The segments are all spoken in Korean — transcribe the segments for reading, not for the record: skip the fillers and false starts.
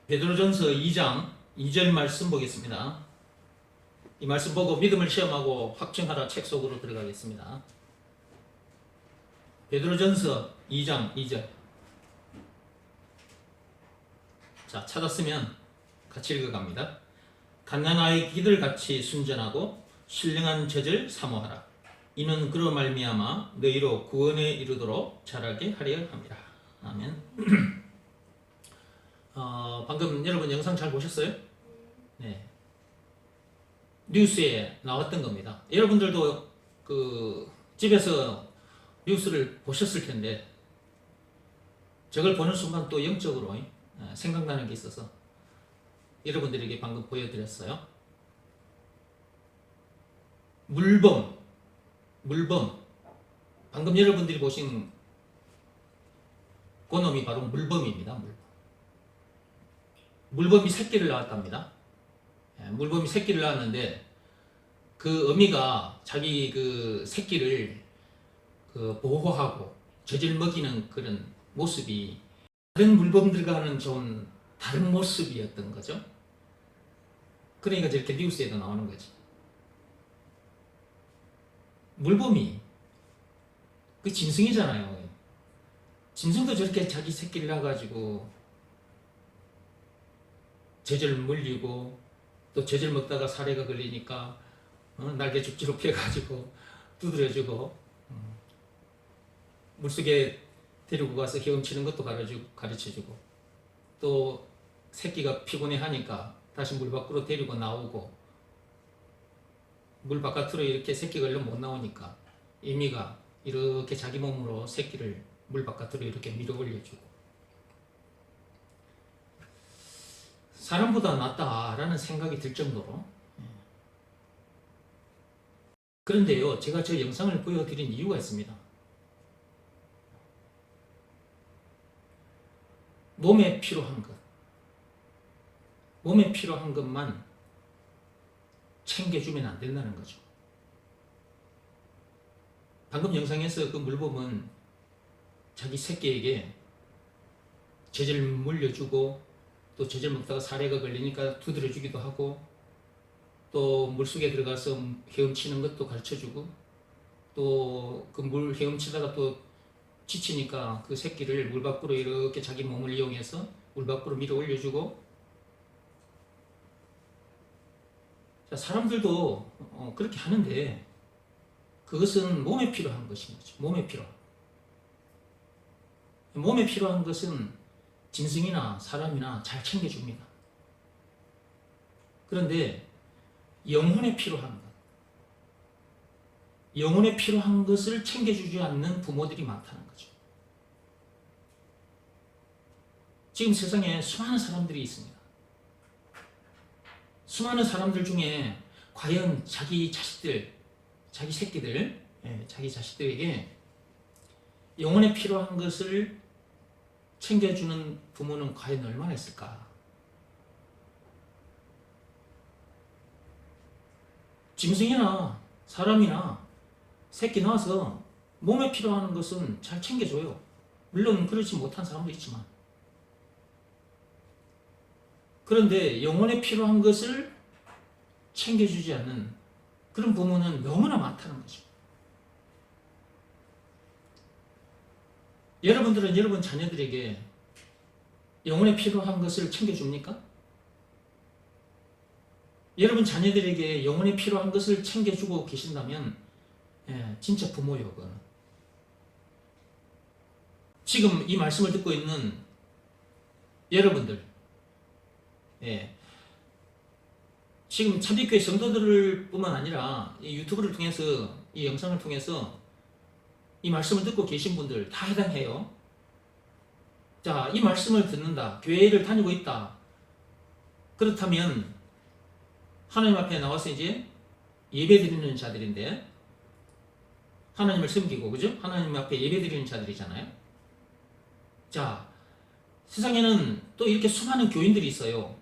베드로전서 2장 2절 말씀 보겠습니다. 이 말씀 보고 믿음을 시험하고 확증하라 책 속으로 들어가겠습니다. 베드로전서 2장 2절. 자, 찾았으면 같이 읽어갑니다. 갓난아이 기들같이 순전하고 신령한 젖을 사모하라. 이는 그로 말미암아 너희로 구원에 이르도록 자라게 하려 함이라. 아멘. 방금 여러분 영상 잘 보셨어요? 네. 뉴스에 나왔던 겁니다. 여러분들도 그 집에서 뉴스를 보셨을 텐데 저걸 보는 순간 또 영적으로 생각나는 게 있어서 여러분들에게 방금 보여드렸어요. 물범. 방금 여러분들이 보신 그 놈이 바로 물범입니다. 물범이 새끼를 낳았답니다. 물범이 새끼를 낳았는데 그 어미가 자기 그 새끼를 그 보호하고 젖을 먹이는 그런 모습이 다른 물범들과는 좀 다른 모습이었던 거죠. 그러니까 저렇게 뉴스에도 나오는 거지. 물범이 그 짐승이잖아요. 짐승도 저렇게 자기 새끼를 낳아가지고 젖을 물리고 또 젖을 먹다가 사례가 걸리니까 날개 죽지로 펴가지고 두드려주고 물속에 데리고 가서 헤엄치는 것도 가르쳐주고 또 새끼가 피곤해하니까 다시 물 밖으로 데리고 나오고 물 바깥으로 이렇게 새끼가 얼른 못 나오니까 이미가 이렇게 자기 몸으로 새끼를 물 바깥으로 이렇게 밀어 올려주고 사람보다 낫다라는 생각이 들 정도로. 그런데요, 제가 저 영상을 보여드린 이유가 있습니다. 몸에 필요한 것만 챙겨주면 안 된다는 거죠. 방금 영상에서 그 물범은 자기 새끼에게 젖을 물려주고 또 젖을 먹다가 사례가 걸리니까 두드려주기도 하고 또 물속에 들어가서 헤엄치는 것도 가르쳐주고 또 그 물 헤엄치다가 또 지치니까 그 새끼를 물 밖으로 이렇게 자기 몸을 이용해서 물 밖으로 밀어 올려주고. 자, 사람들도 그렇게 하는데 그것은 몸에 필요한 것인 거죠. 몸에 필요한 것은 짐승이나 사람이나 잘 챙겨줍니다. 그런데 영혼에 필요한 것을 챙겨주지 않는 부모들이 많다는 거죠. 지금 세상에 수많은 사람들이 있습니다. 수많은 사람들 중에 과연 자기 자식들에게 영혼에 필요한 것을 챙겨주는 부모는 과연 얼마나 있을까? 짐승이나 사람이나 새끼 낳아서 몸에 필요한 것은 잘 챙겨줘요. 물론 그렇지 못한 사람도 있지만. 그런데 영혼에 필요한 것을 챙겨주지 않는 그런 부모는 너무나 많다는 거죠. 여러분들은 여러분 자녀들에게 영혼에 필요한 것을 챙겨줍니까? 여러분 자녀들에게 영혼에 필요한 것을 챙겨주고 계신다면 진짜 부모요. 그거는. 지금 이 말씀을 듣고 있는 여러분들, 지금 참빛교회 성도들 뿐만 아니라 이 유튜브를 통해서 이 영상을 통해서 이 말씀을 듣고 계신 분들 다 해당해요. 자, 이 말씀을 듣는다. 교회를 다니고 있다. 그렇다면 하나님 앞에 나와서 이제 예배 드리는 자들인데 하나님을 섬기고, 그죠? 하나님 앞에 예배 드리는 자들이잖아요. 자, 세상에는 또 이렇게 수많은 교인들이 있어요.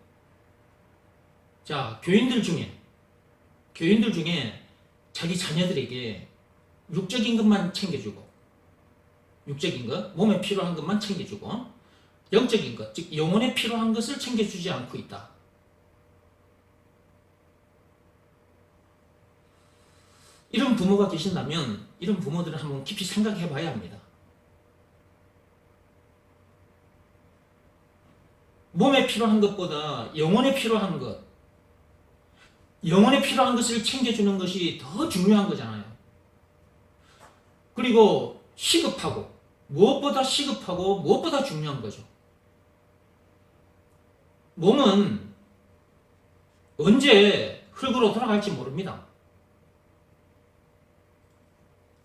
자, 교인들 중에 자기 자녀들에게 육적인 것만 챙겨주고, 육적인 것, 몸에 필요한 것만 챙겨주고, 영적인 것, 즉 영혼에 필요한 것을 챙겨주지 않고 있다. 이런 부모가 계신다면 이런 부모들은 한번 깊이 생각해 봐야 합니다. 몸에 필요한 것보다 영혼에 필요한 것, 영혼에 필요한 것을 챙겨주는 것이 더 중요한 거잖아요. 그리고 시급하고, 무엇보다 시급하고 무엇보다 중요한 거죠. 몸은 언제 흙으로 돌아갈지 모릅니다.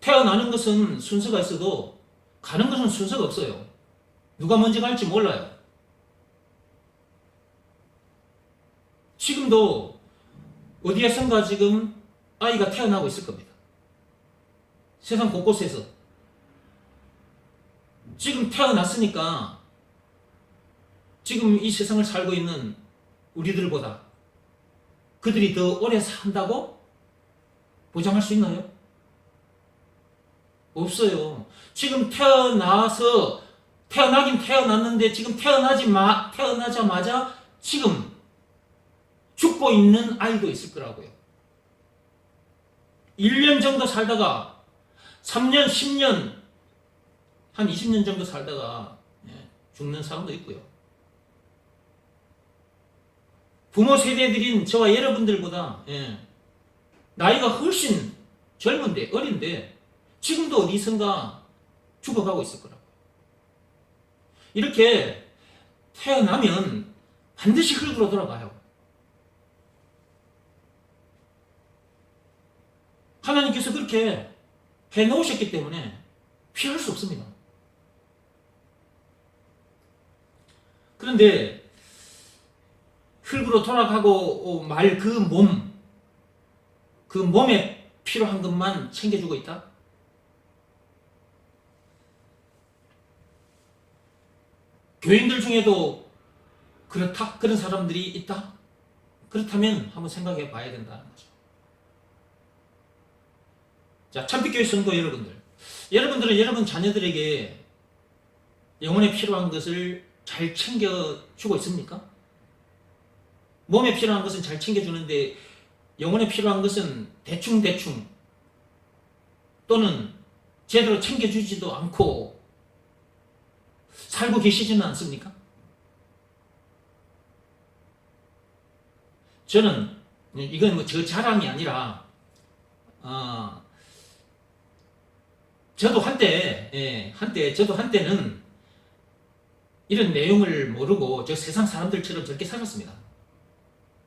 태어나는 것은 순서가 있어도 가는 것은 순서가 없어요. 누가 먼저 갈지 몰라요. 지금도 어디에선가 지금 아이가 태어나고 있을 겁니다. 세상 곳곳에서. 지금 태어났으니까 지금 이 세상을 살고 있는 우리들보다 그들이 더 오래 산다고 보장할 수 있나요? 없어요. 지금 태어나긴 태어났는데 지금 태어나자마자 지금 죽고 있는 아이도 있을 거라고요. 1년 정도 살다가 3년, 10년, 한 20년 정도 살다가 죽는 사람도 있고요. 부모 세대들인 저와 여러분들보다 나이가 훨씬 젊은데, 어린데 지금도 어디선가 죽어가고 있을 거라고요. 이렇게 태어나면 반드시 흙으로 돌아가요. 하나님께서 그렇게 해놓으셨기 때문에 피할 수 없습니다. 그런데 흙으로 돌아가고 말 그 몸에 필요한 것만 챙겨주고 있다? 교인들 중에도 그렇다? 그런 사람들이 있다? 그렇다면 한번 생각해 봐야 된다는 거죠. 자, 참빛교회 성도 여러분들은 여러분 자녀들에게 영혼에 필요한 것을 잘 챙겨주고 있습니까? 몸에 필요한 것은 잘 챙겨주는데 영혼에 필요한 것은 대충 또는 제대로 챙겨주지도 않고 살고 계시지는 않습니까? 저는 이건 뭐 저 자랑이 아니라 저도 한때는 이런 내용을 모르고 저 세상 사람들처럼 저렇게 살았습니다.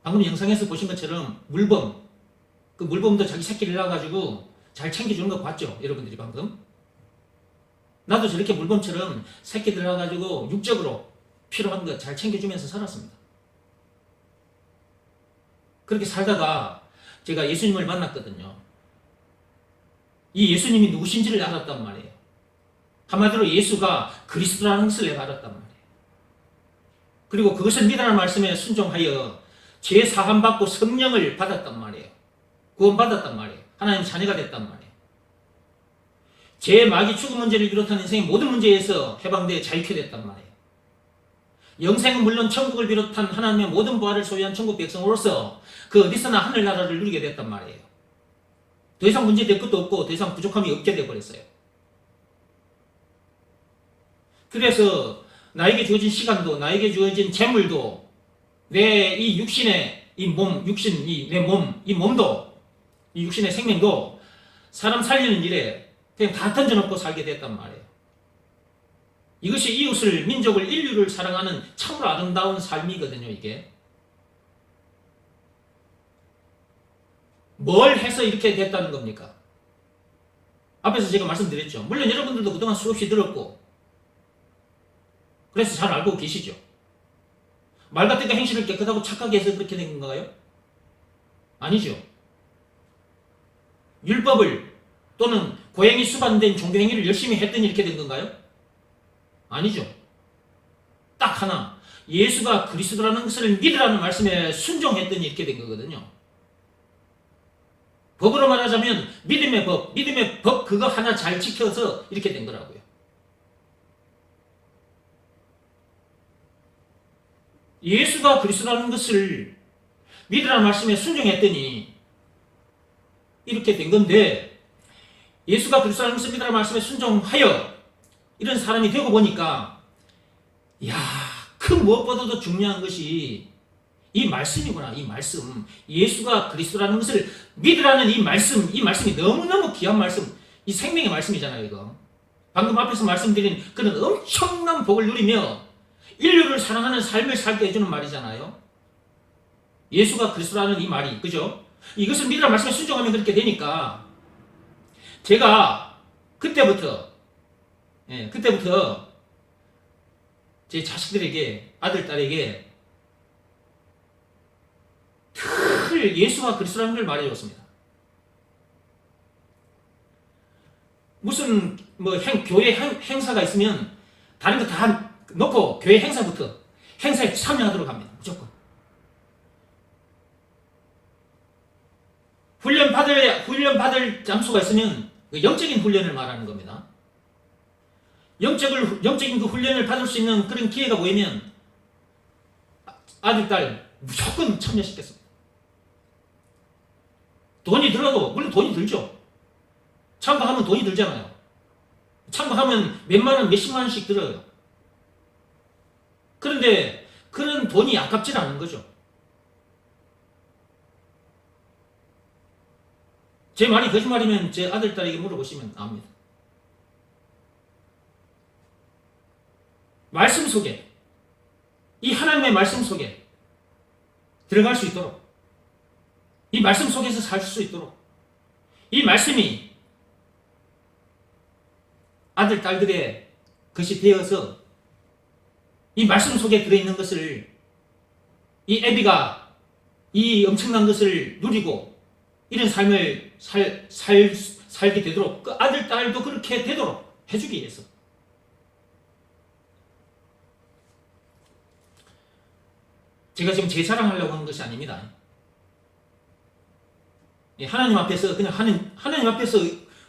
방금 영상에서 보신 것처럼 그 물범도 자기 새끼를 낳아가지고 잘 챙겨주는 거 봤죠? 여러분들이 방금. 나도 저렇게 물범처럼 새끼들 낳아가지고 육적으로 필요한 거 잘 챙겨주면서 살았습니다. 그렇게 살다가 제가 예수님을 만났거든요. 이 예수님이 누구신지를 알았단 말이에요. 한마디로 예수가 그리스도라는 것을 내가 알았단 말이에요. 그리고 그것을 믿으라는 말씀에 순종하여 죄 사함 받고 성령을 받았단 말이에요. 구원받았단 말이에요. 하나님 자녀가 됐단 말이에요. 죄, 마귀, 죽음 문제를 비롯한 인생의 모든 문제에서 해방되어 자유케 됐단 말이에요. 영생은 물론 천국을 비롯한 하나님의 모든 부활을 소유한 천국 백성으로서 그 어디서나 하늘나라를 누리게 됐단 말이에요. 더 이상 문제될 것도 없고 더 이상 부족함이 없게 돼버렸어요. 그래서 나에게 주어진 시간도 나에게 주어진 재물도 내 이 육신의 이 몸도 이 육신의 생명도 사람 살리는 일에 그냥 다 던져놓고 살게 됐단 말이에요. 이것이 이웃을, 민족을, 인류를 사랑하는 참으로 아름다운 삶이거든요, 이게. 뭘 해서 이렇게 됐다는 겁니까? 앞에서 제가 말씀드렸죠. 물론 여러분들도 그동안 수없이 들었고 그래서 잘 알고 계시죠. 말 같은 거 행실을 깨끗하고 착하게 해서 그렇게 된 건가요? 아니죠. 율법을 또는 고행이 수반된 종교행위를 열심히 했더니 이렇게 된 건가요? 아니죠. 딱 하나, 예수가 그리스도라는 것을 믿으라는 말씀에 순종했더니 이렇게 된 거거든요. 법으로 말하자면 믿음의 법 그거 하나 잘 지켜서 이렇게 된 거라고요. 예수가 그리스도라는 것을 믿으라는 말씀에 순종했더니 이렇게 된 건데, 예수가 그리스도라는 것을 믿으라는 말씀에 순종하여 이런 사람이 되고 보니까, 이야, 그 무엇보다도 중요한 것이 이 말씀이구나. 이 말씀, 예수가 그리스도라는 것을 믿으라는 이 말씀이 너무너무 귀한 말씀, 이 생명의 말씀이잖아요. 이거 방금 앞에서 말씀드린 그런 엄청난 복을 누리며 인류를 사랑하는 삶을 살게 해주는 말이잖아요. 예수가 그리스도라는 이 말이, 그죠? 이것을 믿으라는 말씀에 순종하면 그렇게 되니까, 제가 그때부터 제 자식들에게, 아들, 딸에게 늘 예수가 그리스도라는 걸 말해줬습니다. 무슨 교회 행사가 있으면 다른 거 다 놓고 교회 행사에 참여하도록 합니다. 무조건. 훈련 받을 장소가 있으면 영적인 훈련을 말하는 겁니다. 영적인 그 훈련을 받을 수 있는 그런 기회가 보이면 아들, 딸 무조건 참여시켰습니다. 돈이 들어도, 물론 돈이 들죠. 참가하면 돈이 들잖아요. 참가하면 몇만 원, 몇십만 원씩 들어요. 그런데 그런 돈이 아깝진 않은 거죠. 제 말이 거짓말이면 제 아들, 딸에게 물어보시면 압니다. 말씀 속에, 이 하나님의 말씀 속에 들어갈 수 있도록, 이 말씀 속에서 살 수 있도록, 이 말씀이 아들, 딸들의 것이 되어서 이 말씀 속에 들어있는 것을, 이 애비가 이 엄청난 것을 누리고 이런 삶을 살게 되도록, 그 아들, 딸도 그렇게 되도록 해주기 위해서. 제가 지금 제 자랑하려고 하는 것이 아닙니다. 하나님 앞에서 하나님 앞에서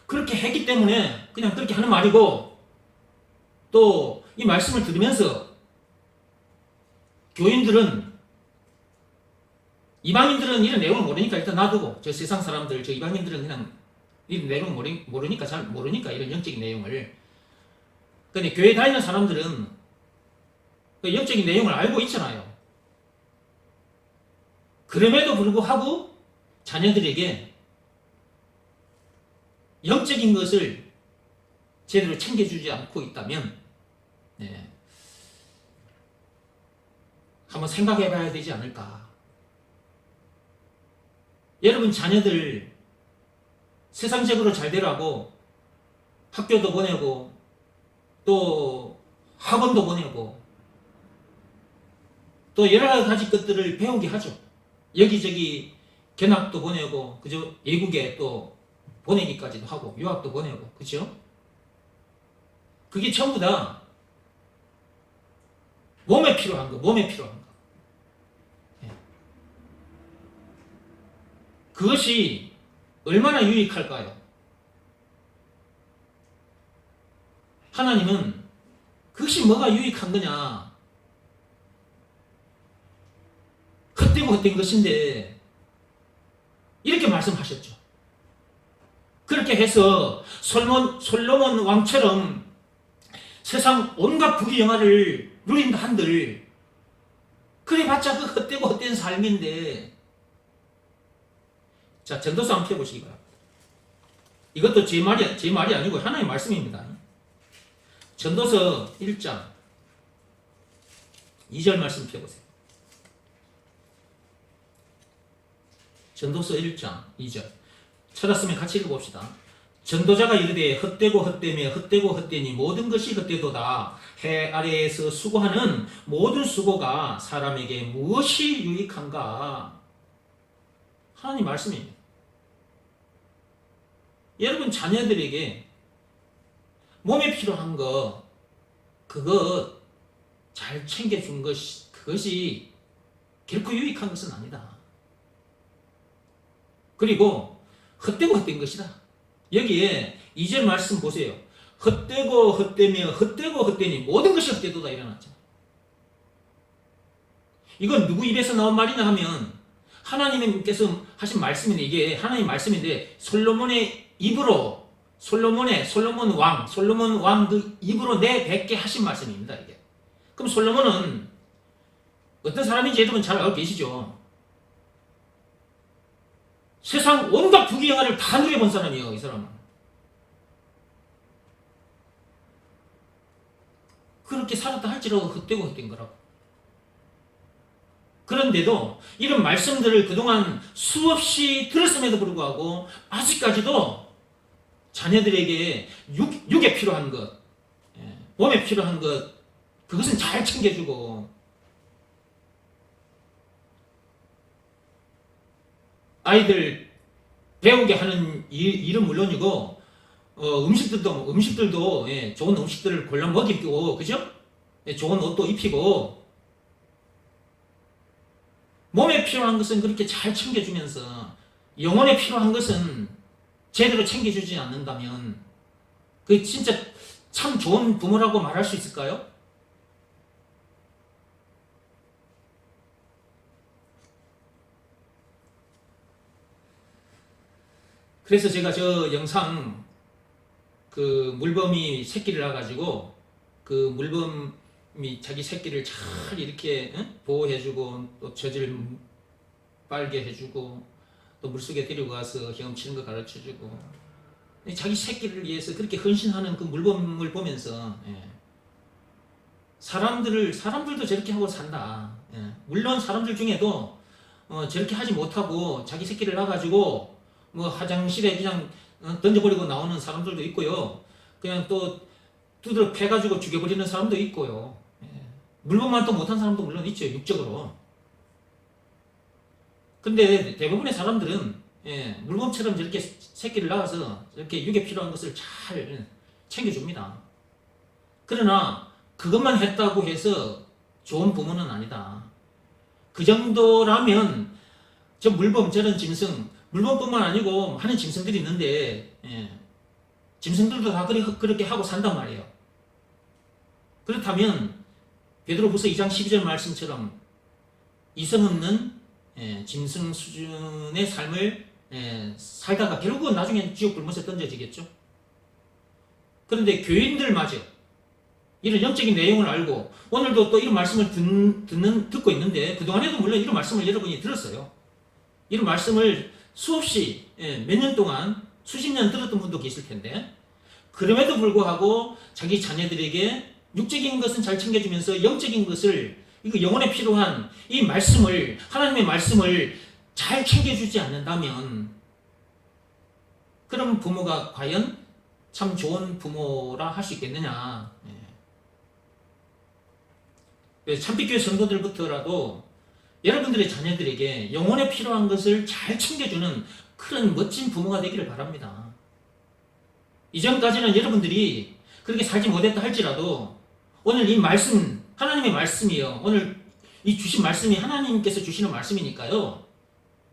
그렇게 했기 때문에 그냥 그렇게 하는 말이고, 또 이 말씀을 들으면서 이방인들은 이런 내용을 모르니까 일단 놔두고, 저 세상 사람들, 저 이방인들은 그냥 이런 내용을 모르니까, 잘 모르니까 이런 영적인 내용을. 근데 교회 다니는 사람들은 그 영적인 내용을 알고 있잖아요. 그럼에도 불구하고 자녀들에게 영적인 것을 제대로 챙겨주지 않고 있다면, 한번 생각해 봐야 되지 않을까. 여러분 자녀들 세상적으로 잘 되라고 학교도 보내고 또 학원도 보내고 또 여러 가지 것들을 배우게 하죠. 여기저기 견학도 보내고, 그죠? 외국에 또 보내기까지도 하고 유학도 보내고, 그죠? 그게 전부 다 몸에 필요한 거. 그것이 얼마나 유익할까요? 하나님은 그것이 뭐가 유익한 거냐? 헛된 것인데 이렇게 말씀하셨죠. 그렇게 해서 솔로몬 왕처럼 세상 온갖 부귀영화를 누린다 한들, 그래봤자 그 헛되고 헛된 삶인데. 자, 전도서 한번 펴보시기 바랍니다. 이것도 제 말이 아니고 하나님의 말씀입니다. 전도서 1장 2절 말씀 펴보세요. 전도서 1장 2절 찾았으면 같이 읽어봅시다. 전도자가 이르되 헛되고 헛되며 헛되고 헛되니 모든 것이 헛되도다. 해 아래에서 수고하는 모든 수고가 사람에게 무엇이 유익한가? 하나님 말씀입니다. 여러분 자녀들에게 몸에 필요한 거, 그거 잘 챙겨준 그것이 결코 유익한 것은 아니다. 그리고 헛되고 헛된 것이다. 여기에 2절 말씀 보세요. 헛되고 헛되며 헛되고 헛되니 모든 것이 헛되도다 일어났죠. 이건 누구 입에서 나온 말이냐 하면 하나님께서 하신 말씀인데, 이게 하나님 말씀인데 솔로몬의 입으로, 솔로몬 왕 그 입으로 내뱉게 하신 말씀입니다. 이게. 그럼 솔로몬은 어떤 사람인지 여러분 잘 알고 계시죠? 세상 온갖 부귀영화를 다 누려본 사람이에요. 이 사람은. 그렇게 살았다 할지라도 헛되고 헛된 거라고. 그런데도 이런 말씀들을 그동안 수없이 들었음에도 불구하고 아직까지도 자녀들에게 육에 필요한 것, 몸에 필요한 것, 그것은 잘 챙겨주고, 아이들 배우게 하는 일은 물론이고, 음식들도 좋은 음식들을 골라 먹이고, 그죠? 좋은 옷도 입히고, 몸에 필요한 것은 그렇게 잘 챙겨주면서 영혼에 필요한 것은 제대로 챙겨주지 않는다면 그 진짜 참 좋은 부모라고 말할 수 있을까요? 그래서 제가 저 영상 그 물범이 새끼를 낳아가지고 그 물범이 자기 새끼를 잘 이렇게 보호해주고 또 젖을 빨게 해주고 또 물속에 데리고 가서 헤엄치는 거 가르쳐주고 자기 새끼를 위해서 그렇게 헌신하는 그 물범을 보면서 사람들도 저렇게 하고 산다. 물론 사람들 중에도 저렇게 하지 못하고 자기 새끼를 낳아가지고 뭐 화장실에 그냥 던져버리고 나오는 사람들도 있고요. 그냥 또 두드러 패가지고 죽여버리는 사람도 있고요. 물범만 또 못한 사람도 물론 있죠. 육적으로. 근데 대부분의 사람들은 물범처럼 저렇게 새끼를 낳아서 저렇게 육에 필요한 것을 잘 챙겨줍니다. 그러나 그것만 했다고 해서 좋은 부모는 아니다. 그 정도라면 저 물범 저런 짐승, 물범뿐만 아니고 하는 짐승들이 있는데 짐승들도 다 그렇게 하고 산단 말이에요. 그렇다면 베드로후서 2장 12절 말씀처럼 이성 없는 짐승 수준의 삶을 살다가 결국은 나중에 지옥 불못에 던져지겠죠. 그런데 교인들마저 이런 영적인 내용을 알고 오늘도 또 이런 말씀을 듣고 있는데 그동안에도 물론 이런 말씀을 여러분이 들었어요. 이런 말씀을 수없이 몇 년 동안 수십 년 들었던 분도 계실 텐데 그럼에도 불구하고 자기 자녀들에게 육적인 것은 잘 챙겨주면서 영적인 것을 이거 영혼에 필요한 이 말씀을 하나님의 말씀을 잘 챙겨주지 않는다면 그런 부모가 과연 참 좋은 부모라 할 수 있겠느냐. 참빛교회 성도들부터라도 여러분들의 자녀들에게 영혼에 필요한 것을 잘 챙겨주는 그런 멋진 부모가 되기를 바랍니다. 이전까지는 여러분들이 그렇게 살지 못했다 할지라도 오늘 이 말씀, 하나님의 말씀이요. 오늘 이 주신 말씀이 하나님께서 주시는 말씀이니까요.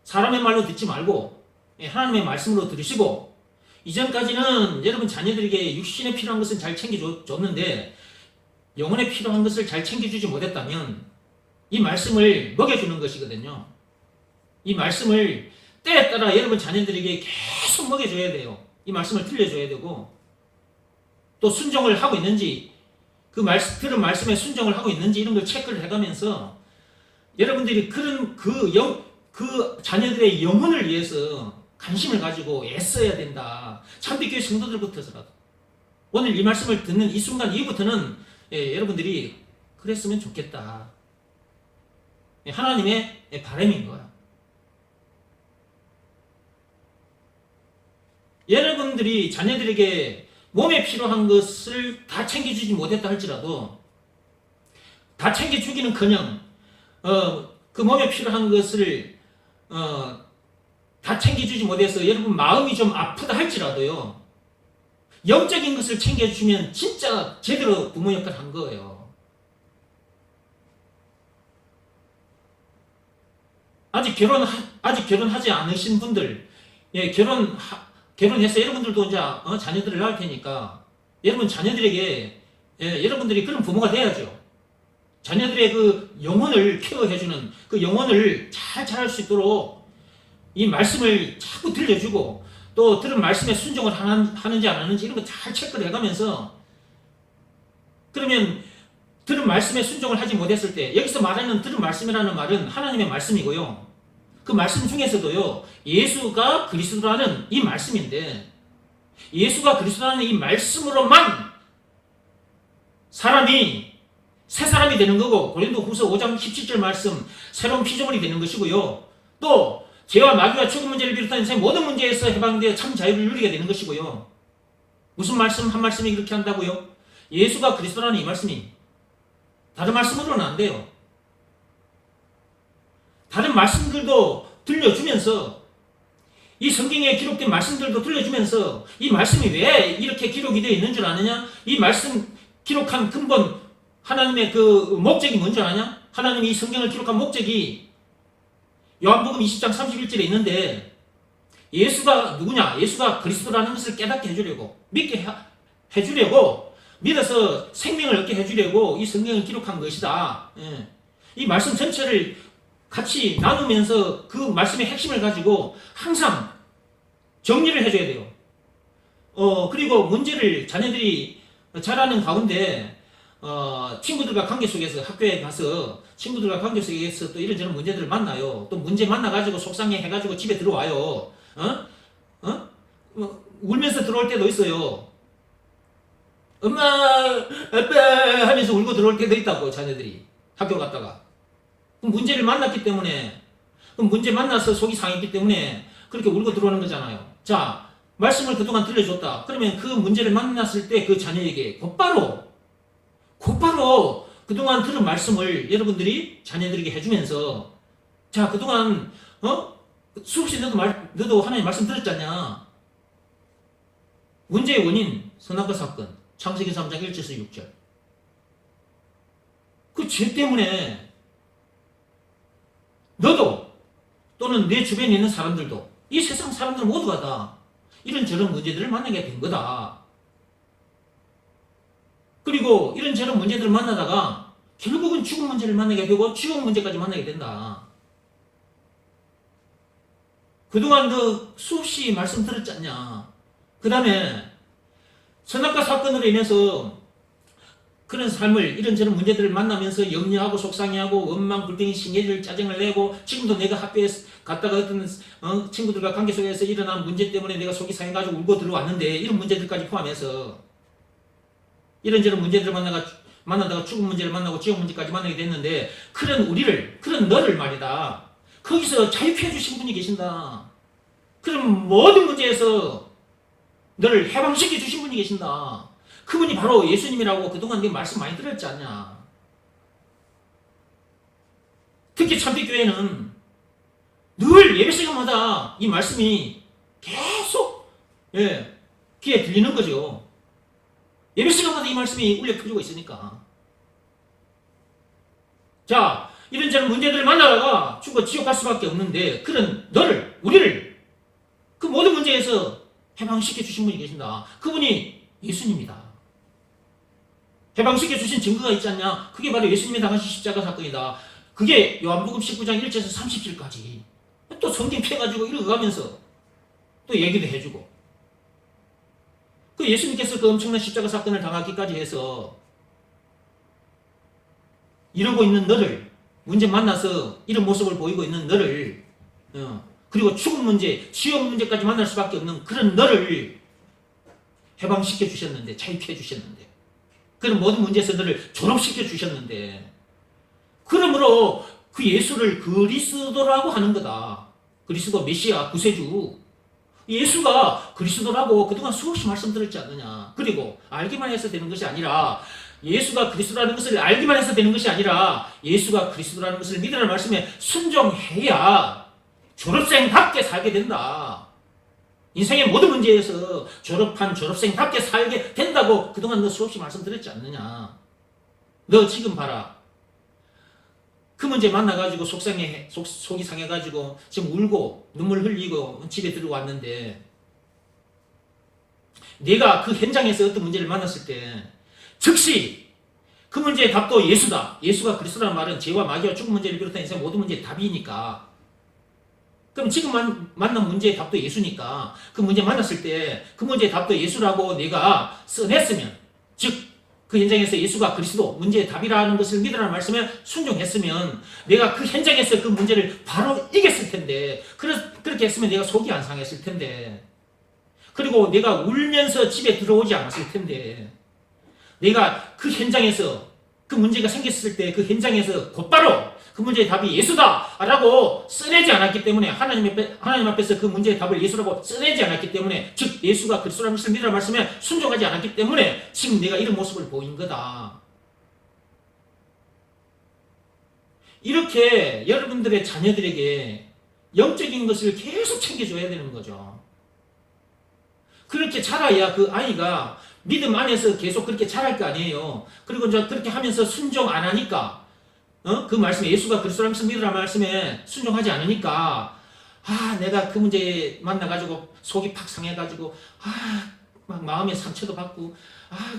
사람의 말로 듣지 말고 하나님의 말씀으로 들으시고 이전까지는 여러분 자녀들에게 육신에 필요한 것은 잘 챙겨줬는데 영혼에 필요한 것을 잘 챙겨주지 못했다면 이 말씀을 먹여주는 것이거든요. 이 말씀을 때에 따라 여러분 자녀들에게 계속 먹여줘야 돼요. 이 말씀을 들려줘야 되고 또 순종을 하고 있는지 들은 말씀에 순종을 하고 있는지 이런 걸 체크를 해가면서 여러분들이 그 자녀들의 영혼을 위해서 관심을 가지고 애써야 된다. 참빛교회 성도들부터서라도 오늘 이 말씀을 듣는 이 순간 이후부터는 여러분들이 그랬으면 좋겠다. 하나님의 바람인 거야. 여러분들이 자녀들에게 몸에 필요한 것을 다 챙겨주지 못했다 할지라도 다 챙겨주기는커녕 그 몸에 필요한 것을 다 챙겨주지 못해서 여러분 마음이 좀 아프다 할지라도요 영적인 것을 챙겨주면 진짜 제대로 부모 역할을 한 거예요. 아직 결혼하지 않으신 분들, 결혼해서 여러분들도 이제 자녀들을 낳을 테니까 여러분 자녀들에게 여러분들이 그런 부모가 돼야죠. 자녀들의 그 영혼을 케어해주는 그 영혼을 잘 자랄 수 있도록 이 말씀을 자꾸 들려주고 또 들은 말씀에 순종을 하는지 안 하는지 이런 거 잘 체크를 해가면서 그러면 들은 말씀에 순종을 하지 못했을 때 여기서 말하는 들은 말씀이라는 말은 하나님의 말씀이고요. 그 말씀 중에서도요. 예수가 그리스도라는 이 말씀인데 예수가 그리스도라는 이 말씀으로만 사람이 새 사람이 되는 거고 고린도후서 5장 17절 말씀 새로운 피조물이 되는 것이고요. 또 죄와 마귀와 죽음 문제를 비롯한 인생의 모든 문제에서 해방되어 참 자유를 누리게 되는 것이고요. 무슨 말씀 한 말씀이 그렇게 한다고요? 예수가 그리스도라는 이 말씀이 다른 말씀으로는 안 돼요. 다른 말씀들도 들려주면서 이 성경에 기록된 말씀들도 들려주면서 이 말씀이 왜 이렇게 기록이 되어 있는 줄 아느냐? 이 말씀 기록한 근본 하나님의 그 목적이 뭔지 아냐? 하나님이 이 성경을 기록한 목적이 요한복음 20장 31절에 있는데 예수가 누구냐? 예수가 그리스도라는 것을 깨닫게 해주려고 믿게 해주려고 믿어서 생명을 얻게 해주려고 이 성경을 기록한 것이다. 예. 이 말씀 전체를 같이 나누면서 그 말씀의 핵심을 가지고 항상 정리를 해줘야 돼요. 그리고 문제를 자녀들이 잘하는 가운데 친구들과 관계 속에서 학교에 가서 친구들과 관계 속에서 또 이런저런 문제들을 만나요. 또 문제 만나가지고 속상해 해가지고 집에 들어와요. 울면서 들어올 때도 있어요. 엄마, 아빠 하면서 울고 들어올 때도 있다고 자녀들이 학교 갔다가 문제를 만났기 때문에 문제 만나서 속이 상했기 때문에 그렇게 울고 들어오는 거잖아요. 자, 말씀을 그동안 들려줬다. 그러면 그 문제를 만났을 때 그 자녀에게 곧바로 그동안 들은 말씀을 여러분들이 자녀들에게 해주면서 자, 그동안 수없이 너도 하나님 말씀 들었잖냐. 문제의 원인 선악과 사건 창세기 3장 1절에서 6절 그 죄 때문에 너도 또는 내 주변에 있는 사람들도 이 세상 사람들 모두가 다 이런저런 문제들을 만나게 된 거다. 그리고 이런저런 문제들을 만나다가 결국은 죽음 문제를 만나게 되고 지옥 문제까지 만나게 된다. 그동안 너 수없이 말씀 들었지 않냐. 그 다음에 선악과 사건으로 인해서 그런 삶을 이런저런 문제들을 만나면서 염려하고 속상해하고 원망, 불평이, 신경질, 짜증을 내고 지금도 내가 학교에 갔다가 어떤 친구들과 관계 속에서 일어난 문제 때문에 내가 속이 상해가지고 울고 들어왔는데 이런 문제들까지 포함해서 이런저런 문제들을 만나다가 죽음 문제를 만나고 지옥 문제까지 만나게 됐는데 그런 너를 말이다. 거기서 자유케 해주신 분이 계신다. 그럼 모든 문제에서 너를 해방시켜 주신 분이 계신다. 그분이 바로 예수님이라고 그동안 네 말씀 많이 들었지 않냐. 특히 참빛교회는 늘 예배 시간마다 이 말씀이 계속 귀에 들리는 거죠. 예배 시간마다 이 말씀이 울려 퍼지고 있으니까. 자, 이런저런 문제들을 만나다가 죽어 지옥 갈 수밖에 없는데 그런 우리를 그 모든 문제에서 해방시켜 주신 분이 계신다. 그분이 예수님이다. 해방시켜 주신 증거가 있지 않냐? 그게 바로 예수님의 당하신 십자가 사건이다. 그게 요한복음 19장 1절에서 30절까지 또 성경 펴가지고 읽어가면서 또 얘기도 해주고 그 예수님께서 그 엄청난 십자가 사건을 당하기까지 해서 이러고 있는 너를 문제 만나서 이런 모습을 보이고 있는 너를 그리고 죽음 문제, 지옥 문제까지 만날 수밖에 없는 그런 너를 해방시켜 주셨는데 자유케 해 주셨는데 그런 모든 문제에서 너를 졸업시켜 주셨는데 그러므로 그 예수를 그리스도라고 하는 거다. 그리스도 메시아 구세주 예수가 그리스도라고 그동안 수없이 말씀드렸지 않느냐. 그리고 알기만 해서 되는 것이 아니라 예수가 그리스도라는 것을 알기만 해서 되는 것이 아니라 예수가 그리스도라는 것을 믿으라는 말씀에 순종해야 졸업생답게 살게 된다. 인생의 모든 문제에서 졸업생답게 살게 된다고 그동안 너 수없이 말씀드렸지 않느냐. 너 지금 봐라. 그 문제 만나가지고 속이 상해가지고 지금 울고 눈물 흘리고 집에 들어왔는데 내가 그 현장에서 어떤 문제를 만났을 때 즉시 그 문제의 답도 예수다. 예수가 그리스도라는 말은 죄와 마귀와 죽음 문제를 비롯한 인생의 모든 문제의 답이니까. 그럼 지금 만난 문제의 답도 예수니까 그 문제 만났을 때 그 문제의 답도 예수라고 내가 써냈으면, 즉 그 현장에서 예수가 그리스도 문제의 답이라는 것을 믿으라는 말씀에 순종했으면 내가 그 현장에서 그 문제를 바로 이겼을 텐데, 그렇게 했으면 내가 속이 안 상했을 텐데, 그리고 내가 울면서 집에 들어오지 않았을 텐데, 내가 그 현장에서 그 문제가 생겼을 때 그 현장에서 곧바로 그 문제의 답이 예수다! 라고 써내지 않았기 때문에, 하나님 앞에서 그 문제의 답을 예수라고 써내지 않았기 때문에, 즉 예수가 그리스도라는 것을 믿으라는 말씀에 순종하지 않았기 때문에 지금 내가 이런 모습을 보인 거다. 이렇게 여러분들의 자녀들에게 영적인 것을 계속 챙겨줘야 되는 거죠. 그렇게 자라야 그 아이가 믿음 안에서 계속 그렇게 자랄 거 아니에요. 그리고 이제 그렇게 하면서 순종 안 하니까, 그 말씀에, 예수가 그리스도라는 것을 믿으라는 말씀에 순종하지 않으니까, 내가 그 문제 만나가지고 속이 팍 상해가지고, 막 마음에 상처도 받고,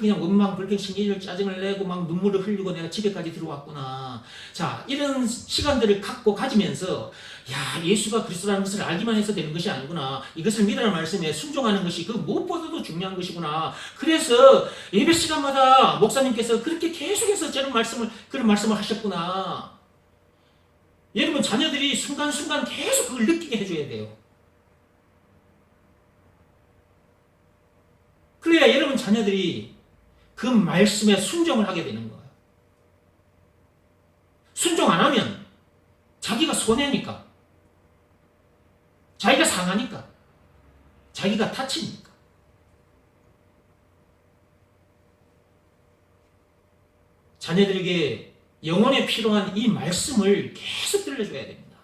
그냥 원망, 불평, 신경질, 짜증을 내고 막 눈물을 흘리고 내가 집에까지 들어왔구나. 자, 이런 시간들을 가지면서, 예수가 그리스도라는 것을 알기만 해서 되는 것이 아니구나. 이것을 믿으라는 말씀에 순종하는 것이 그 무엇보다도 중요한 것이구나. 그래서 예배 시간마다 목사님께서 그렇게 계속해서 그런 말씀을 하셨구나. 여러분, 자녀들이 순간순간 계속 그걸 느끼게 해줘야 돼요. 그래야 여러분 자녀들이 그 말씀에 순종을 하게 되는 거예요. 순종 안 하면 자기가 손해니까, 자기가 상하니까, 자기가 다치니까. 자녀들에게 영혼에 필요한 이 말씀을 계속 들려줘야 됩니다.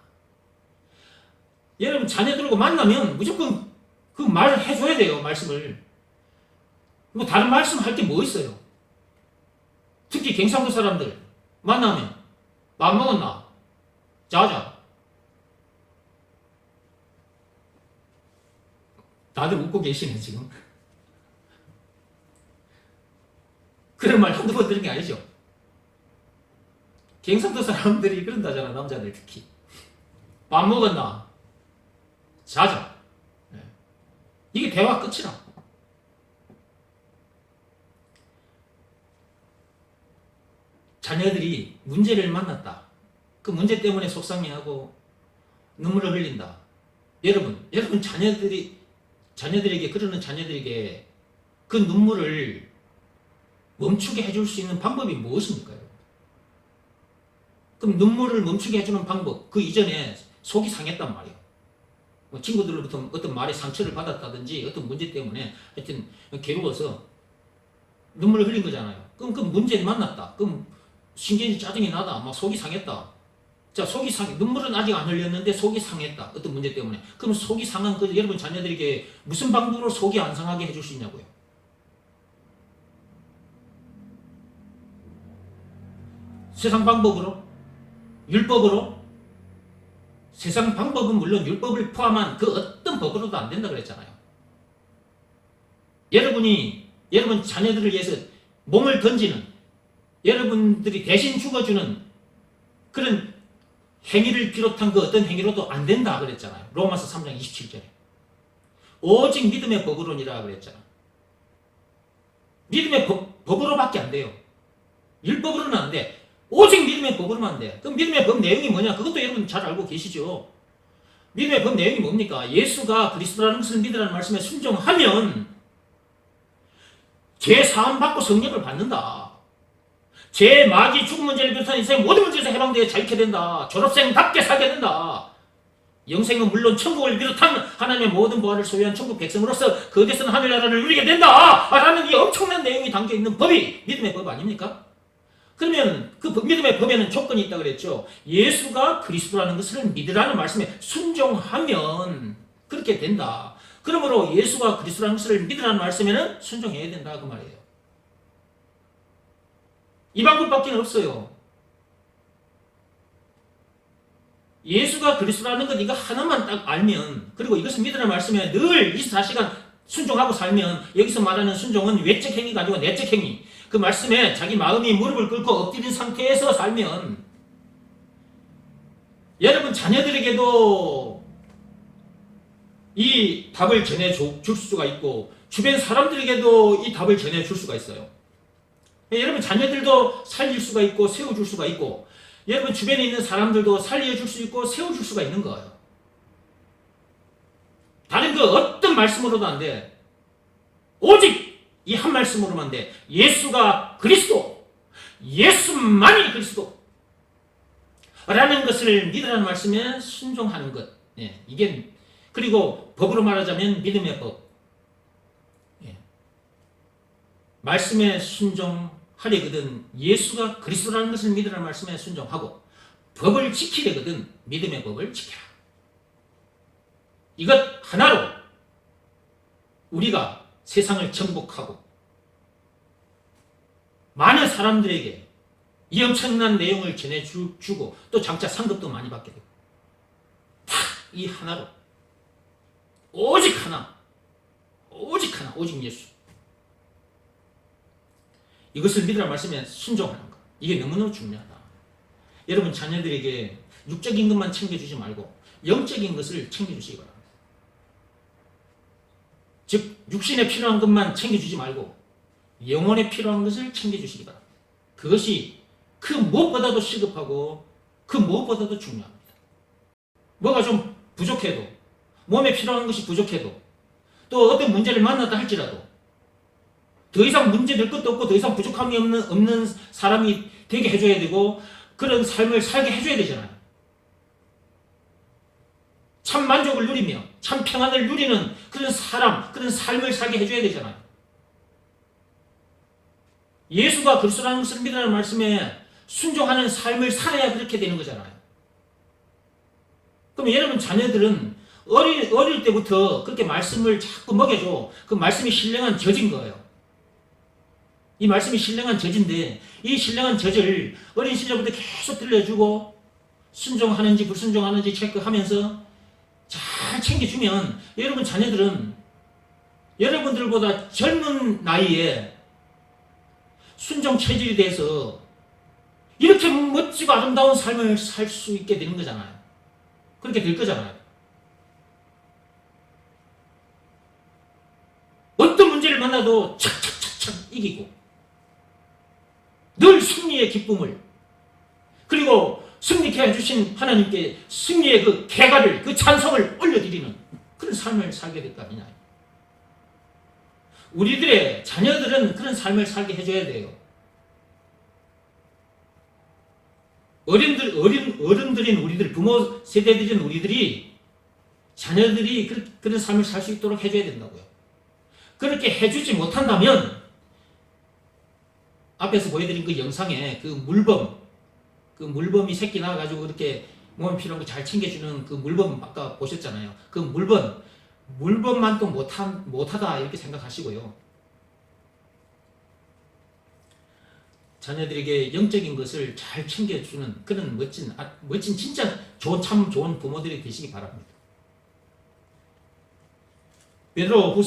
여러분, 자녀들하고 만나면 무조건 그 말을 해줘야 돼요. 말씀을. 뭐 다른 말씀 할 게 뭐 있어요? 특히 경상도 사람들 만나면 밥 먹었나? 자자. 다들 웃고 계시네 지금. 그런 말 한두 번 들은 게 아니죠. 경상도 사람들이 그런다잖아. 남자들 특히. 밥 먹었나? 자자. 이게 대화 끝이라. 자녀들이 문제를 만났다. 그 문제 때문에 속상해하고 눈물을 흘린다. 여러분 자녀들에게, 그러는 자녀들에게 그 눈물을 멈추게 해줄 수 있는 방법이 무엇입니까? 그럼 눈물을 멈추게 해주는 방법, 그 이전에 속이 상했단 말이에요. 뭐 친구들로부터 어떤 말에 상처를 받았다든지 어떤 문제 때문에 하여튼 괴로워서 눈물을 흘린 거잖아요. 그럼 그 문제를 만났다. 그럼 신경이 짜증이 나다. 막 속이 상했다. 자, 눈물은 아직 안 흘렸는데 속이 상했다. 어떤 문제 때문에. 그럼 속이 상한 여러분 자녀들에게 무슨 방법으로 속이 안 상하게 해줄 수 있냐고요? 세상 방법으로? 율법으로? 세상 방법은 물론 율법을 포함한 그 어떤 법으로도 안 된다 그랬잖아요. 여러분 자녀들을 위해서 몸을 던지는, 여러분들이 대신 죽어주는 그런 행위를 비롯한 그 어떤 행위로도 안 된다 그랬잖아요. 로마서 3장 27절에. 오직 믿음의 법으로니라 그랬잖아. 믿음의 법으로밖에 안 돼요. 율법으로는 안 돼. 오직 믿음의 법으로만 돼. 그럼 믿음의 법 내용이 뭐냐? 그것도 여러분 잘 알고 계시죠? 믿음의 법 내용이 뭡니까? 예수가 그리스도라는 것을 믿으라는 말씀에 순종하면 죄 사함 받고 성령을 받는다. 죄, 마귀, 죽음 문제를 비롯한 인생의 모든 문제에서 해방되어 자유케 된다. 졸업생답게 살게 된다. 영생은 물론 천국을 비롯한 하나님의 모든 보화를 소유한 천국 백성으로서 거기에서는 하늘나라를 누리게 된다. 라는 이 엄청난 내용이 담겨있는 법이 믿음의 법 아닙니까? 그러면 그 믿음의 법에는 조건이 있다고 그랬죠. 예수가 그리스도라는 것을 믿으라는 말씀에 순종하면 그렇게 된다. 그러므로 예수가 그리스도라는 것을 믿으라는 말씀에는 순종해야 된다 그 말이에요. 이 방법밖에 없어요. 예수가 그리스도라는 것 이거 하나만 딱 알면, 그리고 이것을 믿으라는 말씀에 늘 24시간 순종하고 살면, 여기서 말하는 순종은 외적 행위가 아니고 내적 행위. 그 말씀에 자기 마음이 무릎을 꿇고 엎드린 상태에서 살면 여러분 자녀들에게도 이 답을 전해줄 수가 있고 주변 사람들에게도 이 답을 전해줄 수가 있어요. 여러분 자녀들도 살릴 수가 있고 세워줄 수가 있고 여러분 주변에 있는 사람들도 살려줄 수 있고 세워줄 수가 있는 거예요. 다른 그 어떤 말씀으로도 안 돼. 오직 이 한 말씀으로만 돼. 예수가 그리스도, 예수만이 그리스도 라는 것을 믿으라는 말씀에 순종하는 것. 예, 이게 그리고 법으로 말하자면 믿음의 법. 예. 말씀에 순종하려거든 예수가 그리스도라는 것을 믿으라는 말씀에 순종하고 법을 지키려거든 믿음의 법을 지켜라. 이것 하나로 우리가 세상을 정복하고 많은 사람들에게 이 엄청난 내용을 전해주고 또 장차 상급도 많이 받게 되고 다 이 하나로 오직 하나 오직 예수 이것을 믿으라는 말씀에 순종하는 것 이게 너무너무 중요하다. 여러분 자녀들에게 육적인 것만 챙겨주지 말고 영적인 것을 챙겨주시기 바랍니다. 즉 육신에 필요한 것만 챙겨주지 말고 영혼에 필요한 것을 챙겨주시기 바랍니다. 그것이 그 무엇보다도 시급하고 그 무엇보다도 중요합니다. 뭐가 좀 부족해도 몸에 필요한 것이 부족해도 또 어떤 문제를 만났다 할지라도 더 이상 문제될 것도 없고 더 이상 부족함이 없는 사람이 되게 해줘야 되고 그런 삶을 살게 해줘야 되잖아요. 참 만족을 누리며 참 평안을 누리는 그런 사람, 그런 삶을 살게 해줘야 되잖아요. 예수가 그리스도라는 것을 믿으라는 말씀에 순종하는 삶을 살아야 그렇게 되는 거잖아요. 그럼 여러분 자녀들은 어릴 때부터 그렇게 말씀을 자꾸 먹여줘. 그 말씀이 신령한 젖인 거예요. 이 말씀이 신령한 젖인데 이 신령한 젖을 어린 시절부터 계속 들려주고 순종하는지 불순종하는지 체크하면서 잘 챙겨주면 여러분 자녀들은 여러분들보다 젊은 나이에 순종 체질이 돼서 이렇게 멋지고 아름다운 삶을 살 수 있게 되는 거잖아요. 그렇게 될 거잖아요. 어떤 문제를 만나도 착착착착 이기고 늘 승리의 기쁨을 그리고 승리케 해주신 하나님께 승리의 그 개가를 그 찬송을 올려드리는 그런 삶을 살게 될 거 아니냐. 우리들의 자녀들은 그런 삶을 살게 해줘야 돼요. 어른들인 우리들, 부모 세대들인 우리들이 자녀들이 그런 삶을 살 수 있도록 해줘야 된다고요. 그렇게 해주지 못한다면 앞에서 보여드린 그 영상에 그 물범이 새끼 낳아가지고 그렇게 몸에 필요한 거 잘 챙겨주는 그 물범 아까 보셨잖아요. 그 물범만 또 못하다 이렇게 생각하시고요. 자녀들에게 영적인 것을 잘 챙겨주는 그런 멋진 진짜 참 좋은 부모들이 되시기 바랍니다. 베드로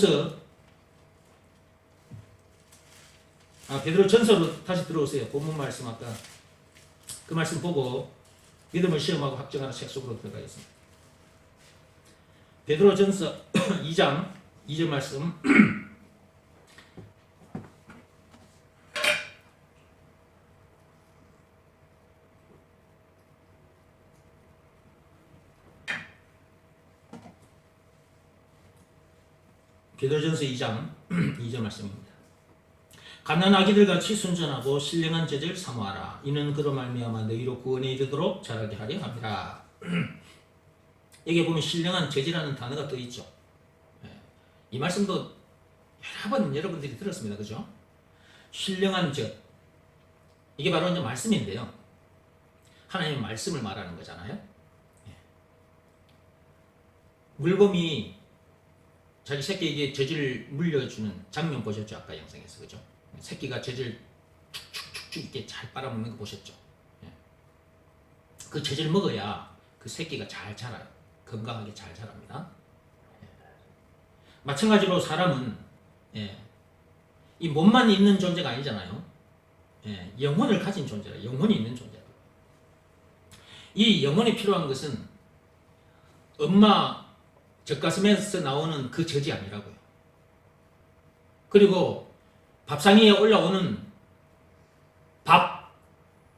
전서로 다시 들어오세요. 본문 말씀 아까 그 말씀 보고 믿음을 시험하고 확정하는 책 속으로 들어가겠습니다. 베드로 전서 2장 2절 말씀 베드로전서 2장 2절 말씀입니다. 갓난아기들 같이 순전하고 신령한 젖을 사모하라. 이는 그로 말미암아 너희로 구원에 이르도록 자라게 하려 함이라. 여기 보면 신령한 젖이라는 단어가 또 있죠. 이 말씀도 여러 번 여러분들이 들었습니다. 그죠? 신령한 젖. 이게 바로 이제 말씀인데요. 하나님의 말씀을 말하는 거잖아요. 물범이 자기 새끼에게 젖을 물려주는 장면 보셨죠? 아까 영상에서. 그죠? 새끼가 젖을 축축축축 이렇게 잘 빨아먹는 거 보셨죠? 그 젖을 먹어야 그 새끼가 잘 자라요. 건강하게 잘 자랍니다. 마찬가지로 사람은 이 몸만 있는 존재가 아니잖아요. 영혼을 가진 존재라. 영혼이 있는 존재라. 이 영혼이 필요한 것은 엄마 젖가슴에서 나오는 그 젖이 아니라고요. 그리고 밥상 위에 올라오는 밥,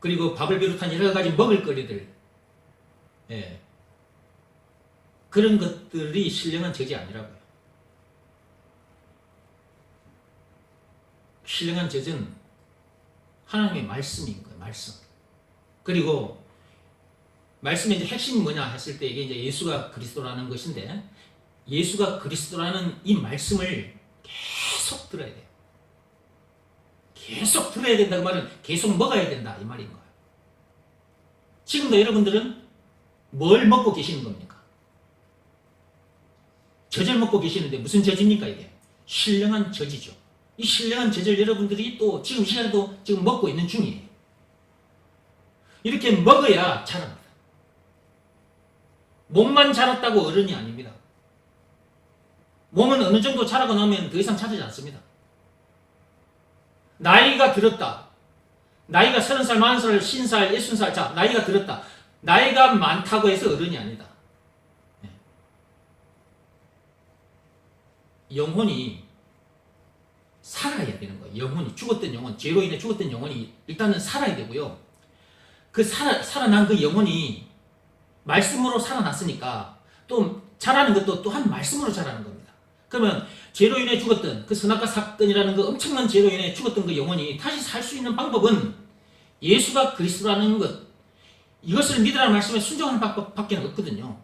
그리고 밥을 비롯한 여러 가지 먹을거리들, 그런 것들이 신령한 젖이 아니라고요. 신령한 젖은 하나님의 말씀인 거예요. 말씀. 그리고 말씀의 이제 핵심이 뭐냐 했을 때 이게 이제 예수가 그리스도라는 것인데, 예수가 그리스도라는 이 말씀을 계속 들어야 돼요. 계속 들어야 된다고 말은 계속 먹어야 된다 이 말인 거예요. 지금도 여러분들은 뭘 먹고 계시는 겁니까? 젖을 먹고 계시는데 무슨 젖입니까 이게? 신령한 젖이죠. 이 신령한 젖을 여러분들이 또 지금 시간에도 지금 먹고 있는 중이에요. 이렇게 먹어야 자랍니다. 몸만 자랐다고 어른이 아닙니다. 몸은 어느 정도 자라고 나면 더 이상 자라지 않습니다. 나이가 들었다. 나이가 30살, 40살, 50살, 60살. 자, 나이가 들었다. 나이가 많다고 해서 어른이 아니다. 영혼이 살아야 되는 거예요. 영혼이 죽었던 영혼, 죄로 인해 죽었던 영혼이 일단은 살아야 되고요. 그 살아난 그 영혼이 말씀으로 살아났으니까 또 자라는 것도 또한 말씀으로 자라는 겁니다. 그러면 죄로 인해 죽었던 그 선악과 사건이라는 그 엄청난 죄로 인해 죽었던 그 영혼이 다시 살 수 있는 방법은 예수가 그리스도라는 것, 이것을 믿으라는 말씀에 순종하는 방법밖에 없거든요.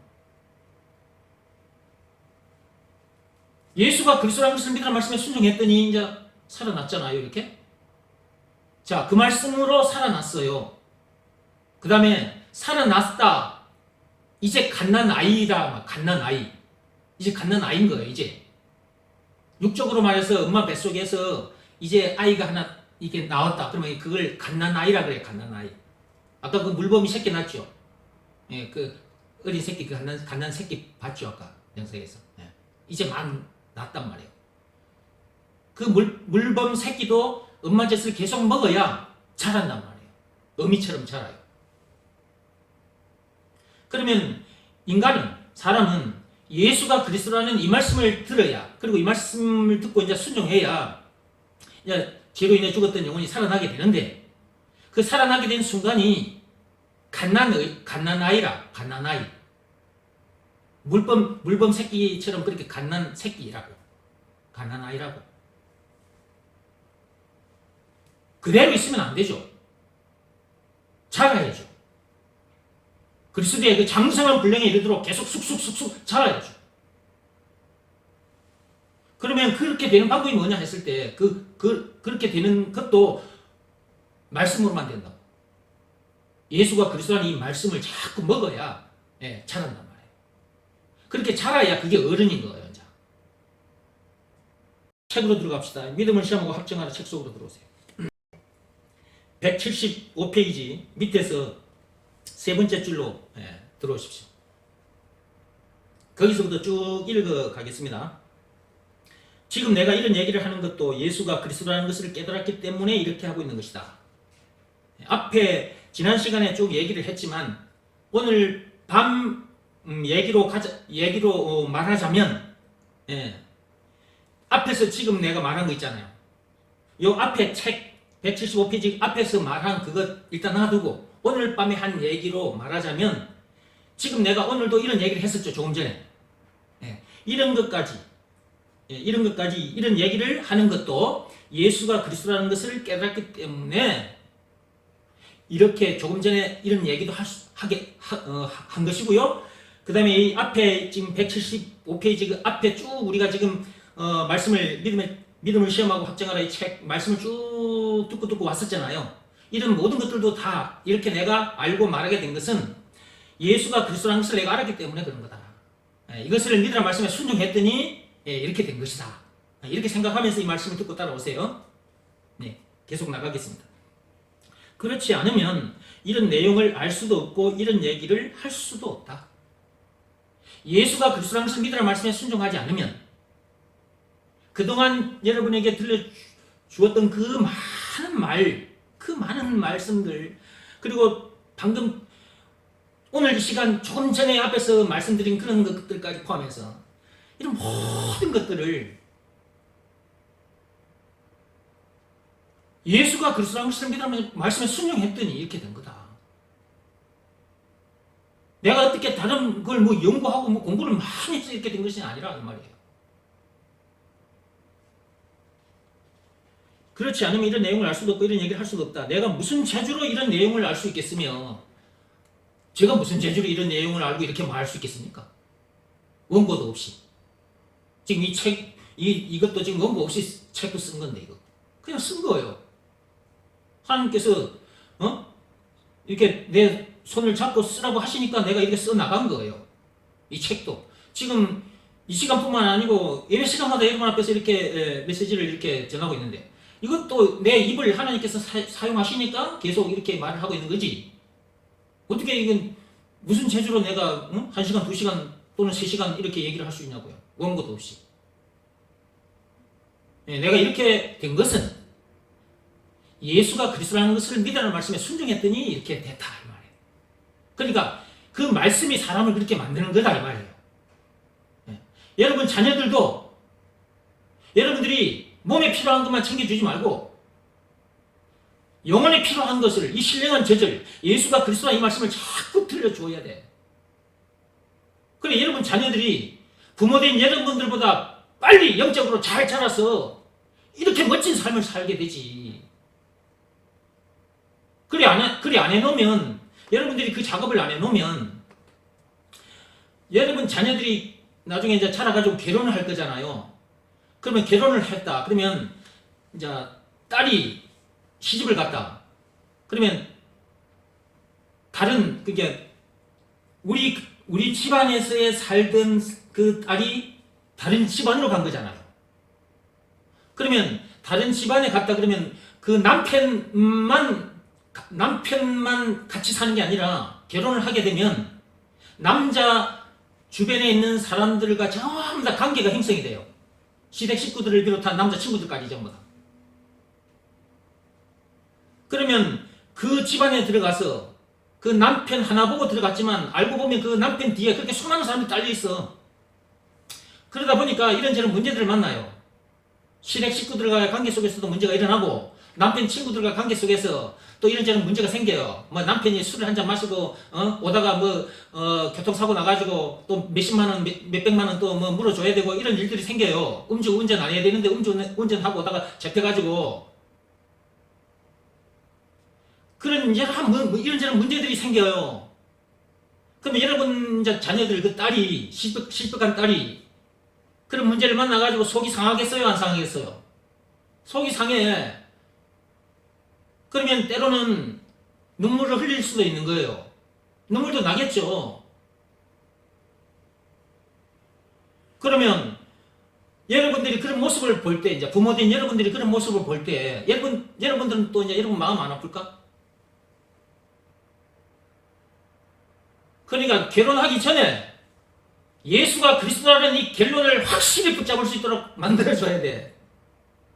예수가 그리스도라는 것을 믿으라는 말씀에 순종했더니 이제 살아났잖아요. 이렇게. 자, 그 말씀으로 살아났어요. 그 다음에 살아났다. 이제 갓난아이다. 갓난아이. 이제 갓난아이인 거예요. 이제. 육적으로 말해서 엄마 뱃속에서 이제 아이가 하나 이게 나왔다. 그러면 그걸 갓난아이라 그래요. 갓난아이. 아까 그 물범이 새끼 낳죠. 예, 그 어린 새끼, 그 갓난 새끼 봤죠. 아까 영상에서. 예. 이제 막 낳았단 말이에요. 그 물범 새끼도 엄마 젖을 계속 먹어야 자란단 말이에요. 어미처럼 자라요. 그러면 인간은, 사람은 예수가 그리스도라는 이 말씀을 들어야, 그리고 이 말씀을 듣고 이제 순종해야 이제 죄로 인해 죽었던 영혼이 살아나게 되는데, 그 살아나게 된 순간이 갓난아이라. 갓난아이. 물범 새끼처럼 그렇게 갓난 새끼라고. 갓난아이라고. 그대로 있으면 안 되죠. 자라야죠. 그리스도의 그 장성한 분량에 이르도록 계속 쑥쑥쑥쑥 자라야죠. 그러면 그렇게 되는 방법이 뭐냐 했을 때, 그렇게 되는 것도 말씀으로만 된다고. 예수가 그리스도라는 이 말씀을 자꾸 먹어야 자란단 말이에요. 그렇게 자라야 그게 어른인 거예요. 이제. 책으로 들어갑시다. 믿음을 시험하고 확정하라 책 속으로 들어오세요. 175페이지 밑에서 세 번째 줄로 들어오십시오. 거기서부터 쭉 읽어 가겠습니다. 지금 내가 이런 얘기를 하는 것도 예수가 그리스도라는 것을 깨달았기 때문에 이렇게 하고 있는 것이다. 앞에 지난 시간에 쭉 얘기를 했지만 오늘 밤 얘기로 말하자면, 앞에서 지금 내가 말한 거 있잖아요. 요 앞에 책 175페이지 앞에서 말한 그것 일단 놔두고 오늘 밤에 한 얘기로 말하자면, 지금 내가 오늘도 이런 얘기를 했었죠. 조금 전에. 이런 것까지 이런 얘기를 하는 것도 예수가 그리스도라는 것을 깨달았기 때문에 이렇게 조금 전에 이런 얘기도 한 것이고요. 그 다음에 이 앞에 지금 175페이지 그 앞에 쭉 우리가 지금 말씀을 믿음을 시험하고 확정하라 이 책 말씀을 쭉 듣고 왔었잖아요. 이런 모든 것들도 다 이렇게 내가 알고 말하게 된 것은 예수가 그리스도라는 것을 내가 알았기 때문에 그런 거다. 이것을 믿으라 말씀에 순종했더니 이렇게 된 것이다. 이렇게 생각하면서 이 말씀을 듣고 따라오세요. 네, 계속 나가겠습니다. 그렇지 않으면 이런 내용을 알 수도 없고 이런 얘기를 할 수도 없다. 예수가 그리스도라는 것을 믿으라 말씀에 순종하지 않으면 그동안 여러분에게 들려주었던 그 많은 말, 그 많은 말씀들, 그리고 방금 오늘 이 시간 조금 전에 앞에서 말씀드린 그런 것들까지 포함해서 이런 모든 것들을 예수가 그리스도라는 것을 믿으면 말씀에 순종했더니 이렇게 된 거다. 내가 어떻게 다른 걸 뭐 연구하고 뭐 공부를 많이 해서 이렇게 된 것이 아니라 이 말이에요. 그렇지 않으면 이런 내용을 알 수도 없고 이런 얘기를 할 수도 없다. 내가 무슨 재주로 이런 내용을 알 수 있겠으며 제가 무슨 재주로 이런 내용을 알고 이렇게 말할 수 있겠습니까? 원고도 없이. 지금 이 책, 이것도 지금 원고 없이 책도 쓴 건데, 이거. 그냥 쓴 거예요. 하나님께서, 이렇게 내 손을 잡고 쓰라고 하시니까 내가 이렇게 써 나간 거예요. 이 책도. 지금 이 시간뿐만 아니고 예배 시간마다 여러분 앞에서 이렇게 메시지를 이렇게 전하고 있는데, 이것도 내 입을 하나님께서 사용하시니까 계속 이렇게 말을 하고 있는 거지. 어떻게 이건 무슨 재주로 내가 1시간, 2시간 또는 3시간 이렇게 얘기를 할 수 있냐고요. 원고도 없이. 내가 이렇게 된 것은 예수가 그리스도라는 것을 믿으라는 말씀에 순종했더니 이렇게 됐다 이 말이에요. 그러니까 그 말씀이 사람을 그렇게 만드는 거다 이 말이에요. 여러분 자녀들도 여러분들이 몸에 필요한 것만 챙겨주지 말고 영혼에 필요한 것을, 이 신령한 젖을 예수가 그리스도라는 이 말씀을 자꾸 들려주어야 돼. 그래 여러분 자녀들이 부모된 여러분들보다 빨리 영적으로 잘 자라서 이렇게 멋진 삶을 살게 되지. 그래 안 해놓으면, 여러분들이 그 작업을 안 해놓으면 여러분 자녀들이 나중에 이제 자라가지고 결혼을 할 거잖아요. 그러면 결혼을 했다. 그러면 이제 딸이 시집을 갔다. 그러면 다른, 그게 우리 집안에서의 살던 그 딸이 다른 집안으로 간 거잖아요. 그러면 다른 집안에 갔다 그러면 그 남편만 같이 사는 게 아니라 결혼을 하게 되면 남자 주변에 있는 사람들과 전부 다 관계가 형성이 돼요. 시댁 식구들을 비롯한 남자 친구들까지 전부 다. 그러면 그 집안에 들어가서 그 남편 하나 보고 들어갔지만 알고 보면 그 남편 뒤에 그렇게 수많은 사람들이 딸려 있어. 그러다 보니까 이런저런 문제들을 만나요. 시댁 식구들과의 관계 속에서도 문제가 일어나고 남편 친구들과 관계 속에서 또 이런저런 문제가 생겨요. 뭐 남편이 술을 한잔 마시고 오다가 교통사고 나가지고 또 몇십만 원, 몇백만 원 또 뭐 물어줘야 되고 이런 일들이 생겨요. 음주운전 안 해야 되는데 음주운전하고 오다가 잡혀가지고 그런 이런저런 문제들이 생겨요. 그러면 여러분 자녀들 그 딸이 실족한 딸이 그런 문제를 만나가지고 속이 상하겠어요? 안 상하겠어요? 속이 상해. 그러면 때로는 눈물을 흘릴 수도 있는 거예요. 눈물도 나겠죠. 그러면 여러분들이 그런 모습을 볼 때, 이제 부모된 여러분들이 그런 모습을 볼 때, 여러분들은 또 이제 여러분 마음 안 아플까? 그러니까 결혼하기 전에 예수가 그리스도라는 이 결론을 확실히 붙잡을 수 있도록 만들어줘야 돼.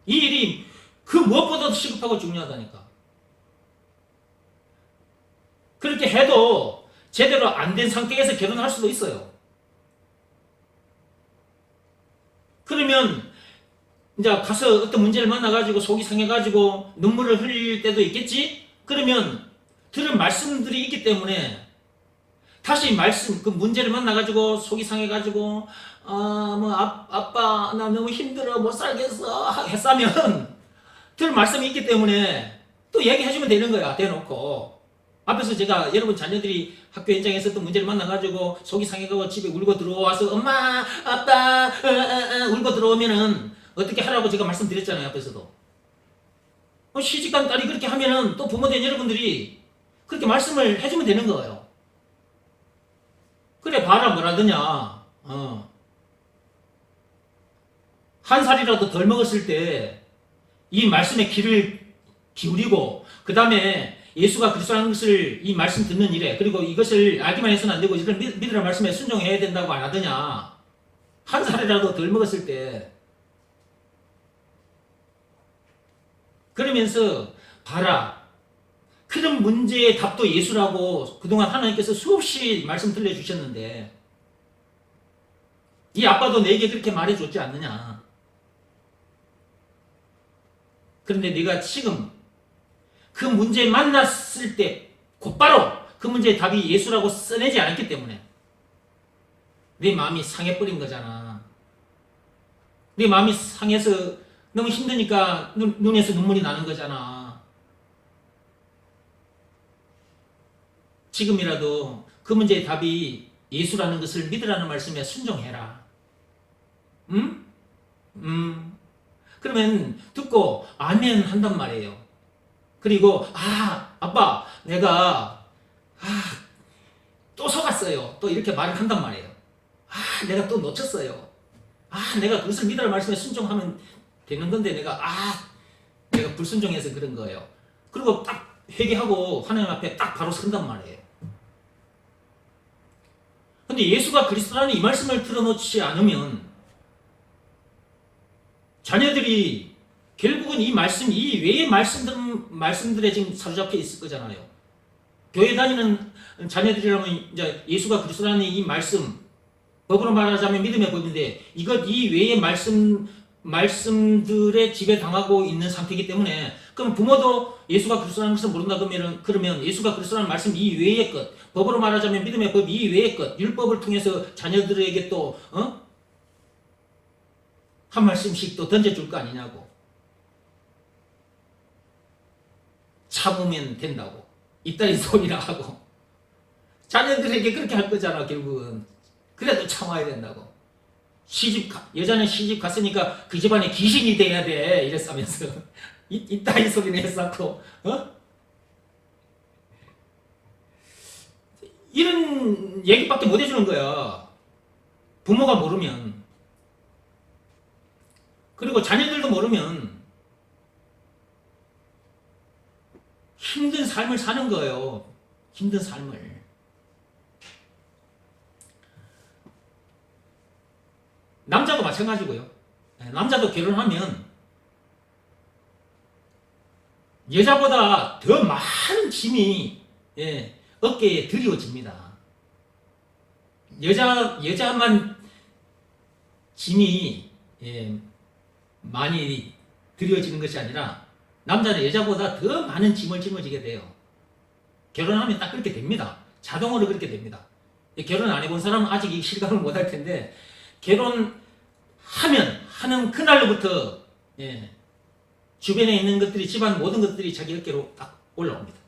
이 일이 그 무엇보다도 시급하고 중요하다니까. 그렇게 해도 제대로 안 된 상태에서 결혼할 수도 있어요. 그러면 이제 가서 어떤 문제를 만나가지고 속이 상해가지고 눈물을 흘릴 때도 있겠지? 그러면 들은 말씀들이 있기 때문에 다시 그 문제를 만나가지고 속이 상해가지고 아빠 나 너무 힘들어 못 살겠어 했으면 들은 말씀이 있기 때문에 또 얘기해주면 되는 거야. 대놓고 앞에서 제가 여러분 자녀들이 학교 현장에서 또 문제를 만나가지고 속이 상해가지고 집에 울고 들어와서 엄마 아빠 울고 들어오면은 어떻게 하라고 제가 말씀드렸잖아요. 앞에서도 시집간 딸이 그렇게 하면은 또 부모된 여러분들이 그렇게 말씀을 해주면 되는 거예요. 그래 봐라 뭐라더냐. 한 살이라도 덜 먹었을 때 이 말씀에 귀를 기울이고 그 다음에 예수가 그리스도라는 것을 이 말씀 듣는 일에, 그리고 이것을 알기만 해서는 안 되고 이걸 믿으라는 말씀에 순종해야 된다고 안 하더냐. 한 살이라도 덜 먹었을 때. 그러면서 봐라 그런 문제의 답도 예수라고 그동안 하나님께서 수없이 말씀 들려주셨는데 이 아빠도 내게 그렇게 말해줬지 않느냐. 그런데 네가 지금 그 문제에 만났을 때 곧바로 그 문제의 답이 예수라고 써내지 않았기 때문에 네 마음이 상해버린 거잖아. 네 마음이 상해서 너무 힘드니까 눈에서 눈물이 나는 거잖아. 지금이라도 그 문제의 답이 예수라는 것을 믿으라는 말씀에 순종해라. 응? 그러면 듣고 아멘 한단 말이에요. 그리고 아빠 내가 또 속았어요. 또 이렇게 말을 한단 말이에요. 내가 또 놓쳤어요. 내가 그것을 믿으라는 말씀에 순종하면 되는 건데 내가 불순종해서 그런 거예요. 그리고 딱 회개하고 하나님 앞에 딱 바로 선단 말이에요. 근데 예수가 그리스도라는 이 말씀을 들어놓지 않으면 자녀들이 결국은 이 말씀, 이 외의 말씀들에 지금 사로잡혀 있을 거잖아요. 교회 다니는 자녀들이라면 이제 예수가 그리스도라는 이 말씀, 법으로 말하자면 믿음의 법인데 이 외의 말씀들의 지배당하고 있는 상태이기 때문에 그럼 부모도 예수가 그리스도라는 것을 모른다 그러면 예수가 그리스도라는 말씀 이외의 것, 법으로 말하자면 믿음의 법 이외의 것, 율법을 통해서 자녀들에게 또 한 말씀씩 또 던져줄 거 아니냐고. 참으면 된다고. 이따위 소리라 하고. 자녀들에게 그렇게 할 거잖아 결국은. 그래도 참아야 된다고. 여자는 시집 갔으니까 그 집안에 귀신이 돼야 돼 이랬으면서 이따위 소리를 했었고 이런 얘기밖에 못 해주는 거야. 부모가 모르면. 그리고 자녀들도 모르면 힘든 삶을 사는 거예요. 힘든 삶을. 남자도 마찬가지고요. 남자도 결혼하면 여자보다 더 많은 짐이 어깨에 드리워집니다. 여자만 짐이 많이 드려지는 것이 아니라 남자는 여자보다 더 많은 짐을 짊어지게 돼요. 결혼하면 딱 그렇게 됩니다. 자동으로 그렇게 됩니다. 결혼 안 해본 사람은 아직 이 실감을 못 할 텐데 하는 그날로부터 주변에 있는 것들이 집안 모든 것들이 자기 어깨로 딱 올라옵니다.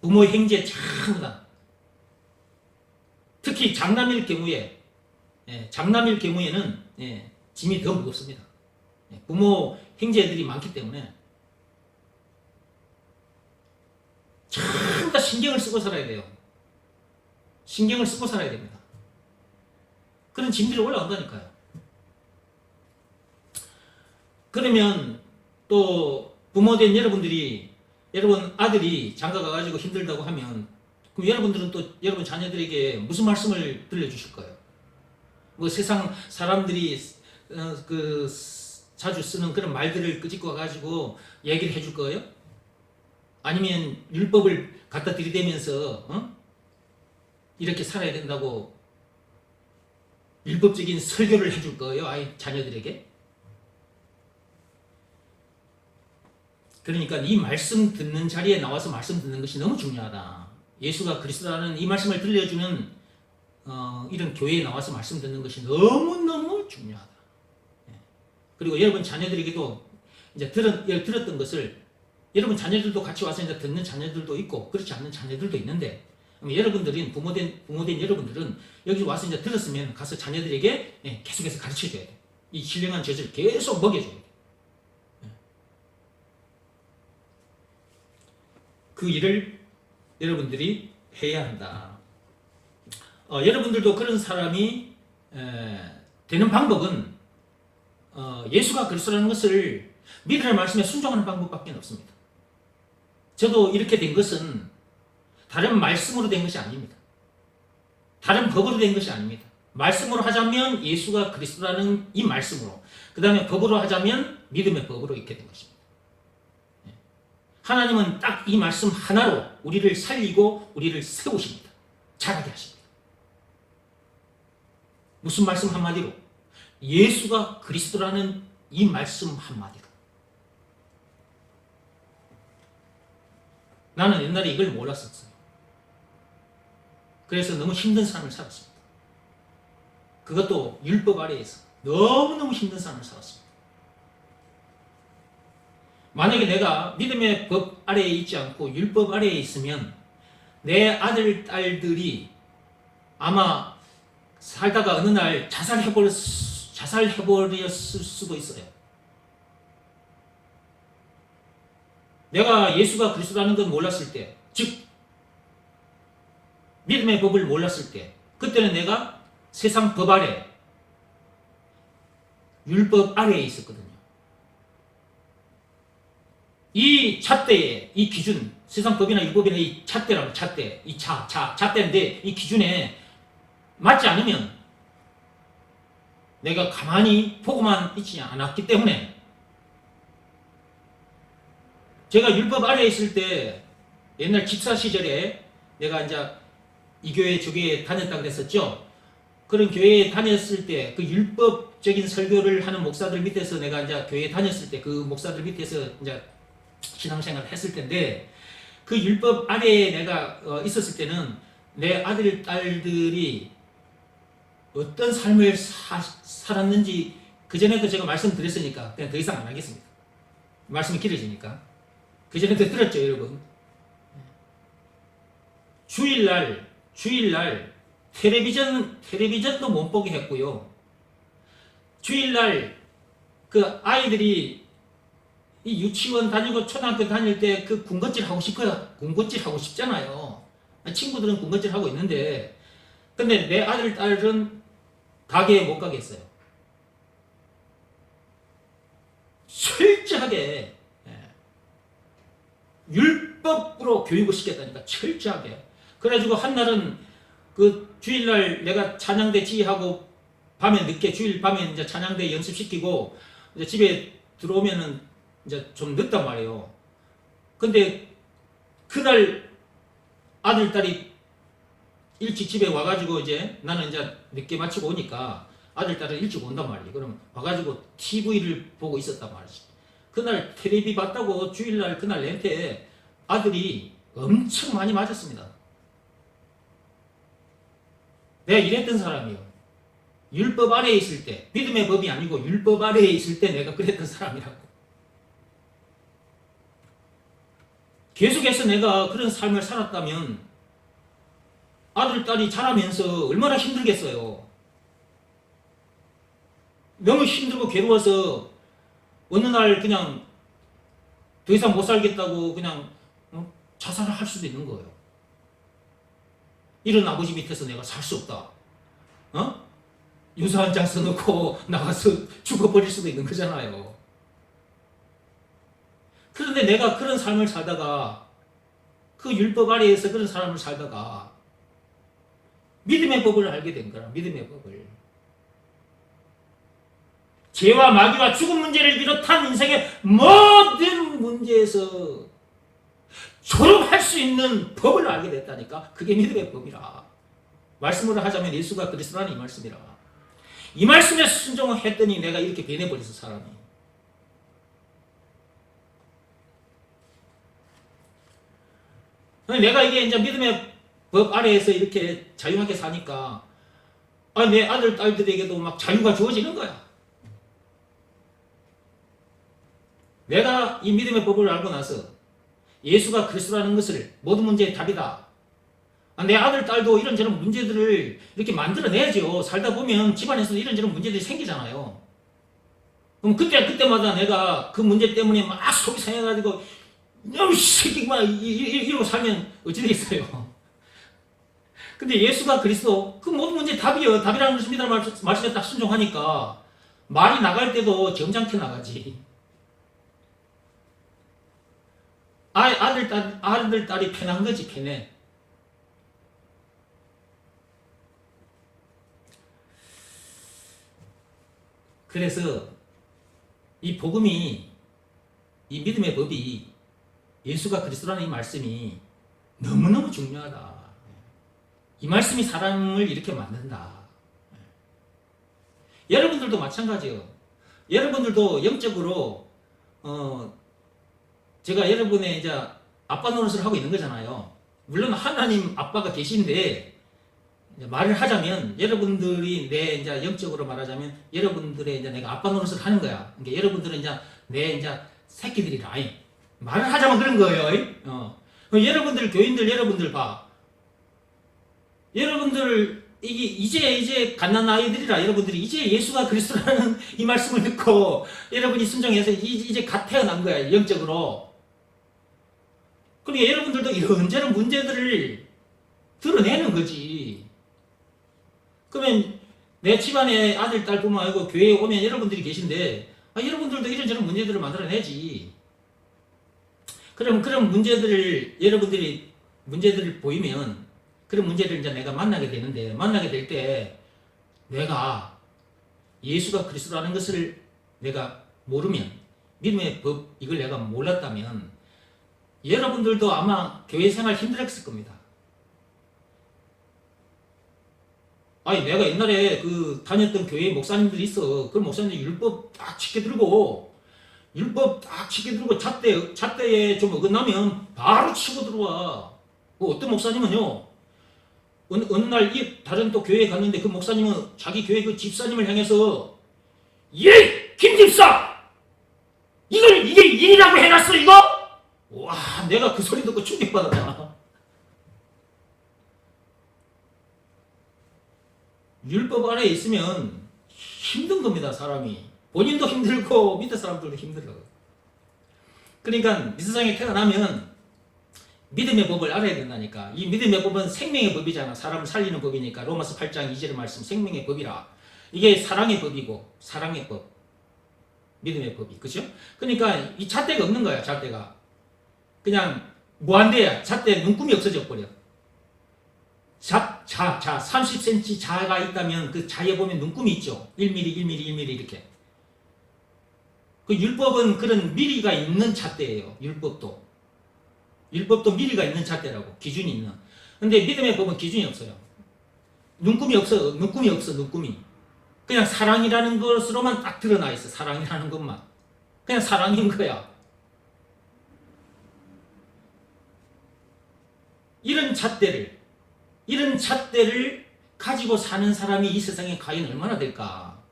부모 형제 전부 다. 특히 장남일 경우에는 짐이 더 무겁습니다. 부모 형제들이 많기 때문에 전부 다 신경을 쓰고 살아야 돼요. 신경을 쓰고 살아야 됩니다. 그런 짐들이 올라온다니까요. 그러면 또 부모된 여러분 아들이 장가 가가지고 힘들다고 하면 그럼 여러분들은 또 여러분 자녀들에게 무슨 말씀을 들려주실 거예요? 뭐 세상 사람들이 자주 쓰는 그런 말들을 끄집고 와가지고 얘기를 해줄 거예요? 아니면 율법을 갖다 들이대면서 이렇게 살아야 된다고 율법적인 설교를 해줄 거예요? 자녀들에게? 그러니까 이 말씀 듣는 자리에 나와서 말씀 듣는 것이 너무 중요하다. 예수가 그리스도라는 이 말씀을 들려주는 이런 교회에 나와서 말씀 듣는 것이 너무너무 중요하다. 그리고 여러분 자녀들에게도 이제 들었던 것을 여러분 자녀들도 같이 와서 이제 듣는 자녀들도 있고 그렇지 않는 자녀들도 있는데 여러분들은 부모된 여러분들은 여기 와서 이제 들었으면 가서 자녀들에게 계속해서 가르쳐줘야 돼. 이 신령한 젖을 계속 먹여줘야 돼. 그 일을 여러분들이 해야 한다. 여러분들도 그런 사람이 되는 방법은 예수가 그리스도라는 것을 믿으라는 말씀에 순종하는 방법밖에 없습니다. 저도 이렇게 된 것은 다른 말씀으로 된 것이 아닙니다. 다른 법으로 된 것이 아닙니다. 말씀으로 하자면 예수가 그리스도라는 이 말씀으로, 그 다음에 법으로 하자면 믿음의 법으로 이렇게 된 것입니다. 하나님은 딱 이 말씀 하나로 우리를 살리고 우리를 세우십니다. 자라게 하십니다. 무슨 말씀 한마디로? 예수가 그리스도라는 이 말씀 한마디로. 나는 옛날에 이걸 몰랐었어요. 그래서 너무 힘든 삶을 살았습니다. 그것도 율법 아래에서 너무너무 힘든 삶을 살았습니다. 만약에 내가 믿음의 법 아래에 있지 않고 율법 아래에 있으면 내 아들, 딸들이 아마 살다가 어느 날 자살해버렸을 수도 있어요. 내가 예수가 그리스도라는 건 몰랐을 때, 즉 믿음의 법을 몰랐을 때, 그때는 내가 세상 법 아래, 율법 아래에 있었거든요. 이 잣대에, 이 기준, 세상 법이나 율법이나 이 잣대라고, 잣대, 이 잣대인데 이 기준에 맞지 않으면 내가 가만히 보고만 있지 않았기 때문에 제가 율법 아래에 있을 때 옛날 집사 시절에 내가 이제 이 교회 저 교회에 다녔다 그랬었죠. 그런 교회에 다녔을 때 그 율법적인 설교를 하는 목사들 밑에서 내가 이제 교회에 다녔을 때 그 목사들 밑에서 이제 신앙생활을 했을 텐데 그 율법 아래에 내가 있었을 때는 내 아들, 딸들이 어떤 삶을 살았는지 그전에도 제가 말씀드렸으니까 그냥 더 이상 안 하겠습니다. 말씀이 길어지니까. 그전에도 들었죠, 여러분. 주일날 텔레비전도 못 보게 했고요. 주일날 그 아이들이 이 유치원 다니고 초등학교 다닐 때 그 군것질 하고 싶어요. 군것질 하고 싶잖아요. 친구들은 군것질 하고 있는데 근데 내 아들, 딸은 가게에 못 가겠어요. 철저하게 율법으로 교육을 시켰다니까, 철저하게. 그래가지고 한날은 그 주일날 내가 찬양대 지휘하고 밤에 늦게, 주일 밤에 이제 찬양대 연습시키고 이제 집에 들어오면은 이제 좀 늦단 말이에요. 근데 그날 아들, 딸이 일찍 집에 와가지고 이제 나는 이제 늦게 마치고 오니까 아들, 딸은 일찍 온단 말이에요. 그럼 와가지고 TV를 보고 있었단 말이지. 그날 텔레비 봤다고 주일날 그날 렌트에 아들이 엄청 많이 맞았습니다. 내가 이랬던 사람이에요. 율법 아래에 있을 때, 믿음의 법이 아니고 율법 아래에 있을 때 내가 그랬던 사람이라고. 계속해서 내가 그런 삶을 살았다면 아들, 딸이 자라면서 얼마나 힘들겠어요. 너무 힘들고 괴로워서 어느 날 그냥 더 이상 못 살겠다고 그냥 자살을 할 수도 있는 거예요. 이런 아버지 밑에서 내가 살 수 없다. 유서 한 장 써놓고 나가서 죽어버릴 수도 있는 거잖아요. 그런데 내가 그런 삶을 살다가 그 율법 아래에서 그런 삶을 살다가 믿음의 법을 알게 된 거라. 믿음의 법을. 죄와 마귀와 죽음 문제를 비롯한 인생의 모든 문제에서 졸업할 수 있는 법을 알게 됐다니까. 그게 믿음의 법이라. 말씀으로 하자면 예수가 그리스도라는 이 말씀이라. 이 말씀에 순종을 했더니 내가 이렇게 변해버려서 사람이. 내가 이게 이제 믿음의 법 아래에서 이렇게 자유하게 사니까 내 아들, 딸들에게도 막 자유가 주어지는 거야. 내가 이 믿음의 법을 알고 나서 예수가 그리스도라는 것을 모든 문제의 답이다. 내 아들, 딸도 이런저런 문제들을 이렇게 만들어내야죠. 살다 보면 집안에서도 이런저런 문제들이 생기잖아요. 그럼 그때마다 내가 그 문제 때문에 막 속이 상해가지고 너무 새끼 막 이러고 살면 어찌 되겠어요. 근데 예수가 그리스도 그 모든 문제의 답이요. 답이라는 것을 믿으라는 말씀에 딱 순종하니까 말이 나갈 때도 점잖게 나가지. 아들, 딸이 편한 거지, 편해. 그래서 이 복음이, 이 믿음의 법이 예수가 그리스도라는 이 말씀이 너무너무 중요하다. 이 말씀이 사람을 이렇게 만든다. 여러분들도 마찬가지예요. 여러분들도 영적으로 제가 여러분의 이제 아빠 노릇을 하고 있는 거잖아요. 물론 하나님 아빠가 계신데 말을 하자면 여러분들이 내 이제 영적으로 말하자면 여러분들의 이제 내가 아빠 노릇을 하는 거야. 그러니까 여러분들은 이제 내 이제 새끼들이라 말을 하자면 그런 거예요. 여러분들 교인들 여러분들 봐. 여러분들 이제 갓난 아이들이라 여러분들이 이제 예수가 그리스도라는 이 말씀을 듣고 여러분이 순종해서 이제 갓 태어난 거야 영적으로. 그러니까 여러분들도 이런저런 문제들을 드러내는 거지. 그러면 내 집안의 아들, 딸뿐만 아니고 교회에 오면 여러분들이 계신데 여러분들도 이런저런 문제들을 만들어내지. 그럼 그런 문제들을 여러분들이 문제들을 보이면 그런 문제를 이제 내가 만나게 되는데 만나게 될 때 내가 예수가 그리스도라는 것을 내가 모르면 믿음의 법 이걸 내가 몰랐다면 여러분들도 아마 교회 생활 힘들었을 겁니다. 내가 옛날에 다녔던 교회 목사님들이 있어. 그 목사님들 율법 딱 짙게 들고 잣대에 좀 어긋나면 바로 치고 들어와. 어떤 목사님은요, 어느 날 다른 또 교회에 갔는데 그 목사님은 자기 교회 그 집사님을 향해서 김 집사! 이게 일이라고 해놨어 이거? 와, 내가 그 소리 듣고 충격받았잖아. 율법 안에 있으면 힘든 겁니다, 사람이. 본인도 힘들고 밑에 사람들도 힘들어요. 그러니까 이 세상에 태어나면 믿음의 법을 알아야 된다니까. 이 믿음의 법은 생명의 법이잖아. 사람을 살리는 법이니까. 로마서 8장 2절 말씀 생명의 법이라. 이게 사랑의 법이고 사랑의 법. 믿음의 법이. 그죠? 그러니까 이 잣대가 없는 거야. 잣대가. 그냥 무한대야. 잣대 눈금이 없어져 버려. 30cm 자가 있다면 그 자에 보면 눈금이 있죠. 1mm, 1mm, 1mm 이렇게. 그 율법은 그런 미리가 있는 잣대예요. 율법도 미리가 있는 잣대라고. 기준이 있는. 근데 믿음의 법은 기준이 없어요. 눈금이 없어. 눈금이. 그냥 사랑이라는 것으로만 딱 드러나 있어. 사랑이라는 것만. 그냥 사랑인 거야. 이런 잣대를 가지고 사는 사람이 이 세상에 과연 얼마나 될까?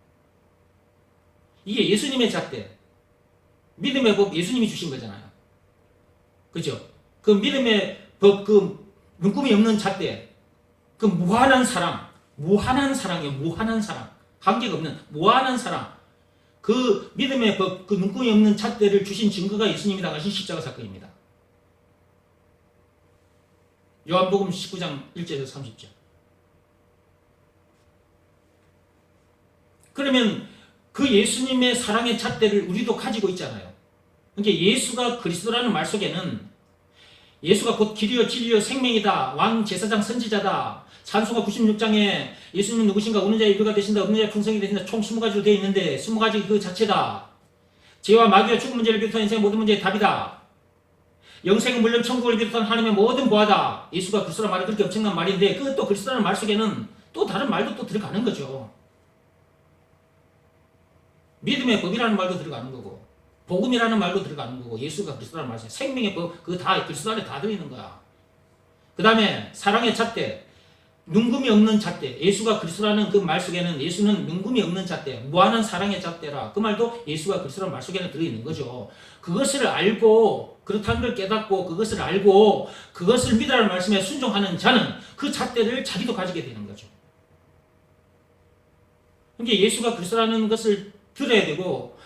이게 예수님의 잣대. 믿음의 법 예수님이 주신 거잖아요. 그죠? 그 믿음의 법, 그 눈금이 없는 잣대. 그 무한한 사랑이에요. 무한한 사랑. 한계가 없는 무한한 사랑. 그 믿음의 법, 그 눈금이 없는 잣대를 주신 증거가 예수님이 당하신 십자가 사건입니다. 요한복음 19장 1절에서 30절. 그러면 그 예수님의 사랑의 잣대를 우리도 가지고 있잖아요. 그러니까 예수가 그리스도라는 말 속에는 예수가 곧 길이요 진리요 생명이다. 왕 제사장 선지자다. 찬송가 96장에 예수님은 누구신가? 오는 자의 일부가 되신다. 없는 자의 풍성이 되신다. 총 20가지로 되어 있는데 20가지 그 자체다. 죄와 마귀와 죽음 문제를 비롯한 인생의 모든 문제의 답이다. 영생은 물론 천국을 비롯한 하나님의 모든 보화다. 예수가 그리스도라는 말이 그렇게 엄청난 말인데 그 또 그리스도라는 말 속에는 또 다른 말도 또 들어가는 거죠. 믿음의 법이라는 말도 들어가는 거고 복음이라는 말도 들어가는 거고 예수가 그리스도라는 말이죠. 생명의 법 그거 다 그리스도 안에 다 들어있는 거야. 그 다음에 사랑의 잣대 눈금이 없는 잣대. 예수가 그리스도라는 그 말 속에는 예수는 눈금이 없는 잣대 무한한 사랑의 잣대라. 그 말도 예수가 그리스도라는 말 속에는 들어있는 거죠. 그것을 알고 그렇다는 걸 깨닫고 그것을 알고 그것을 믿으라는 말씀에 순종하는 자는 그 잣대를 자기도 가지게 되는 거죠. 그러니까 예수가 그리스도라는 것을 들어야 되고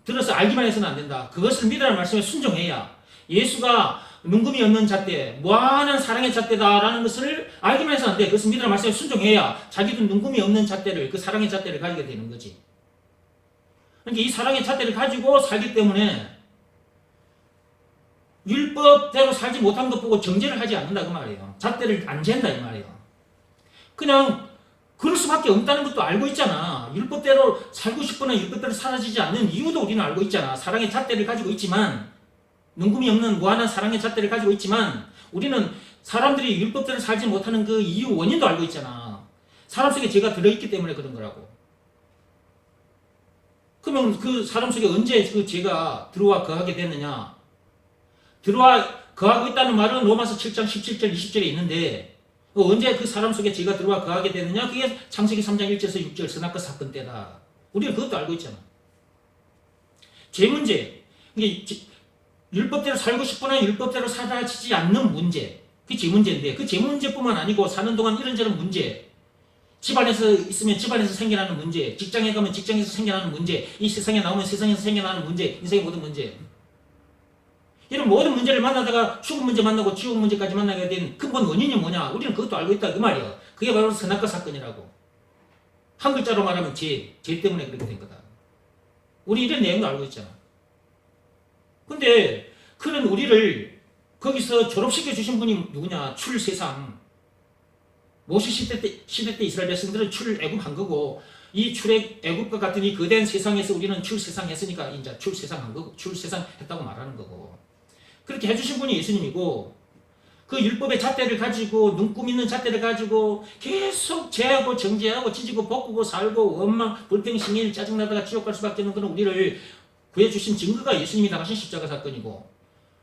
들어서 알기만 해서는 안 된다. 그것을 믿으라는 말씀에 순종해야 예수가 눈금이 없는 잣대, 무한한 사랑의 잣대다라는 것을 알기만 해서는 안 돼. 그것을 믿으라는 말씀에 순종해야 자기도 눈금이 없는 잣대를 그 사랑의 잣대를 가지게 되는 거지. 그러니까 이 사랑의 잣대를 가지고 살기 때문에 율법대로 살지 못한 것 보고 정죄를 하지 않는다 그 말이에요. 잣대를 안 잰다 이 말이에요. 그냥 그럴 수밖에 없다는 것도 알고 있잖아. 율법대로 살고 싶거나 율법대로 사라지지 않는 이유도 우리는 알고 있잖아. 사랑의 잣대를 가지고 있지만 능금이 없는 무한한 사랑의 잣대를 가지고 있지만 우리는 사람들이 율법대로 살지 못하는 그 이유 원인도 알고 있잖아. 사람 속에 죄가 들어있기 때문에 그런 거라고. 그러면 그 사람 속에 언제 그 죄가 들어와 거하게 됐느냐? 들어와 거하고 있다는 말은 로마서 7장 17절 20절에 있는데 언제 그 사람 속에 죄가 들어와 거하게 됐느냐? 그게 창세기 3장 1절에서 6절 선악과 사건 때다. 우리는 그것도 알고 있잖아. 죄 문제. 이게 율법대로 살고 싶으나 율법대로 살아지지 않는 문제. 그게 죄 문제인데 그 죄 문제뿐만 아니고 사는 동안 이런저런 문제. 집안에서 있으면 집안에서 생겨나는 문제, 직장에 가면 직장에서 생겨나는 문제, 이 세상에 나오면 세상에서 생겨나는 문제, 인생의 모든 문제. 이런 모든 문제를 만나다가 죽은 문제 만나고 지옥 문제까지 만나게 된 근본 원인이 뭐냐? 우리는 그것도 알고 있다 그 말이야. 그게 바로 선악과 사건이라고. 한 글자로 말하면 죄 때문에 그렇게 된 거다. 우리 이런 내용도 알고 있잖아. 근데 그런 우리를 거기서 졸업시켜 주신 분이 누구냐? 출세상. 모세 시대 때 이스라엘 백성들은 출애굽한 거고 이 출애굽과 같은 이 거대한 세상에서 우리는 출세상 했으니까 이제 출세상한 거고 출세상 했다고 말하는 거고 그렇게 해주신 분이 예수님이고 그 율법의 잣대를 가지고 눈금 있는 잣대를 가지고 계속 죄하고 정죄하고 찢고 볶고 살고 원망 불평 신일 짜증나다가 지옥 갈 수밖에 없는 그런 우리를 구해주신 증거가 예수님이 당하신 십자가 사건이고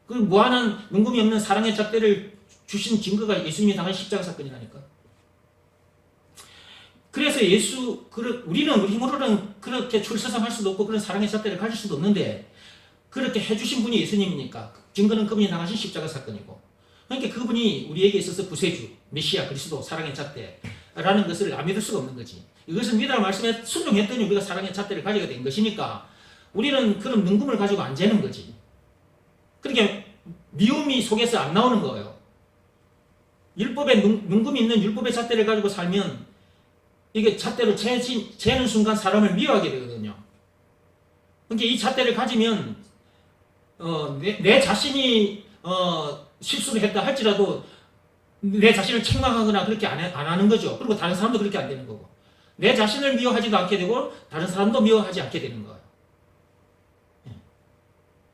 그 무한한 눈금이 없는 사랑의 잣대를 주신 증거가 예수님이 당하신 십자가 사건이라니까. 그래서 우리는 우리 힘으로는 그렇게 출세상할 수도 없고 그런 사랑의 잣대를 가질 수도 없는데 그렇게 해주신 분이 예수님이니까 증거는 그분이 당하신 십자가 사건이고 그러니까 그분이 우리에게 있어서 구세주, 메시아, 그리스도, 사랑의 잣대라는 것을 안 믿을 수가 없는 거지. 이것을 믿으라 말씀에 순종했더니 우리가 사랑의 잣대를 가지게 된 것이니까 우리는 그런 능금을 가지고 안 재는 거지. 그러니까 미움이 속에서 안 나오는 거예요. 율법에 능금이 있는 율법의 잣대를 가지고 살면 이게 잣대로 재는 순간 사람을 미워하게 되거든요. 그러니까 이 잣대를 가지면 내 자신이 실수를 했다 할지라도 내 자신을 책망하거나 그렇게 안 하는 거죠. 그리고 다른 사람도 그렇게 안 되는 거고 내 자신을 미워하지도 않게 되고 다른 사람도 미워하지 않게 되는 거예요.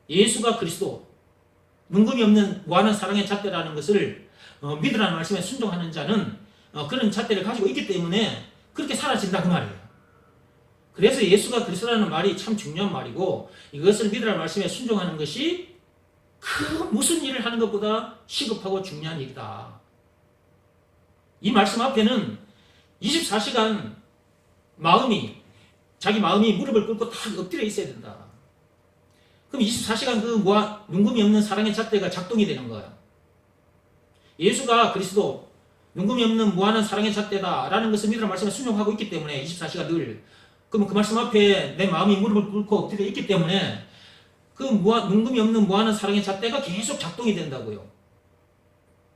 예수가 그리스도 능금이 없는 무한한 사랑의 잣대라는 것을 믿으라는 말씀에 순종하는 자는 그런 잣대를 가지고 있기 때문에 그렇게 사라진다 그 말이에요. 그래서 예수가 그리스도라는 말이 참 중요한 말이고 이것을 믿으라는 말씀에 순종하는 것이 그 무슨 일을 하는 것보다 시급하고 중요한 일이다. 이 말씀 앞에는 24시간 자기 마음이 무릎을 꿇고 딱 엎드려 있어야 된다. 그럼 24시간 그 눈금이 없는 사랑의 잣대가 작동이 되는 거야. 예수가 그리스도 눈금이 없는 무한한 사랑의 잣대다라는 것을 믿으라는 말씀에 순종하고 있기 때문에 24시간 늘 그럼 그 말씀 앞에 내 마음이 무릎을 꿇고 엎드려 있기 때문에 그 눈금이 없는 무한한 사랑의 잣대가 계속 작동이 된다고요.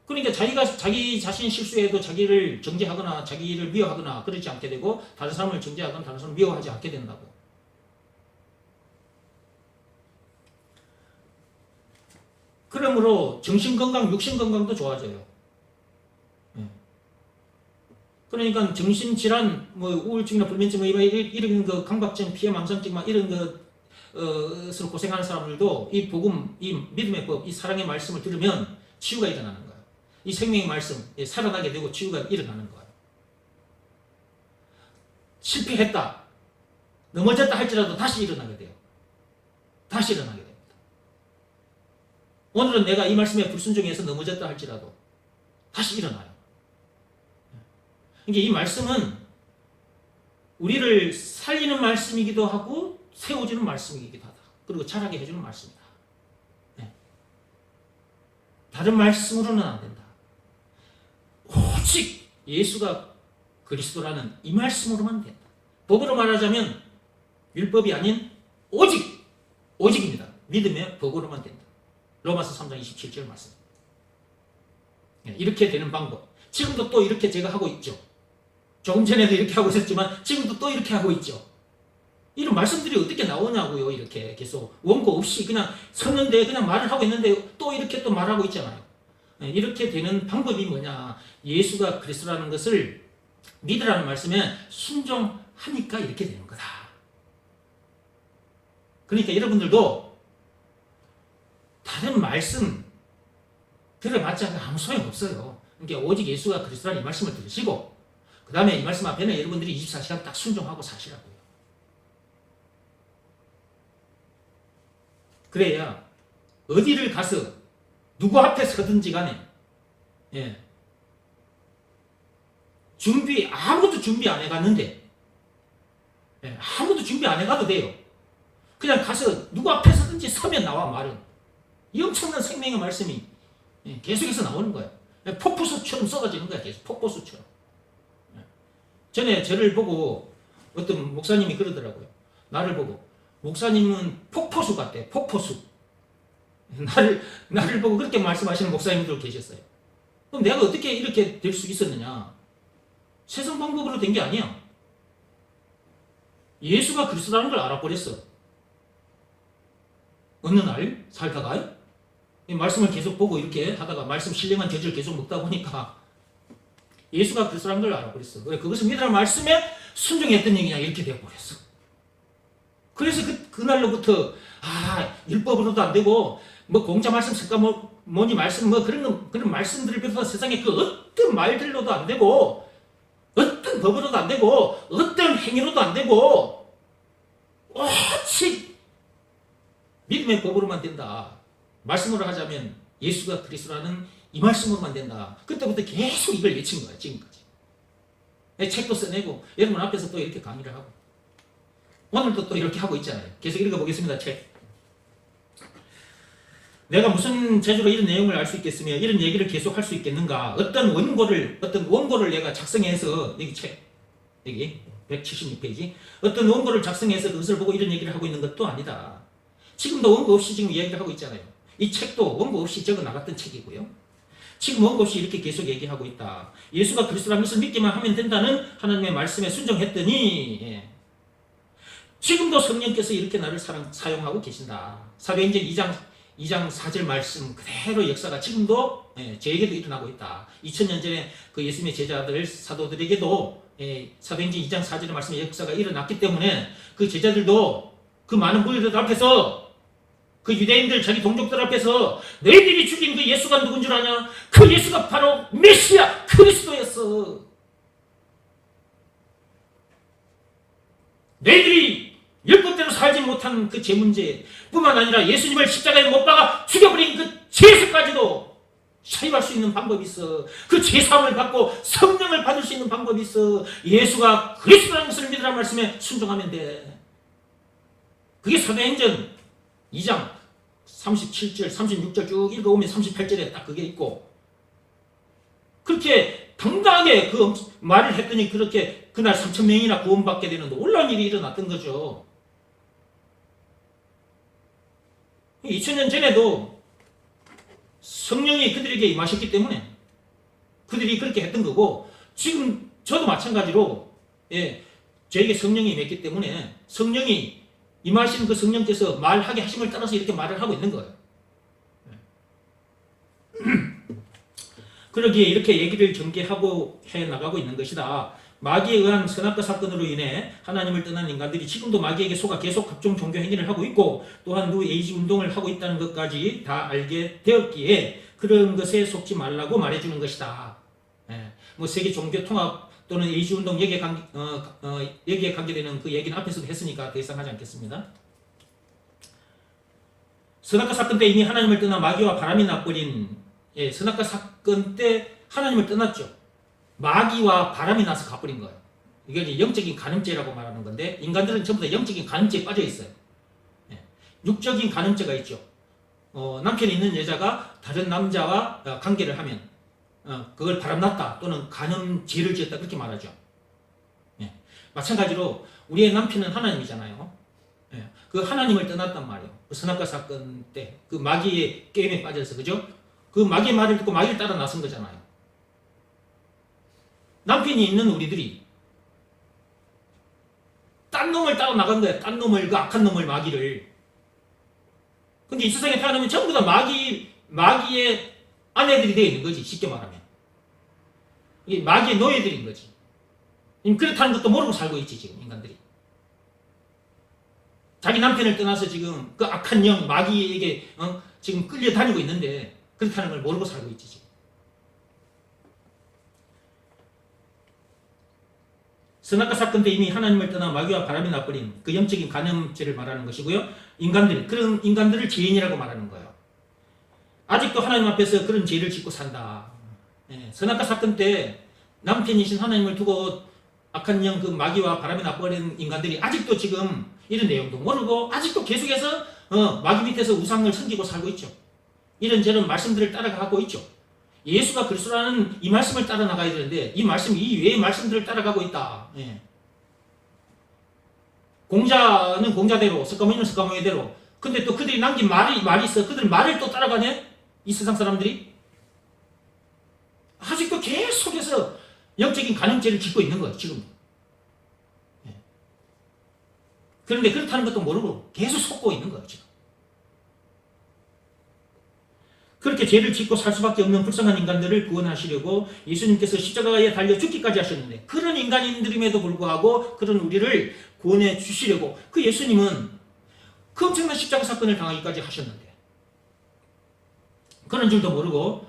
그러니까 자기 자신 실수해도 자기를 정죄하거나 자기를 미워하거나 그러지 않게 되고 다른 사람을 정죄하거나 다른 사람을 미워하지 않게 된다고. 그러므로 정신건강, 육신건강도 좋아져요. 그러니까 정신질환, 우울증이나 불면증, 이런 그 강박증, 피해 망상증, 이런 것으로 고생하는 사람들도 이 복음, 이 믿음의 법, 이 사랑의 말씀을 들으면 치유가 일어나는 거예요. 이 생명의 말씀, 살아나게 되고 치유가 일어나는 거예요. 실패했다, 넘어졌다 할지라도 다시 일어나게 돼요. 다시 일어나게 됩니다. 오늘은 내가 이 말씀에 불순종해서 넘어졌다 할지라도 다시 일어나요. 이 말씀은 우리를 살리는 말씀이기도 하고 세워주는 말씀이기도 하다. 그리고 자라게 해주는 말씀이다. 다른 말씀으로는 안 된다. 오직 예수가 그리스도라는 이 말씀으로만 된다. 법으로 말하자면 율법이 아닌 오직입니다. 믿음의 법으로만 된다. 로마서 3장 27절 말씀. 이렇게 되는 방법. 지금도 또 이렇게 제가 하고 있죠. 조금 전에도 이렇게 하고 있었지만 지금도 또 이렇게 하고 있죠. 이런 말씀들이 어떻게 나오냐고요. 이렇게 계속 원고 없이 그냥 섰는데 그냥 말을 하고 있는데 또 이렇게 또 말하고 있잖아요. 이렇게 되는 방법이 뭐냐. 예수가 그리스도라는 것을 믿으라는 말씀에 순종하니까 이렇게 되는 거다. 그러니까 여러분들도 다 다른 말씀 들어봤자 아무 소용없어요. 그러니까 오직 예수가 그리스도라는 이 말씀을 들으시고 그 다음에 이 말씀 앞에는 여러분들이 24시간 딱 순종하고 사시라고요. 그래야 어디를 가서 누구 앞에 서든지 간에 아무것도 준비 안 해갔는데 아무도 준비 안 해가도 돼요. 그냥 가서 누구 앞에 서든지 서면 나와 말은. 이 엄청난 생명의 말씀이 계속해서 나오는 거예요. 폭포수처럼 쏟아지는 거야. 계속 폭포수처럼. 전에 저를 보고 어떤 목사님이 그러더라고요. 나를 보고 목사님은 폭포수 같대. 폭포수. 나를 보고 그렇게 말씀하시는 목사님들 계셨어요. 그럼 내가 어떻게 이렇게 될 수 있었느냐? 세상 방법으로 된 게 아니야. 예수가 그리스도라는 걸 알아버렸어. 어느 날 살다가 이 말씀을 계속 보고 이렇게 하다가 말씀 신령한 저지를 계속 먹다 보니까 예수가 그리스도라는 걸 알아버렸어. 그래, 그것을 믿으라는 말씀에 순종했던 얘기냐 이렇게 되어버렸어. 그래서 그날로부터 율법으로도 안 되고 뭐 공자 말씀 석가 뭐니 말씀 뭐 그런 말씀들을 비롯한 세상에 그 어떤 말들로도 안 되고 어떤 법으로도 안 되고 어떤 행위로도 안 되고 오직 믿음의 법으로만 된다. 말씀으로 하자면 예수가 그리스도라는 이 말씀으로만 된다. 그때부터 계속 이걸 외친 거야. 지금까지. 책도 써내고 여러분 앞에서 또 이렇게 강의를 하고 오늘도 또 이렇게 하고 있잖아요. 계속 읽어보겠습니다. 책. 내가 무슨 재주로 이런 내용을 알 수 있겠으며 이런 얘기를 계속 할 수 있겠는가? 어떤 원고를 내가 작성해서 여기 책 여기 176페이지 어떤 원고를 작성해서 그것을 보고 이런 얘기를 하고 있는 것도 아니다. 지금도 원고 없이 지금 얘기를 하고 있잖아요. 이 책도 원고 없이 적어 나갔던 책이고요. 지금 원고 없이 이렇게 계속 얘기하고 있다. 예수가 그리스도라는 것을 믿기만 하면 된다는 하나님의 말씀에 순종했더니 지금도 성령께서 이렇게 나를 사용하고 계신다. 사도행전 2장 4절 말씀 그대로 역사가 지금도 저에게도 일어나고 있다. 2000년 전에 그 예수님의 제자들 사도들에게도 사도행전 2장 4절의 말씀의 역사가 일어났기 때문에 그 제자들도 그 많은 무리들 앞에서 그 유대인들 자기 동족들 앞에서 너희들이 죽인 그 예수가 누군 줄 아냐? 그 예수가 바로 메시아 그리스도였어. 너희들이 율법대로 살지 못한 그 죄 문제 뿐만 아니라 예수님을 십자가에 못 박아 죽여버린 그 죄에서까지도 사유할 수 있는 방법이 있어. 그 죄사함을 받고 성령을 받을 수 있는 방법이 있어. 예수가 그리스도라는 것을 믿으라는 말씀에 순종하면 돼. 그게 사도행전 2장 37절 36절 쭉 읽어보면 38절에 딱 그게 있고 그렇게 당당하게 그 말을 했더니 그렇게 그날 3,000명이나 구원받게 되는 놀라운 일이 일어났던 거죠. 2000년 전에도 성령이 그들에게 임하셨기 때문에 그들이 그렇게 했던 거고 지금 저도 마찬가지로 저에게 성령이 임했기 때문에 성령이 임하시는 그 성령께서 말하게 하심을 따라서 이렇게 말을 하고 있는 거예요. 그러기에 이렇게 얘기를 전개하고 해나가고 있는 것이다. 마귀에 의한 선악과 사건으로 인해 하나님을 떠난 인간들이 지금도 마귀에게 속아 계속 각종 종교 행위를 하고 있고 또한 뉴 에이지 운동을 하고 있다는 것까지 다 알게 되었기에 그런 것에 속지 말라고 말해주는 것이다. 뭐 세계 종교 통합 또는 에이지 운동 여기에 관계되는 그 얘기는 앞에서도 했으니까 더 이상 하지 않겠습니다. 선악과 사건 때 이미 하나님을 떠나 마귀와 바람이 나버린 선악과 사건 때 하나님을 떠났죠. 마귀와 바람이 나서 가버린 거예요. 이게 이제 영적인 간음죄라고 말하는 건데 인간들은 전부 다 영적인 간음죄에 빠져 있어요. 육적인 간음죄가 있죠. 남편이 있는 여자가 다른 남자와 관계를 하면 그걸 바람났다 또는 간음죄를 지었다 그렇게 말하죠. 마찬가지로 우리의 남편은 하나님이잖아요. 그 하나님을 떠났단 말이에요. 그 선악과 사건 때 그 마귀의 게임에 빠져서 그죠? 그 마귀의 말을 듣고 마귀를 따라 나선 거잖아요. 남편이 있는 우리들이 딴 놈을 따라 나간 거야. 딴 놈을, 그 악한 놈을, 마귀를. 근데 이 세상에 태어나면 전부 다 마귀의 아내들이 되어 있는 거지. 쉽게 말하면. 이게 마귀의 노예들인 거지. 그렇다는 것도 모르고 살고 있지, 지금 인간들이. 자기 남편을 떠나서 지금 그 악한 영, 마귀에게 지금 끌려다니고 있는데 그렇다는 걸 모르고 살고 있지 지금. 선악과 사건 때 이미 하나님을 떠나 마귀와 바람이 나버린 그 영적인 간음죄를 말하는 것이고요. 그런 인간들을 죄인이라고 말하는 거예요. 아직도 하나님 앞에서 그런 죄를 짓고 산다. 선악과 사건 때 남편이신 하나님을 두고 악한 영 그 마귀와 바람이 나버린 인간들이 아직도 지금 이런 내용도 모르고 아직도 계속해서 마귀 밑에서 우상을 섬기고 살고 있죠. 이런저런 말씀들을 따라가고 있죠. 예수가 그리스도라는 이 말씀을 따라 나가야 되는데 이 말씀 이외의 말씀들을 따라가고 있다. 공자는 공자대로, 석가모니는 석가모니대로. 근데 또 그들이 남긴 말이 있어. 그들 말을 또 따라가네. 이 세상 사람들이 아직도 계속해서 영적인 간음죄를 짓고 있는 거예요. 지금. 그런데 그렇다는 것도 모르고 계속 속고 있는 거예요. 지금. 그렇게 죄를 짓고 살 수밖에 없는 불쌍한 인간들을 구원하시려고 예수님께서 십자가에 달려 죽기까지 하셨는데 그런 인간인들임에도 불구하고 그런 우리를 구원해 주시려고 그 예수님은 그 엄청난 십자가 사건을 당하기까지 하셨는데 그런 줄도 모르고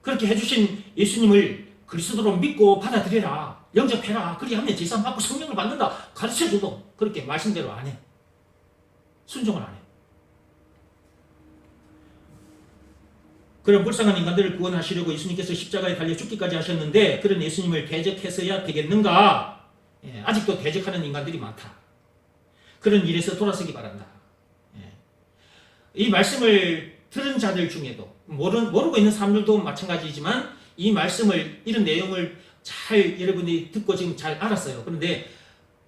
그렇게 해주신 예수님을 그리스도로 믿고 받아들여라. 영접해라. 그리하면 제사 받고 성령을 받는다. 가르쳐줘도 그렇게 말씀대로 안 해. 순종을 안 해. 그런 불쌍한 인간들을 구원하시려고 예수님께서 십자가에 달려 죽기까지 하셨는데 그런 예수님을 대적해서야 되겠는가? 아직도 대적하는 인간들이 많다. 그런 일에서 돌아서기 바란다. 이 말씀을 들은 자들 중에도 모르고 있는 사람들도 마찬가지지만 이 말씀을 이런 내용을 잘 여러분이 듣고 지금 잘 알았어요. 그런데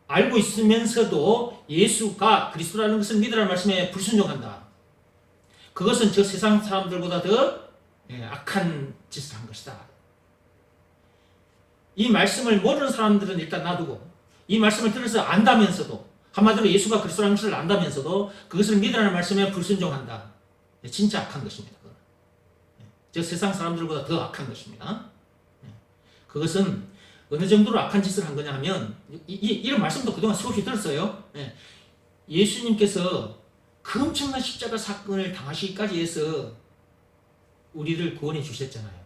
알고 있으면서도 예수가 그리스도라는 것을 믿으라는 말씀에 불순종한다. 그것은 저 세상 사람들보다 더 악한 짓을 한 것이다. 이 말씀을 모르는 사람들은 일단 놔두고 이 말씀을 들어서 안다면서도 한마디로 예수가 그리스도라는 것을 안다면서도 그것을 믿으라는 말씀에 불순종한다. 진짜 악한 것입니다. 저 세상 사람들보다 더 악한 것입니다. 그것은 어느 정도로 악한 짓을 한 거냐 하면 이런 말씀도 그동안 수없이 들었어요. 예수님께서 그 엄청난 십자가 사건을 당하시기까지 해서 우리를 구원해 주셨잖아요.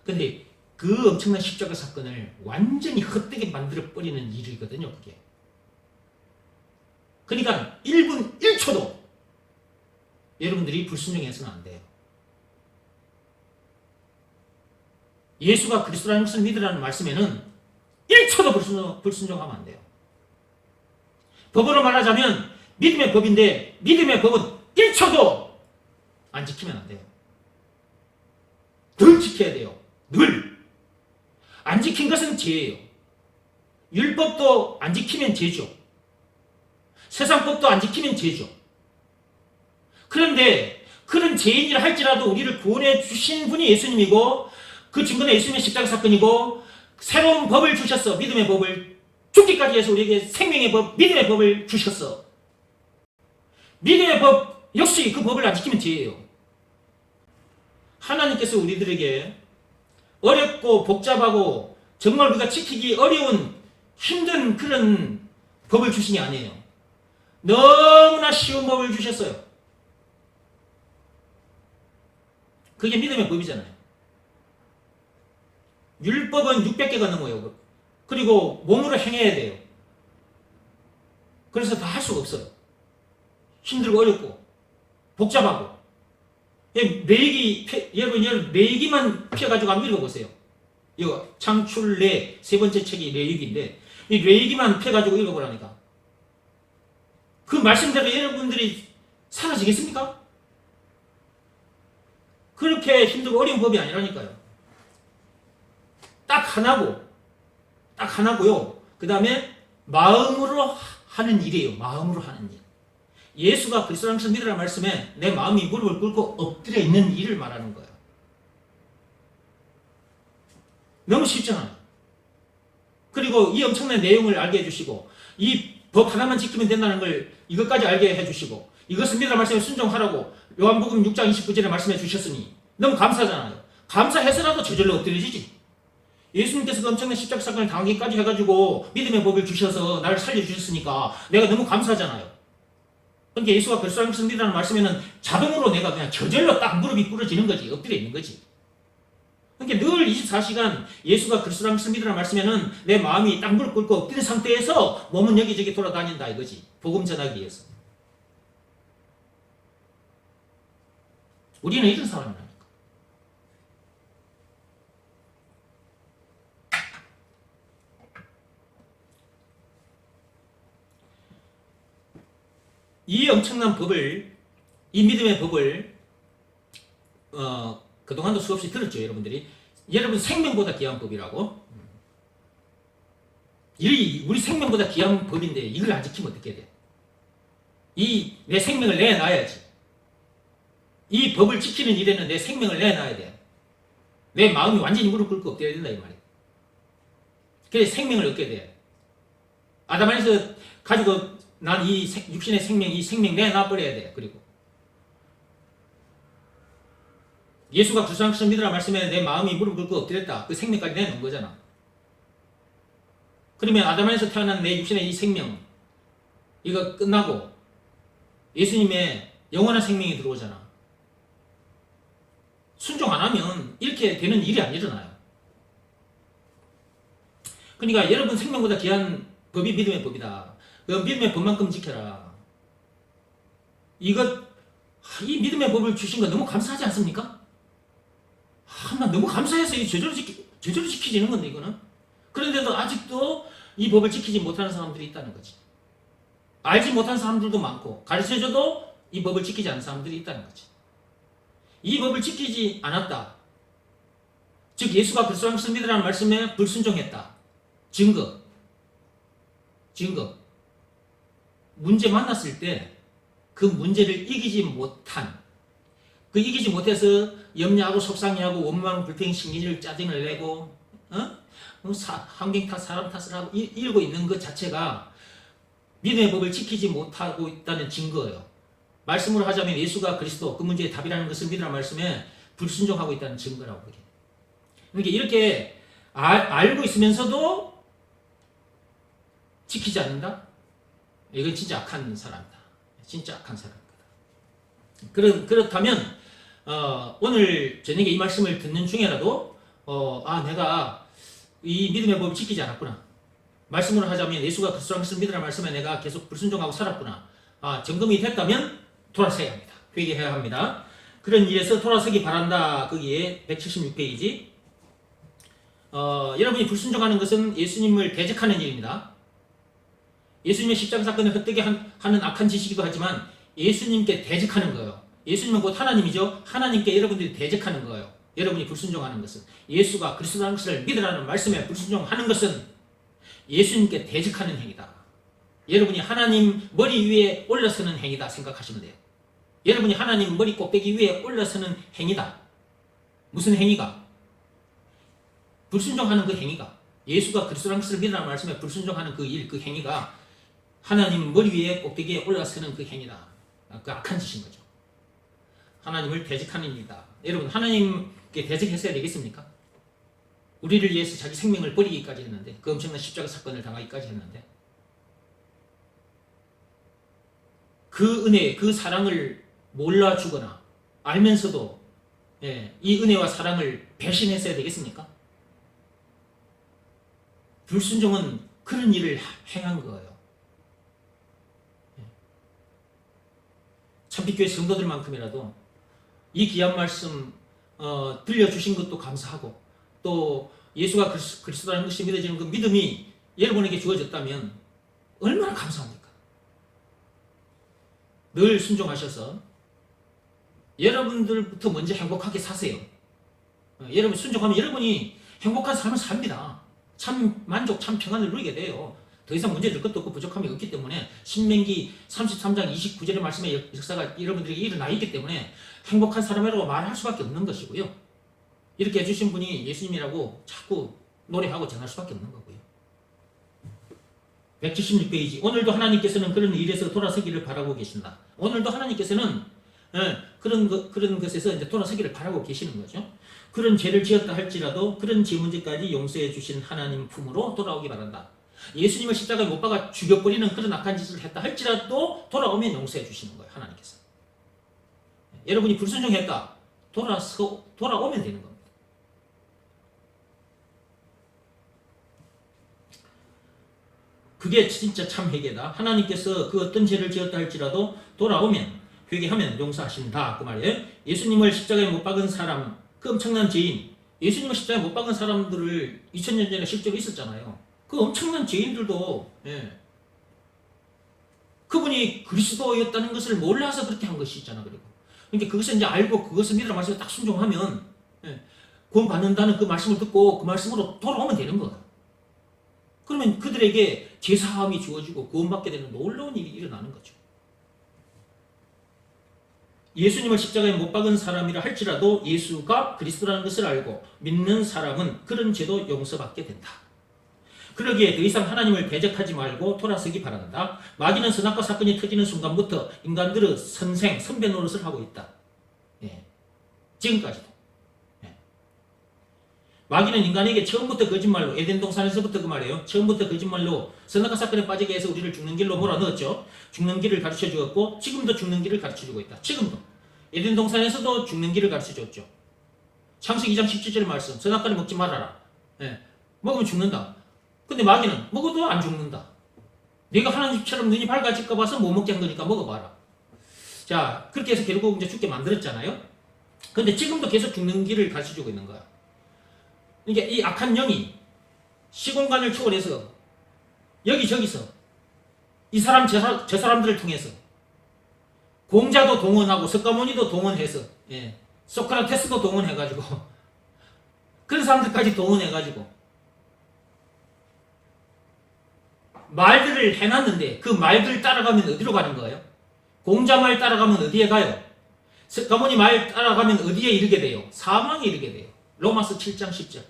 근데 그 엄청난 십자가 사건을 완전히 헛되게 만들어 버리는 일이거든요, 그게. 그러니까 1분 1초도 여러분들이 불순종해서는 안 돼요. 예수가 그리스도라는 것을 믿으라는 말씀에는 1초도 불순종하면 안 돼요. 법으로 말하자면 믿음의 법인데 믿음의 법은 1초도 안 지키면 안 돼요. 늘 지켜야 돼요. 늘. 안 지킨 것은 죄예요. 율법도 안 지키면 죄죠. 세상법도 안 지키면 죄죠. 그런데 그런 죄인이라 할지라도 우리를 구원해 주신 분이 예수님이고 그 증거는 예수님의 십자가 사건이고 새로운 법을 주셨어. 믿음의 법을 죽기까지 해서 우리에게 생명의 법, 믿음의 법을 주셨어. 믿음의 법 역시 그 법을 안 지키면 죄예요. 하나님께서 우리들에게 어렵고 복잡하고 정말 우리가 지키기 어려운 힘든 그런 법을 주신 게 아니에요. 너무나 쉬운 법을 주셨어요. 그게 믿음의 법이잖아요. 율법은 600개가 넘어요. 그리고 몸으로 행해야 돼요. 그래서 다 할 수가 없어요. 힘들고 어렵고 복잡하고. 여러분 레위기만 펴가지고 한번 읽어보세요. 이거 창출레 세 번째 책이 레위기인데 이 레위기만 펴가지고 읽어보라니까. 그 말씀대로 여러분들이 사라지겠습니까? 그렇게 힘들고 어려운 법이 아니라니까요. 딱 하나고요. 그 다음에 마음으로 하는 일이에요. 마음으로 하는 일. 예수가 그리스도라는 것을 믿으라는 말씀에 내 마음이 무릎을 꿇고 엎드려 있는 일을 말하는 거예요. 너무 쉽잖아요. 그리고 이 엄청난 내용을 알게 해주시고 이 법 하나만 지키면 된다는 걸 이것까지 알게 해주시고 이것을 믿으라는 말씀에 순종하라고 요한복음 6장 29절에 말씀해 주셨으니 너무 감사하잖아요. 감사해서라도 저절로 엎드려지지. 예수님께서 그 엄청난 십자가 사건을 당하기까지 해가지고 믿음의 법을 주셔서 나를 살려주셨으니까 내가 너무 감사하잖아요. 그러니까 예수가 그리스도라는 것을 믿으라는 말씀에는 자동으로 내가 그냥 저절로 딱 무릎이 꿇어지는 거지. 엎드려 있는 거지. 그러니까 늘 24시간 예수가 그리스도라는 것을 믿으라는 말씀에는 내 마음이 딱 무릎 꿇고 엎드린 상태에서 몸은 여기저기 돌아다닌다 이거지. 복음 전하기 위해서. 우리는 이런 사람이라니까. 이 엄청난 법을, 이 믿음의 법을 그동안도 수없이 들었죠, 여러분들이. 여러분 생명보다 귀한 법이라고. 우리 생명보다 귀한 법인데 이걸 안 지키면 어떻게 돼? 내 생명을 내놔야지. 이 법을 지키는 일에는 내 생명을 내놔야 돼. 내 마음이 완전히 무릎 꿇고 엎드려야 된다 이 말이야. 그래서 생명을 얻게 돼. 아담 안에서 가지고 난 이 육신의 생명, 이 생명 내놔버려야 돼. 그리고 예수가 그리스도라는 것을 믿으라 말씀에 내 마음이 무릎 꿇고 엎드렸다. 그 생명까지 내놓은 거잖아. 그러면 아담 안에서 태어난 내 육신의 이 생명, 이거 끝나고 예수님의 영원한 생명이 들어오잖아. 순종 안 하면 이렇게 되는 일이 안 일어나요. 그러니까 여러분 생명보다 귀한 법이 믿음의 법이다. 그 믿음의 법만큼 지켜라. 이 믿음의 법을 주신 거 너무 감사하지 않습니까? 나 너무 감사해서 저절로 지켜지는 건데, 이거는. 그런데도 아직도 이 법을 지키지 못하는 사람들이 있다는 거지. 알지 못하는 사람들도 많고, 가르쳐줘도 이 법을 지키지 않는 사람들이 있다는 거지. 이 법을 지키지 않았다. 즉, 예수가 그리스도라는 것을 믿으라는 말씀에 불순종했다. 증거. 문제 만났을 때 그 문제를 이기지 못해서 염려하고 속상해하고 원망, 불평, 심리를 짜증을 내고 환경 탓, 사람 탓을 하고 이러고 있는 것 자체가 믿음의 법을 지키지 못하고 있다는 증거예요. 말씀으로 하자면 예수가 그리스도 그 문제의 답이라는 것을 믿으라는 말씀에 불순종하고 있다는 증거라고 그래. 그러니까 이렇게 알고 있으면서도 지키지 않는다? 이건 진짜 악한 사람이다. 진짜 악한 사람이다. 그렇다면 오늘 저녁에 이 말씀을 듣는 중에라도 내가 이 믿음의 법을 지키지 않았구나. 말씀으로 하자면 예수가 그리스도라는 것을 믿으라는 말씀에 내가 계속 불순종하고 살았구나. 점검이 됐다면 돌아서야 합니다. 회개해야 합니다. 그런 일에서 돌아서기 바란다. 거기에 176페이지. 여러분이 불순종하는 것은 예수님을 대적하는 일입니다. 예수님의 십자가 사건을 헛되게 하는 악한 짓이기도 하지만 예수님께 대적하는 거예요. 예수님은 곧 하나님이죠. 하나님께 여러분들이 대적하는 거예요. 여러분이 불순종하는 것은 예수가 그리스도라는 것을 믿으라는 말씀에 불순종하는 것은 예수님께 대적하는 행위다. 여러분이 하나님 머리 위에 올라서는 행위다 생각하시면 돼요. 여러분이 하나님 머리 꼭대기 위에 올라서는 행위다. 무슨 행위가? 불순종하는 그 행위가, 예수가 그리스도라는 것을 믿으라는 말씀에 불순종하는 그 일, 그 행위가 하나님 머리 위에 꼭대기에 올라서는 그 행위다. 그 악한 짓인 거죠. 하나님을 대적하는 일이다. 여러분, 하나님께 대적했어야 되겠습니까? 우리를 위해서 자기 생명을 버리기까지 했는데, 그 엄청난 십자가 사건을 당하기까지 했는데, 그 은혜, 그 사랑을 몰라주거나 알면서도 이 은혜와 사랑을 배신했어야 되겠습니까? 불순종은 그런 일을 행한 거예요. 참빛교회 성도들만큼이라도 이 귀한 말씀 들려주신 것도 감사하고, 또 예수가 그리스도라는 것이 믿어지는 그 믿음이 여러분에게 주어졌다면 얼마나 감사합니까? 늘 순종하셔서 여러분들부터 먼저 행복하게 사세요. 여러분 순종하면 여러분이 행복한 삶을 삽니다. 참 만족, 참 평안을 누리게 돼요. 더 이상 문제될 것도 없고 부족함이 없기 때문에 신명기 33장 29절의 말씀의 역사가 여러분들에게 일어나 있기 때문에 행복한 사람이라고 말할 수밖에 없는 것이고요. 이렇게 해주신 분이 예수님이라고 자꾸 노래하고 전할 수밖에 없는 거고요. 176페이지. 오늘도 하나님께서는 그런 일에서 돌아서기를 바라고 계신다. 오늘도 하나님께서는 그런 것에서 이제 돌아서기를 바라고 계시는 거죠. 그런 죄를 지었다 할지라도 그런 죄 문제까지 용서해 주신 하나님 품으로 돌아오기 바란다. 예수님을 십자가에 못 박아 죽여버리는 그런 악한 짓을 했다 할지라도 돌아오면 용서해 주시는 거예요. 하나님께서. 여러분이 불순종했다. 돌아오면 되는 겁니다. 그게 진짜 참 회개다. 하나님께서 그 어떤 죄를 지었다 할지라도 돌아오면 회개하면 용서하신다. 그 말이에요. 예수님을 십자가에 못 박은 사람, 그 엄청난 죄인, 예수님을 십자가에 못 박은 사람들을 2000년 전에 실제로 있었잖아요. 그 엄청난 죄인들도 그분이 그리스도였다는 것을 몰라서 그렇게 한 것이 있잖아. 그러니까 그것을 이제 알고 그것을 믿으라 말씀에 딱 순종하면 구원받는다는 그 말씀을 듣고 그 말씀으로 돌아오면 되는 거야. 그러면 그들에게 제사함이 주어지고 구원받게 되는 놀라운 일이 일어나는 거죠. 예수님을 십자가에 못 박은 사람이라 할지라도 예수가 그리스도라는 것을 알고 믿는 사람은 그런 죄도 용서받게 된다. 그러기에 더 이상 하나님을 대적하지 말고 돌아서기 바란다. 마귀는 선악과 사건이 터지는 순간부터 인간들의 선배 노릇을 하고 있다. 지금까지도. 마귀는 인간에게 처음부터 거짓말로, 에덴 동산에서부터 그 말이에요. 처음부터 거짓말로 선악과 사건에 빠지게 해서 우리를 죽는 길로 몰아넣었죠. 죽는 길을 가르쳐 주었고 지금도 죽는 길을 가르쳐 주고 있다. 지금도. 에덴 동산에서도 죽는 길을 가르쳐 줬죠. 창세기 2장 17절 말씀. 선악과를 먹지 말아라. 먹으면 죽는다. 근데 마귀는 먹어도 안 죽는다. 네가 하나님처럼 눈이 밝아질까 봐서 못 먹게 한 거니까 먹어봐라. 자, 그렇게 해서 결국 이제 죽게 만들었잖아요. 근데 지금도 계속 죽는 길을 가르쳐 주고 있는 거야. 그러니까 이 악한 영이 시공간을 초월해서 여기저기서 이 사람 저 사람들을 통해서 공자도 동원하고 석가모니도 동원해서 소크라테스도 동원해가지고 그런 사람들까지 동원해가지고 말들을 해놨는데 그 말들 따라가면 어디로 가는 거예요? 공자 말 따라가면 어디에 가요? 석가모니 말 따라가면 어디에 이르게 돼요? 사망에 이르게 돼요. 로마서 7장 10절.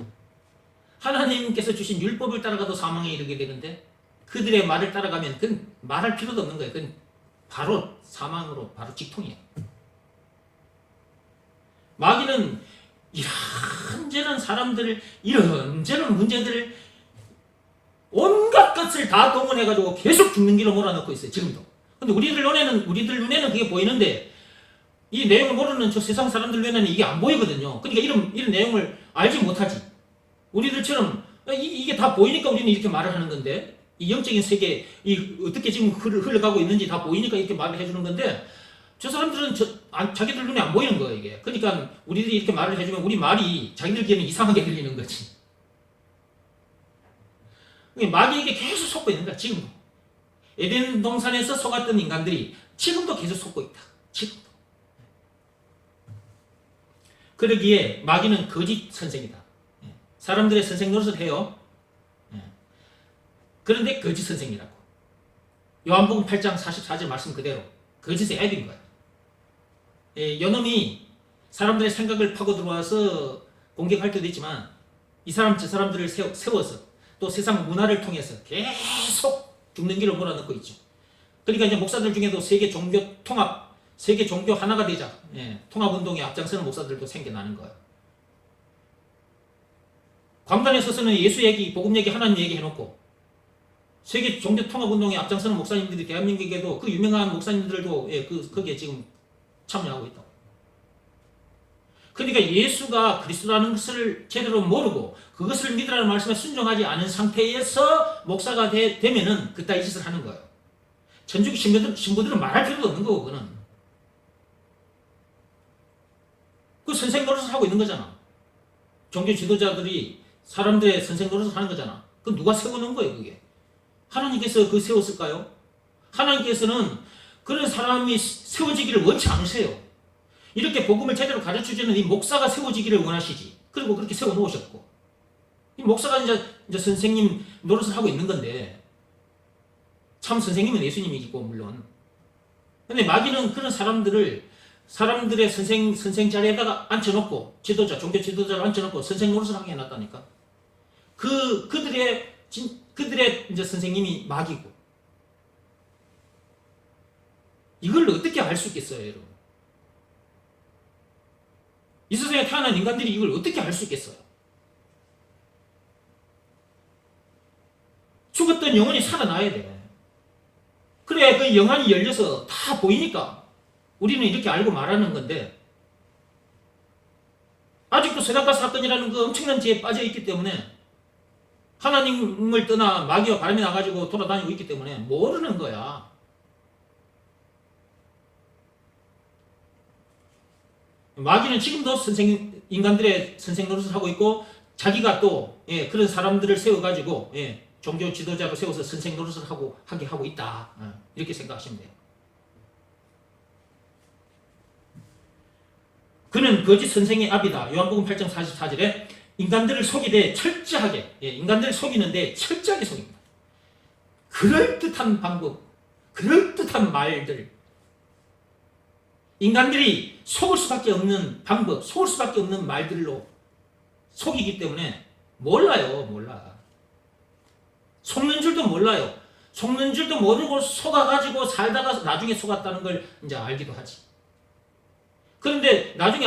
하나님께서 주신 율법을 따라가도 사망에 이르게 되는데 그들의 말을 따라가면 그건 말할 필요도 없는 거예요. 그건 바로 사망으로 바로 직통이에요. 마귀는 이런저런 사람들을 이런저런 문제들을 온갖 것을 다 동원해가지고 계속 죽는 길로 몰아넣고 있어요. 지금도. 근데 우리들 눈에는 그게 보이는데 이 내용을 모르는 저 세상 사람들 눈에는 이게 안 보이거든요. 그러니까 이런 내용을 알지 못하지. 우리들처럼 이게 다 보이니까 우리는 이렇게 말을 하는 건데 이 영적인 세계 어떻게 지금 흘러가고 있는지 다 보이니까 이렇게 말을 해주는 건데 저 사람들은 자기들 눈에 안 보이는 거예요. 이게. 그러니까 우리들이 이렇게 말을 해주면 우리 말이 자기들끼리는 이상하게 들리는 거지. 마귀에게 계속 속고 있는 거야. 지금도. 에덴 동산에서 속았던 인간들이 지금도 계속 속고 있다. 지금도. 그러기에 마귀는 거짓 선생이다. 사람들의 선생 노릇을 해요. 그런데 거짓 선생이라고. 요한복음 8장 44절 말씀 그대로 거짓의 앱인 거야. 요놈이 사람들의 생각을 파고 들어와서 공격할 때도 있지만 이 사람 저 사람들을 세워서 또 세상 문화를 통해서 계속 죽는 길을 몰아넣고 있죠. 그러니까 이제 목사들 중에도 세계 종교 통합, 세계 종교 하나가 되자 통합운동에 앞장서는 목사들도 생겨나는 거예요. 광장에 서서는 예수 얘기, 복음 얘기, 하나님 얘기 해놓고 세계 종교 통합운동에 앞장서는 목사님들이 대한민국에도 그 유명한 목사님들도 거기에 지금 참여하고 있다. 그러니까 예수가 그리스도라는 것을 제대로 모르고 그것을 믿으라는 말씀에 순종하지 않은 상태에서 목사가 되면은 그따위 짓을 하는 거예요. 천주교 신부들은 말할 필요도 없는 거고 그거는. 그 선생 노릇을 하고 있는 거잖아. 종교 지도자들이 사람들의 선생 노릇을 하는 거잖아. 그 누가 세워놓은 거예요 그게. 하나님께서 그 세웠을까요? 하나님께서는 그런 사람이 세워지기를 원치 않으세요. 이렇게 복음을 제대로 가르쳐주는 이 목사가 세워지기를 원하시지. 그리고 그렇게 세워놓으셨고 이 목사가 이제 선생님 노릇을 하고 있는 건데 참 선생님은 예수님이고 물론. 근데 마귀는 그런 사람들의 선생 자리에다가 앉혀놓고 종교 지도자를 앉혀놓고 선생 노릇을 하게 해놨다니까. 그들의 이제 선생님이 마귀고. 이걸 어떻게 알 수 있겠어요, 여러분? 이 세상에 태어난 인간들이 이걸 어떻게 알 수 있겠어요? 죽었던 영혼이 살아나야 돼. 그래 그 영안이 열려서 다 보이니까 우리는 이렇게 알고 말하는 건데, 아직도 세다가 사건이라는 그 엄청난 죄에 빠져 있기 때문에, 하나님을 떠나 마귀와 바람이 나가지고 돌아다니고 있기 때문에 모르는 거야. 마귀는 지금도 인간들의 선생 노릇을 하고 있고, 자기가 또 그런 사람들을 세워가지고 종교 지도자로 세워서 선생 노릇을 하게 하고 있다. 이렇게 생각하시면 돼요. 그는 거짓 선생의 압이다. 요한복음 8장 44절에 인간들을 속이되 철저하게, 인간들을 속이는데 철저하게 속입니다. 그럴듯한 방법, 그럴듯한 말들, 인간들이 속을 수밖에 없는 방법, 속을 수밖에 없는 말들로 속이기 때문에 몰라. 속는 줄도 몰라요. 속는 줄도 모르고 속아가지고 살다가 나중에 속았다는 걸 이제 알기도 하지. 그런데 나중에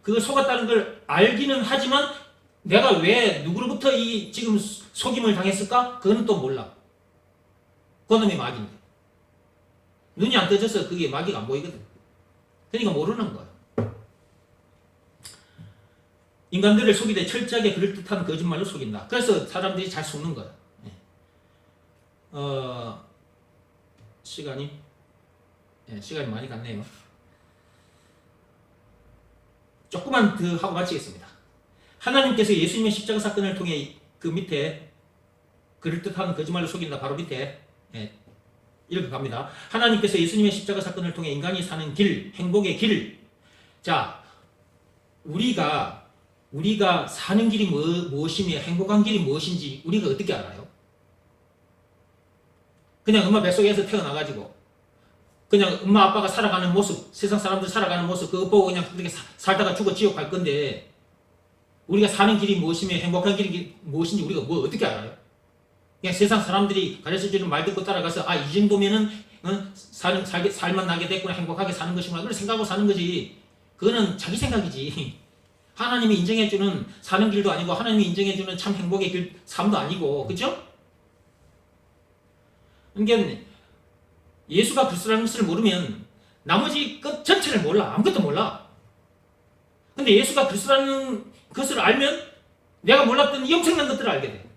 그 속았다는 걸 알기는 하지만 내가 왜 누구로부터 이 지금 속임을 당했을까? 그건 또 몰라. 그놈이 마귀인데. 눈이 안 떠져서 그게 마귀가 안 보이거든. 그러니까 모르는 거야. 인간들을 속이되 철저하게 그럴듯한 거짓말로 속인다. 그래서 사람들이 잘 속는 거야. 시간이 많이 갔네요. 조금만 더 하고 마치겠습니다. 하나님께서 예수님의 십자가 사건을 통해 그 밑에 그럴듯한 거짓말로 속인다 바로 밑에 이렇게 갑니다. 하나님께서 예수님의 십자가 사건을 통해 인간이 사는 길, 행복의 길. 자, 우리가 사는 길이 무엇이며 행복한 길이 무엇인지 우리가 어떻게 알아요? 그냥 엄마 뱃속에서 태어나가지고 그냥 엄마 아빠가 살아가는 모습, 세상 사람들 살아가는 모습 그거 보고 그냥 그렇게 살다가 죽어 지옥 갈 건데, 우리가 사는 길이 무엇이며 행복한 길이 무엇인지 우리가 어떻게 알아요? 그냥 세상 사람들이 가르쳐주는 말 듣고 따라가서 이 정도면은 살만 나게 됐구나, 행복하게 사는 것이구나 그걸 생각하고 사는 거지. 그거는 자기 생각이지. 하나님이 인정해주는 사는 길도 아니고 하나님이 인정해주는 참 행복의 길 삶도 아니고, 그죠? 그러니까 예수가 그리스도라는 것을 모르면 나머지 것 전체를 몰라. 아무것도 몰라. 근데 예수가 그리스도라는 것을 알면 내가 몰랐던 이 엄청난 것들을 알게 돼.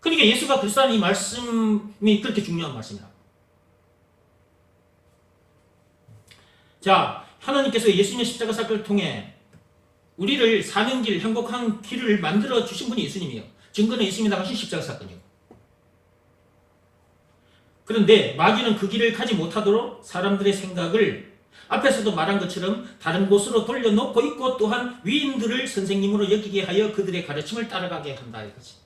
그러니까 예수가 그리스도라는 이 말씀이 그렇게 중요한 말씀이야. 자, 하나님께서 예수님의 십자가 사건을 통해 우리를 사는 길, 행복한 길을 만들어 주신 분이 예수님이에요. 증거는 예수님이 당하신 십자가 사건이에요. 그런데 마귀는 그 길을 가지 못하도록 사람들의 생각을 앞에서도 말한 것처럼 다른 곳으로 돌려놓고 있고, 또한 위인들을 선생님으로 여기게 하여 그들의 가르침을 따라가게 한다 이거지.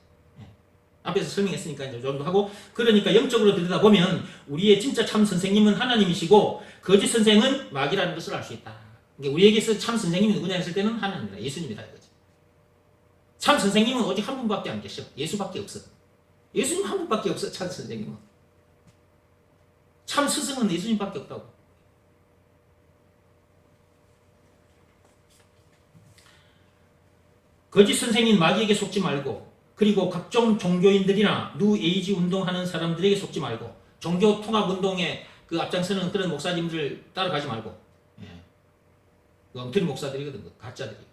앞에서 설명했으니까 이제 좀 더 하고, 그러니까 영적으로 들여다보면 우리의 진짜 참 선생님은 하나님이시고 거짓 선생은 마귀라는 것을 알 수 있다. 그러니까 우리에게서 참 선생님이 누구냐 했을 때는 하나님이다, 예수님이다 이거지. 참 선생님은 오직 한 분밖에 안 계셔. 예수밖에 없어. 예수님 한 분밖에 없어. 참 선생님은. 참 스승은 예수님밖에 없다고. 거짓 선생인 마귀에게 속지 말고, 그리고 각종 종교인들이나 뉴에이지 운동하는 사람들에게 속지 말고, 종교 통합 운동에 그 앞장서는 그런 목사님들 따라가지 말고, 그 엉터리 목사들이거든, 그 가짜들이.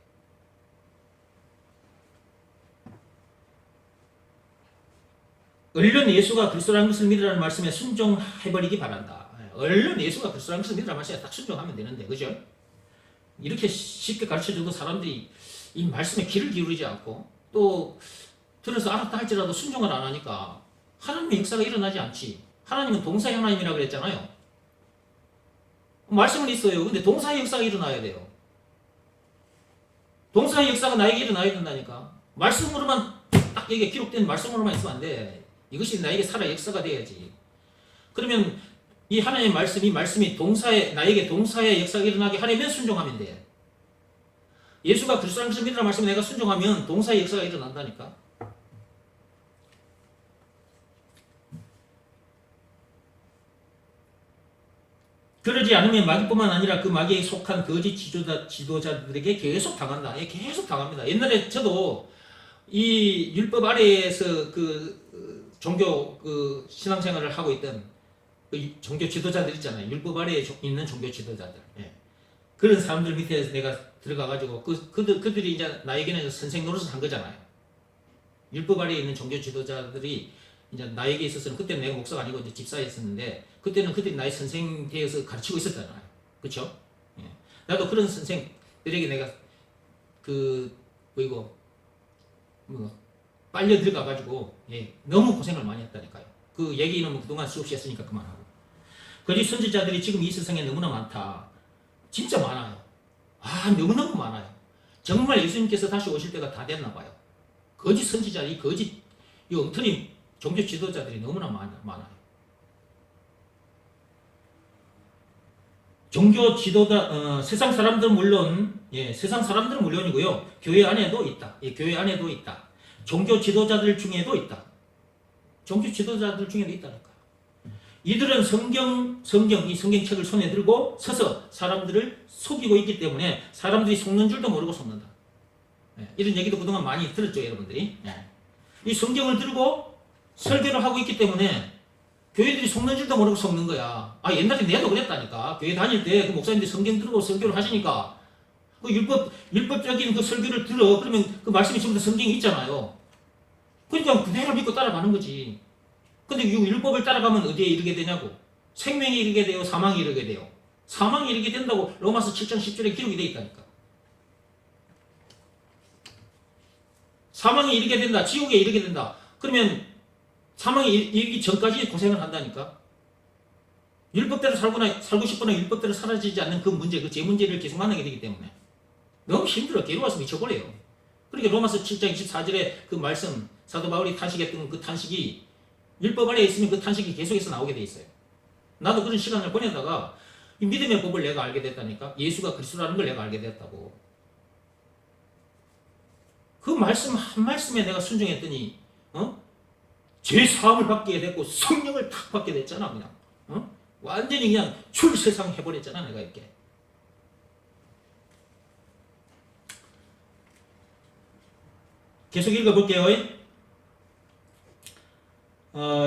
얼른 예수가 그리스도라는 것을 믿으라는 말씀에 순종해버리기 바란다. 얼른 예수가 그리스도라는 것을 믿으라는 말씀에 딱 순종하면 되는데, 그죠? 이렇게 쉽게 가르쳐줘도 사람들이 이 말씀에 귀를 기울이지 않고, 또 들어서 알았다 할지라도 순종을 안 하니까 하나님의 역사가 일어나지 않지. 하나님은 동사의 하나님이라고 그랬잖아요. 말씀은 있어요. 근데 동사의 역사가 일어나야 돼요. 동사의 역사가 나에게 일어나야 된다니까. 말씀으로만 딱 여기에 기록된 말씀으로만 있으면 안 돼. 이것이 나에게 살아 역사가 돼야지. 그러면 이 하나님의 말씀이 나에게 동사의 역사가 일어나게 하려면 순종하면 돼. 예수가 그리스도라는 것을 믿으라는 말씀에 내가 순종하면 동사의 역사가 일어난다니까. 그러지 않으면 마귀뿐만 아니라 그 마귀에 속한 거짓 지도자들에게 계속 당한다. 계속 당합니다. 옛날에 저도 이 율법 아래에서 종교 신앙생활을 하고 있던 종교 지도자들 있잖아요. 율법 아래에 있는 종교 지도자들. 예. 그런 사람들 밑에 내가 들어가가지고 그들이 이제 나에게는 선생 노릇을 한 거잖아요. 율법 아래에 있는 종교 지도자들이 이제 나에게 있어서는 그때는 내가 목사가 아니고 이제 집사였었는데 그때는 그들이 나의 선생 되어서 가르치고 있었잖아요. 그렇죠? 예. 나도 그런 선생들에게 내가 빨려 들어가가지고 너무 고생을 많이 했다니까요. 그 얘기는 그동안 수없이 했으니까 그만하고. 거짓 선지자들이 지금 이 세상에 너무나 많다. 진짜 많아요. 너무너무 많아요. 정말 예수님께서 다시 오실 때가 다 됐나 봐요. 거짓 선지자, 이 엉터리 종교 지도자들이 너무나 많아요. 종교 지도자, 세상 사람들은 물론이고요. 교회 안에도 있다. 교회 안에도 있다. 종교 지도자들 중에도 있다. 종교 지도자들 중에도 있다니까요. 이들은 이 성경책을 손에 들고 서서 사람들을 속이고 있기 때문에 사람들이 속는 줄도 모르고 속는다. 이런 얘기도 그동안 많이 들었죠, 여러분들이. 이 성경을 들고 설교를 하고 있기 때문에 교회들이 속는 줄도 모르고 속는 거야. 옛날에 내도 그랬다니까. 교회 다닐 때 그 목사님들이 성경 들고 설교를 하시니까 그 율법적인 그 설교를 들어. 그러면 그 말씀이 전부 다 성경에 있잖아요. 그러니까 그대로 믿고 따라가는 거지. 근데 이 율법을 따라가면 어디에 이르게 되냐고. 생명에 이르게 돼요, 사망에 이르게 돼요. 사망에 이르게 된다고 로마서 7장 10절에 기록이 되어 있다니까. 사망에 이르게 된다, 지옥에 이르게 된다. 그러면 사망에 이르기 전까지 고생을 한다니까. 율법대로 살고 싶거나 율법대로 사라지지 않는 그 문제, 제 문제를 계속 만나게 되기 때문에 너무 힘들어. 괴로워서 미쳐버려요. 그러니까 로마서 7장 24절에 그 말씀, 사도 바울이 탄식했던 그 탄식이 율법 아래에 있으면 그 탄식이 계속해서 나오게 돼 있어요. 나도 그런 시간을 보내다가 이 믿음의 법을 내가 알게 됐다니까. 예수가 그리스도라는 걸 내가 알게 됐다고. 그 말씀 한 말씀에 내가 순종했더니 죄 사함을 받게 됐고 성령을 탁 받게 됐잖아. 그냥 완전히 그냥 출세상 해버렸잖아, 내가 이렇게. 계속 읽어볼게요.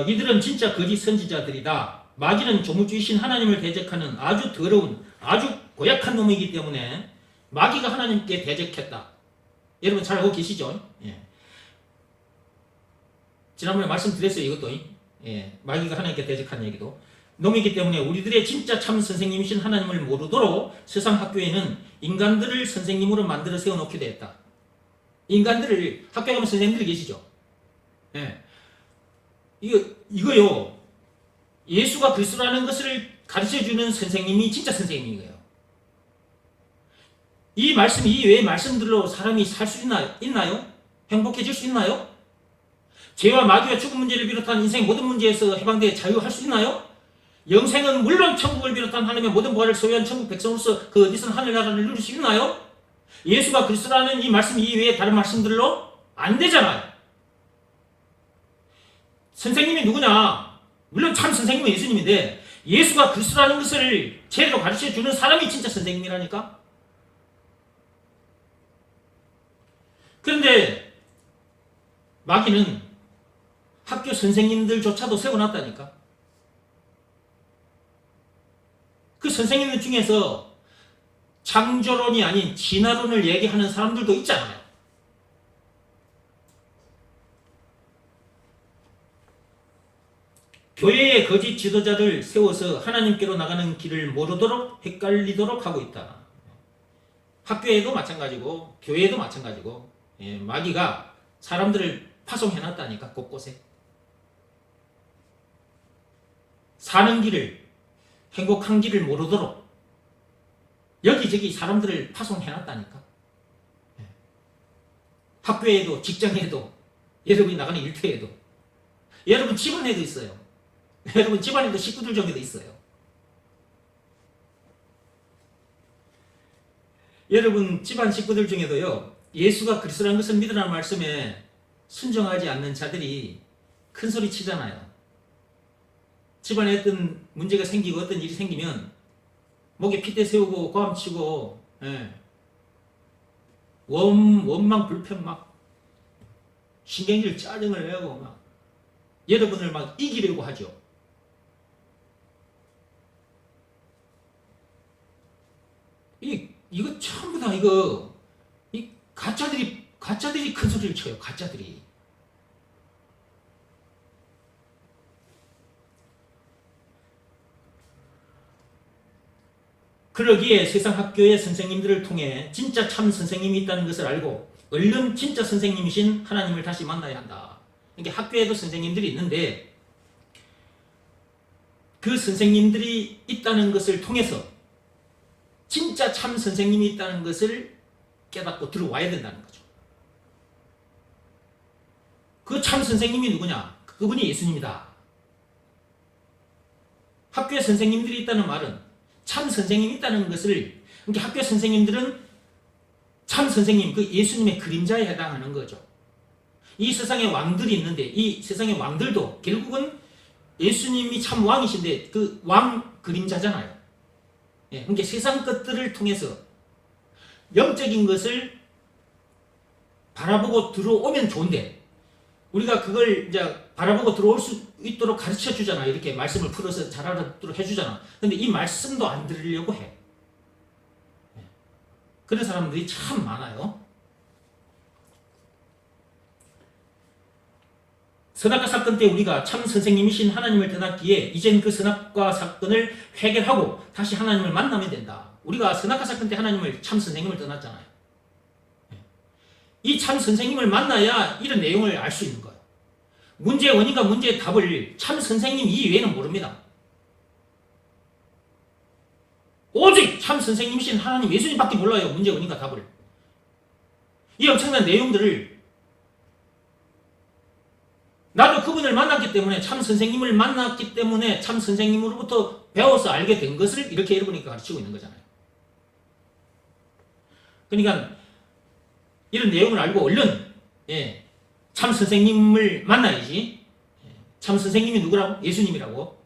이들은 진짜 거짓 선지자들이다. 마귀는 조물주이신 하나님을 대적하는 아주 더러운, 아주 고약한 놈이기 때문에 마귀가 하나님께 대적했다. 여러분 잘 알고 계시죠? 지난번에 말씀드렸어요, 이것도. 마귀가 하나님께 대적한 얘기도. 놈이기 때문에 우리들의 진짜 참 선생님이신 하나님을 모르도록 세상 학교에는 인간들을 선생님으로 만들어 세워놓게 되었다. 인간들을, 학교에 가면 선생님들이 계시죠? 이거요. 예수가 그리스도라는 것을 가르쳐주는 선생님이 진짜 선생님인 거예요. 이 말씀, 이 외의 말씀들로 사람이 살 수 있나요? 행복해질 수 있나요? 죄와 마귀와 죽음 문제를 비롯한 인생 모든 문제에서 해방되어 자유할 수 있나요? 영생은 물론 천국을 비롯한 하나님의 모든 보화를 소유한 천국 백성으로서 그 어디서는 하늘나라를 누릴 수 있나요? 예수가 그리스도라는 이 말씀 이외에 다른 말씀들로 안 되잖아요. 선생님이 누구냐? 물론 참 선생님은 예수님인데 예수가 그리스도라는 것을 제대로 가르쳐주는 사람이 진짜 선생님이라니까? 그런데 마귀는 학교 선생님들조차도 세워놨다니까? 그 선생님들 중에서 창조론이 아닌 진화론을 얘기하는 사람들도 있잖아요. 교회의 거짓 지도자를 세워서 하나님께로 나가는 길을 모르도록 헷갈리도록 하고 있다. 학교에도 마찬가지고 교회에도 마찬가지고 마귀가 사람들을 파송해놨다니까. 곳곳에 사는 길을, 행복한 길을 모르도록 여기저기 사람들을 파송해놨다니까. 학교에도 직장에도 여러분이 나가는 일터에도 여러분 집안에도 있어요. 여러분 집안에도 식구들 중에도 있어요. 여러분 집안 식구들 중에도요, 예수가 그리스도라는 것을 믿으라는 말씀에 순종하지 않는 자들이 큰 소리 치잖아요. 집안에 어떤 문제가 생기고 어떤 일이 생기면 목에 핏대 세우고 고함치고 원망 불평 막 신경질 짜증을 내고 막 여러분을 막 이기려고 하죠. 이거 전부 다 이 가짜들이 큰 소리를 쳐요. 가짜들이. 그러기에 세상 학교의 선생님들을 통해 진짜 참 선생님이 있다는 것을 알고 얼른 진짜 선생님이신 하나님을 다시 만나야 한다. 그러니까 학교에도 선생님들이 있는데 그 선생님들이 있다는 것을 통해서 진짜 참 선생님이 있다는 것을 깨닫고 들어와야 된다는 거죠. 그 참 선생님이 누구냐? 그분이 예수님이다. 학교에 선생님들이 있다는 말은 참 선생님이 있다는 것을, 그러니까 학교 선생님들은 참 선생님, 그 예수님의 그림자에 해당하는 거죠. 이 세상에 왕들이 있는데 이 세상의 왕들도 결국은 예수님이 참 왕이신데 그 왕 그림자잖아요. 예, 그러니까 세상 것들을 통해서 영적인 것을 바라보고 들어오면 좋은데 우리가 그걸 이제 바라보고 들어올 수 있도록 가르쳐 주잖아. 이렇게 말씀을 풀어서 잘 알아듣도록 해주잖아. 근데 이 말씀도 안 들으려고 해. 그런 사람들이 참 많아요. 선악과 사건 때 우리가 참 선생님이신 하나님을 떠났기에 이젠 그 선악과 사건을 해결하고 다시 하나님을 만나면 된다. 우리가 선악과 사건 때 하나님을 참 선생님을 떠났잖아요. 이 참 선생님을 만나야 이런 내용을 알 수 있는 거예요. 문제의 원인과 문제의 답을 참 선생님 이외에는 모릅니다. 오직 참 선생님이신 하나님 예수님밖에 몰라요. 문제의 원인과 답을. 이 엄청난 내용들을 나도 그분을 만났기 때문에 참 선생님을 만났기 때문에 참 선생님으로부터 배워서 알게 된 것을 이렇게 여러분이 가르치고 있는 거잖아요. 그러니까 이런 내용을 알고 얼른 참 선생님을 만나야지. 참 선생님이 누구라고? 예수님이라고.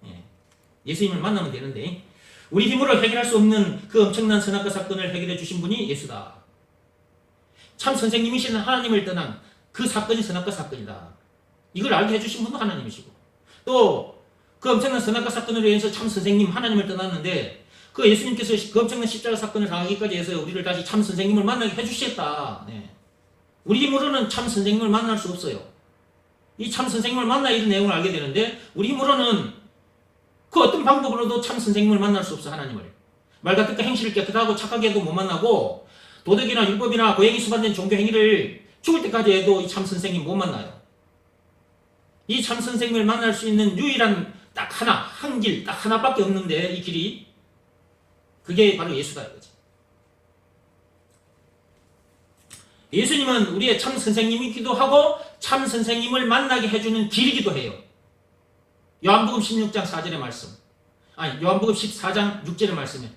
예수님을 만나면 되는데 우리 힘으로 해결할 수 없는 그 엄청난 선악과 사건을 해결해 주신 분이 예수다. 참 선생님이신 하나님을 떠난 그 사건이 선악과 사건이다. 이걸 알게 해주신 분도 하나님이시고 또 그 엄청난 선악과 사건으로 인해서 참 선생님 하나님을 떠났는데 그 예수님께서 그 엄청난 십자가 사건을 당하기까지 해서 우리를 다시 참 선생님을 만나게 해주셨다. 우리 힘으로는 참 선생님을 만날 수 없어요. 이 참 선생님을 만나야 이런 내용을 알게 되는데 우리 힘으로는 그 어떤 방법으로도 참 선생님을 만날 수 없어. 하나님을 말과 뜻과 행실을 깨끗하고 착하게 해도 못 만나고 도덕이나 율법이나 고행이 수반된 종교 행위를 죽을 때까지 해도 이 참 선생님 못 만나요. 이 참 선생님을 만날 수 있는 유일한 딱 하나, 한 길, 딱 하나밖에 없는데 이 길이 그게 바로 예수다 이거지. 예수님은 우리의 참 선생님이기도 하고 참 선생님을 만나게 해주는 길이기도 해요. 요한복음 16장 4절의 말씀. 요한복음 14장 6절의 말씀에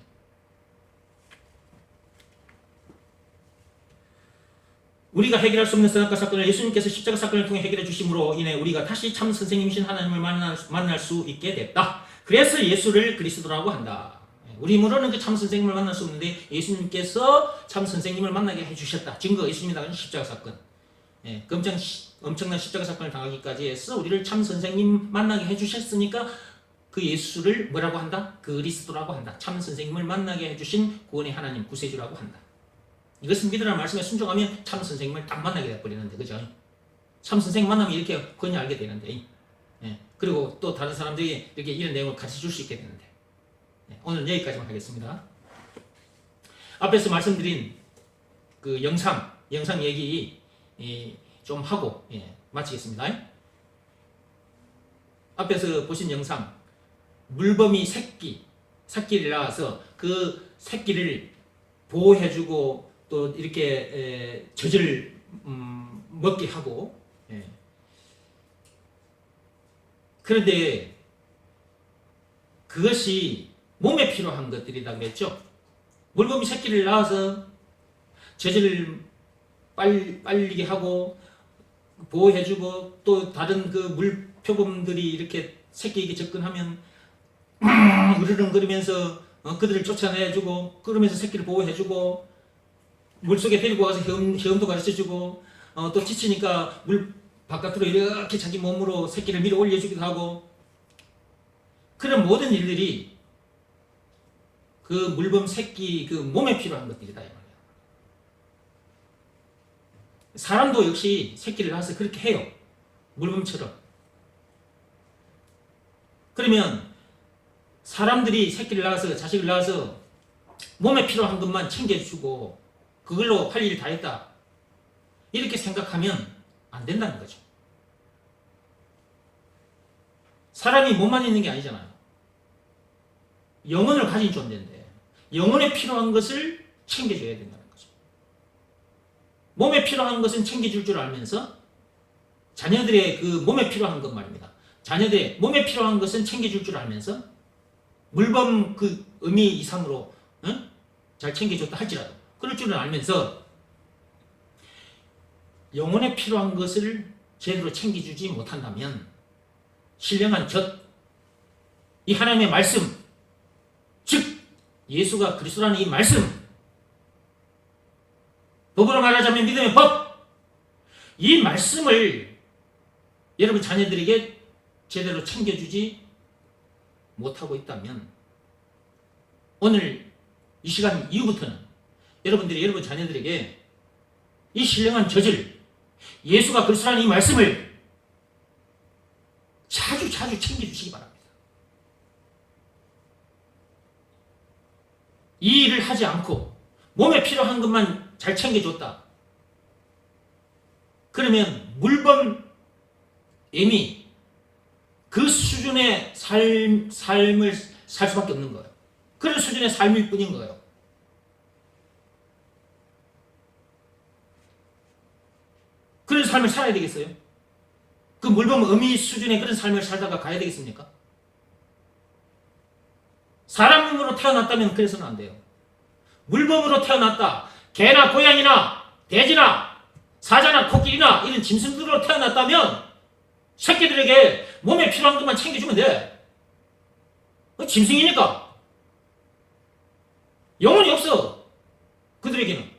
우리가 해결할 수 없는 선악과 사건을 예수님께서 십자가 사건을 통해 해결해 주심으로 인해 우리가 다시 참 선생님이신 하나님을 만날 수 있게 됐다. 그래서 예수를 그리스도라고 한다. 우리 힘으로는 그 참 선생님을 만날 수 없는데 예수님께서 참 선생님을 만나게 해주셨다. 증거가 예수님이 십자가 사건. 그 엄청난 십자가 사건을 당하기까지 해서 우리를 참 선생님 만나게 해주셨으니까 그 예수를 뭐라고 한다? 그리스도라고 한다. 참 선생님을 만나게 해주신 구원의 하나님, 구세주라고 한다. 이것은 믿으라는 말씀에 순종하면 참 선생님을 딱 만나게 돼버리는데, 그죠? 참 선생님 만나면 이렇게 그냥 알게 되는데, 그리고 또 다른 가르쳐들이 이렇게 이런 내용을 가르쳐 줄 수 있게 되는데, 오늘 여기까지만 하겠습니다. 앞에서 말씀드린 그 영상 얘기 좀 하고 마치겠습니다. 앞에서 보신 영상, 물범이 새끼를 낳아서 그 새끼를 보호해주고 또 이렇게 젖을 먹게 하고, 그런데 그것이 몸에 필요한 것들이다 그랬죠. 물범이 새끼를 낳아서 젖을 빨리게 하고 보호해주고 또 다른 그 물표범들이 이렇게 새끼에게 접근하면 으르렁거리면서 그들을 쫓아내주고 그러면서 새끼를 보호해주고 물속에 데리고 가서 헤엄도 가르쳐주고 또 지치니까 바깥으로 이렇게 자기 몸으로 새끼를 밀어 올려주기도 하고, 그런 모든 일들이 그 물범 새끼 그 몸에 필요한 것들이다 이 말이야. 사람도 역시 새끼를 낳아서 그렇게 해요. 물범처럼. 그러면 사람들이 새끼를 낳아서 자식을 낳아서 몸에 필요한 것만 챙겨주고 그걸로 할 일 다 했다, 이렇게 생각하면 안 된다는 거죠. 사람이 몸만 있는 게 아니잖아요. 영혼을 가진 존재인데 영혼에 필요한 것을 챙겨줘야 된다는 거죠. 몸에 필요한 것은 챙겨줄 줄 알면서 자녀들의 그 몸에 필요한 것 말입니다. 자녀들의 몸에 필요한 것은 챙겨줄 줄 알면서 물범 그 의미 이상으로 잘 챙겨줬다 할지라도 그럴 줄은 알면서 영혼에 필요한 것을 제대로 챙겨주지 못한다면 신령한 젖, 이 하나님의 말씀, 즉 예수가 그리스도라는 이 말씀, 법으로 말하자면 믿음의 법, 이 말씀을 여러분 자녀들에게 제대로 챙겨주지 못하고 있다면 오늘 이 시간 이후부터는 여러분들이 여러분 자녀들에게 이 신령한 젖을, 예수가 그리스도라는 이 말씀을 자주 챙겨주시기 바랍니다. 이 일을 하지 않고 몸에 필요한 것만 잘 챙겨줬다, 그러면 물범 애미 그 수준의 삶을 살 수밖에 없는 거예요. 그런 수준의 삶일 뿐인 거예요. 그런 삶을 살아야 되겠어요? 그 물범 어미 수준의 그런 삶을 살다가 가야 되겠습니까? 사람으로 태어났다면 그래서는 안 돼요. 물범으로 태어났다, 개나 고양이나 돼지나 사자나 코끼리나 이런 짐승들로 태어났다면 새끼들에게 몸에 필요한 것만 챙겨주면 돼. 짐승이니까. 영혼이 없어, 그들에게는.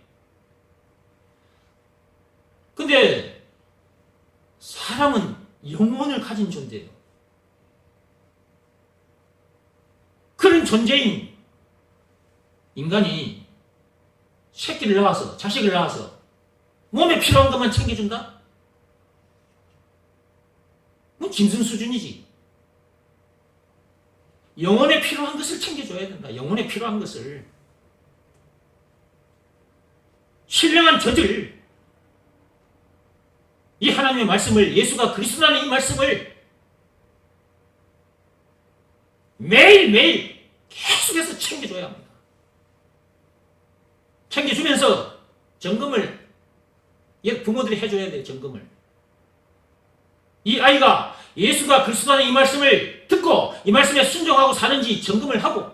근데 사람은 영혼을 가진 존재예요. 그런 존재인 인간이 새끼를 낳아서, 자식을 낳아서 몸에 필요한 것만 챙겨준다? 뭐 짐승 수준이지. 영혼에 필요한 것을 챙겨줘야 된다. 영혼에 필요한 것을. 신령한 젖을, 이 하나님의 말씀을, 예수가 그리스도라는 이 말씀을 매일매일 계속해서 챙겨줘야 합니다. 챙겨주면서 점검을 부모들이 해줘야 돼요. 점검을. 이 아이가 예수가 그리스도라는 이 말씀을 듣고 이 말씀에 순종하고 사는지 점검을 하고,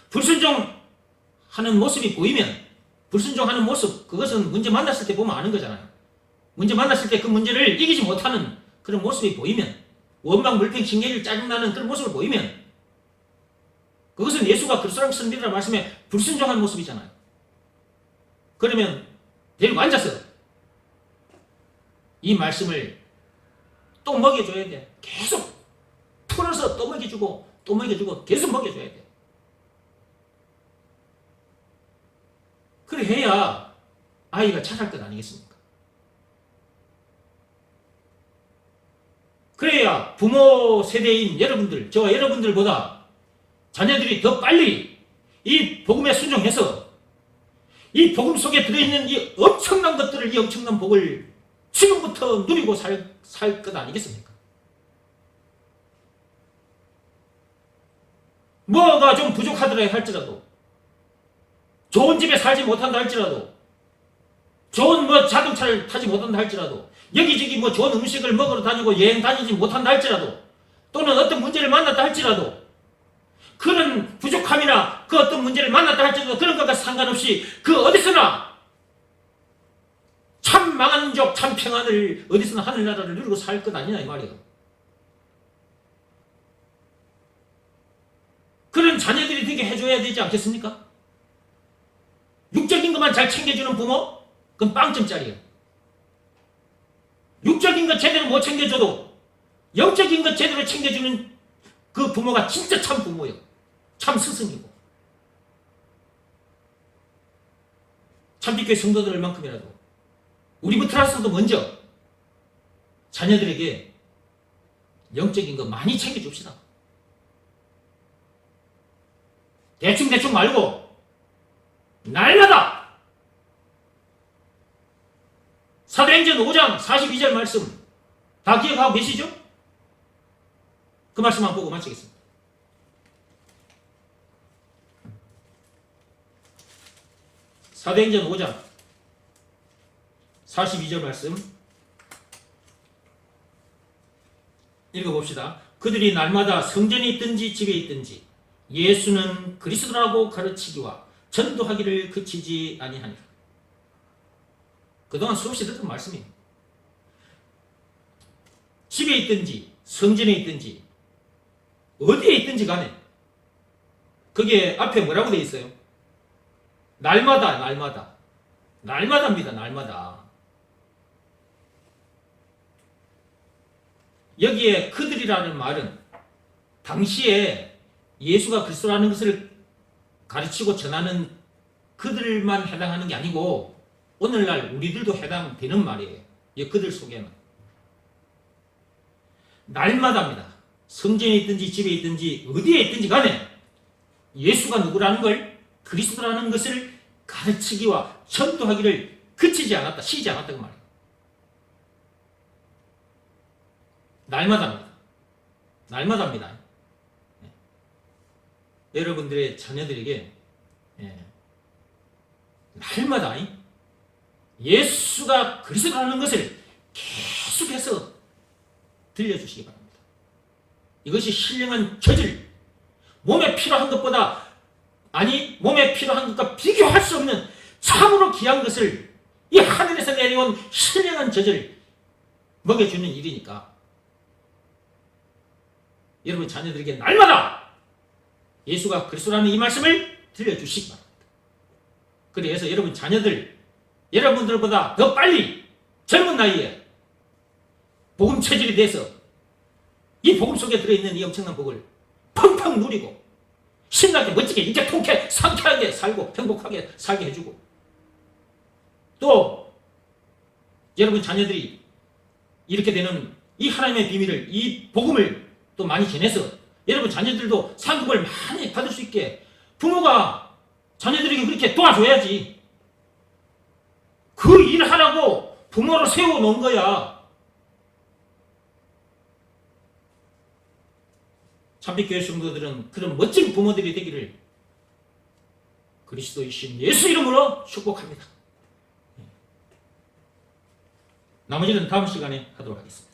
불순종하는 모습이 보이면, 불순종하는 모습, 그것은 문제 만났을 때 보면 아는 거잖아요. 문제 만났을 때 그 문제를 이기지 못하는 그런 모습이 보이면, 원망, 불평, 징계를 짜증나는 그런 모습을 보이면 그것은 예수가 그리스도라는 믿으라 말씀에 불순종하는 모습이잖아요. 그러면 데리고 앉아서 이 말씀을 또 먹여줘야 돼. 계속 풀어서 또 먹여주고 또 먹여주고 계속 먹여줘야 돼. 그래 해야 아이가 자랄 것 아니겠습니까? 그래야 부모 세대인 여러분들, 저와 여러분들보다 자녀들이 더 빨리 이 복음에 순종해서 이 복음 속에 들어있는 이 엄청난 것들을, 이 엄청난 복을 지금부터 누리고 살 것 아니겠습니까? 뭐가 좀 부족하더라 할지라도, 좋은 집에 살지 못한다 할지라도, 좋은 자동차를 타지 못한다 할지라도, 여기저기 좋은 음식을 먹으러 다니고 여행 다니지 못한다 할지라도, 또는 어떤 문제를 만났다 할지라도, 그런 부족함이나 그 어떤 문제를 만났다 할지라도 그런 것과 상관없이 그 어디서나 참 만족, 참 평안을 어디서나 하늘나라를 누리고 살 것 아니냐 이 말이에요. 그런 자녀들이 되게 해줘야 되지 않겠습니까? 육적인 것만 잘 챙겨주는 부모? 그건 빵점짜리예요. 육적인 것 제대로 못 챙겨줘도 영적인 것 제대로 챙겨주는 그 부모가 진짜 참 부모예요. 참 스승이고. 참빛교회 성도들 만큼이라도 우리부터라도 먼저 자녀들에게 영적인 거 많이 챙겨줍시다. 대충 말고 날마다 사도행전 5장 42절 말씀 다 기억하고 계시죠? 그 말씀만 보고 마치겠습니다. 사도행전 5장 42절 말씀 읽어봅시다. 그들이 날마다 성전에 있든지 집에 있든지 예수는 그리스도라고 가르치기와 전도하기를 그치지 아니하니라. 그동안 수없이 듣던 말씀이에요. 집에 있든지 성전에 있든지 어디에 있든지 간에 거기에 앞에 뭐라고 되어 있어요? 날마다입니다. 날마다. 여기에 그들이라는 말은 당시에 예수가 그리스도라는 것을 가르치고 전하는 그들만 해당하는 게 아니고 오늘날 우리들도 해당되는 말이에요. 이 그들 속에는 날마다입니다. 성전에 있든지 집에 있든지 어디에 있든지 간에 예수가 누구라는 걸 그리스도라는 것을 가르치기와 전도하기를 그치지 않았다, 쉬지 않았다 그 말이에요. 날마다입니다. 여러분들의 자녀들에게 날마다 예수가 그리스도라는 것을 계속해서 들려주시기 바랍니다. 이것이 신령한 저질, 몸에 필요한 것보다 몸에 필요한 것과 비교할 수 없는 참으로 귀한 것을 이 하늘에서 내려온 신령한 젖을 먹여주는 일이니까 여러분 자녀들에게 날마다 예수가 그리스도라는 이 말씀을 들려주시기 바랍니다. 그래서 여러분 자녀들 여러분들보다 더 빨리 젊은 나이에 복음 체질이 돼서 이 복음 속에 들어있는 이 엄청난 복을 펑펑 누리고 신나게 멋지게 이제 통쾌 상쾌하게 살고 행복하게 살게 해주고 또 여러분 자녀들이 이렇게 되는 이 하나님의 비밀을 이 복음을 또 많이 전해서 여러분 자녀들도 상급을 많이 받을 수 있게 부모가 자녀들에게 그렇게 도와줘야지. 그 일을 하라고 부모를 세워놓은 거야. 참빛교회 성도들은 그런 멋진 부모들이 되기를 그리스도이신 예수 이름으로 축복합니다. 나머지는 다음 시간에 하도록 하겠습니다.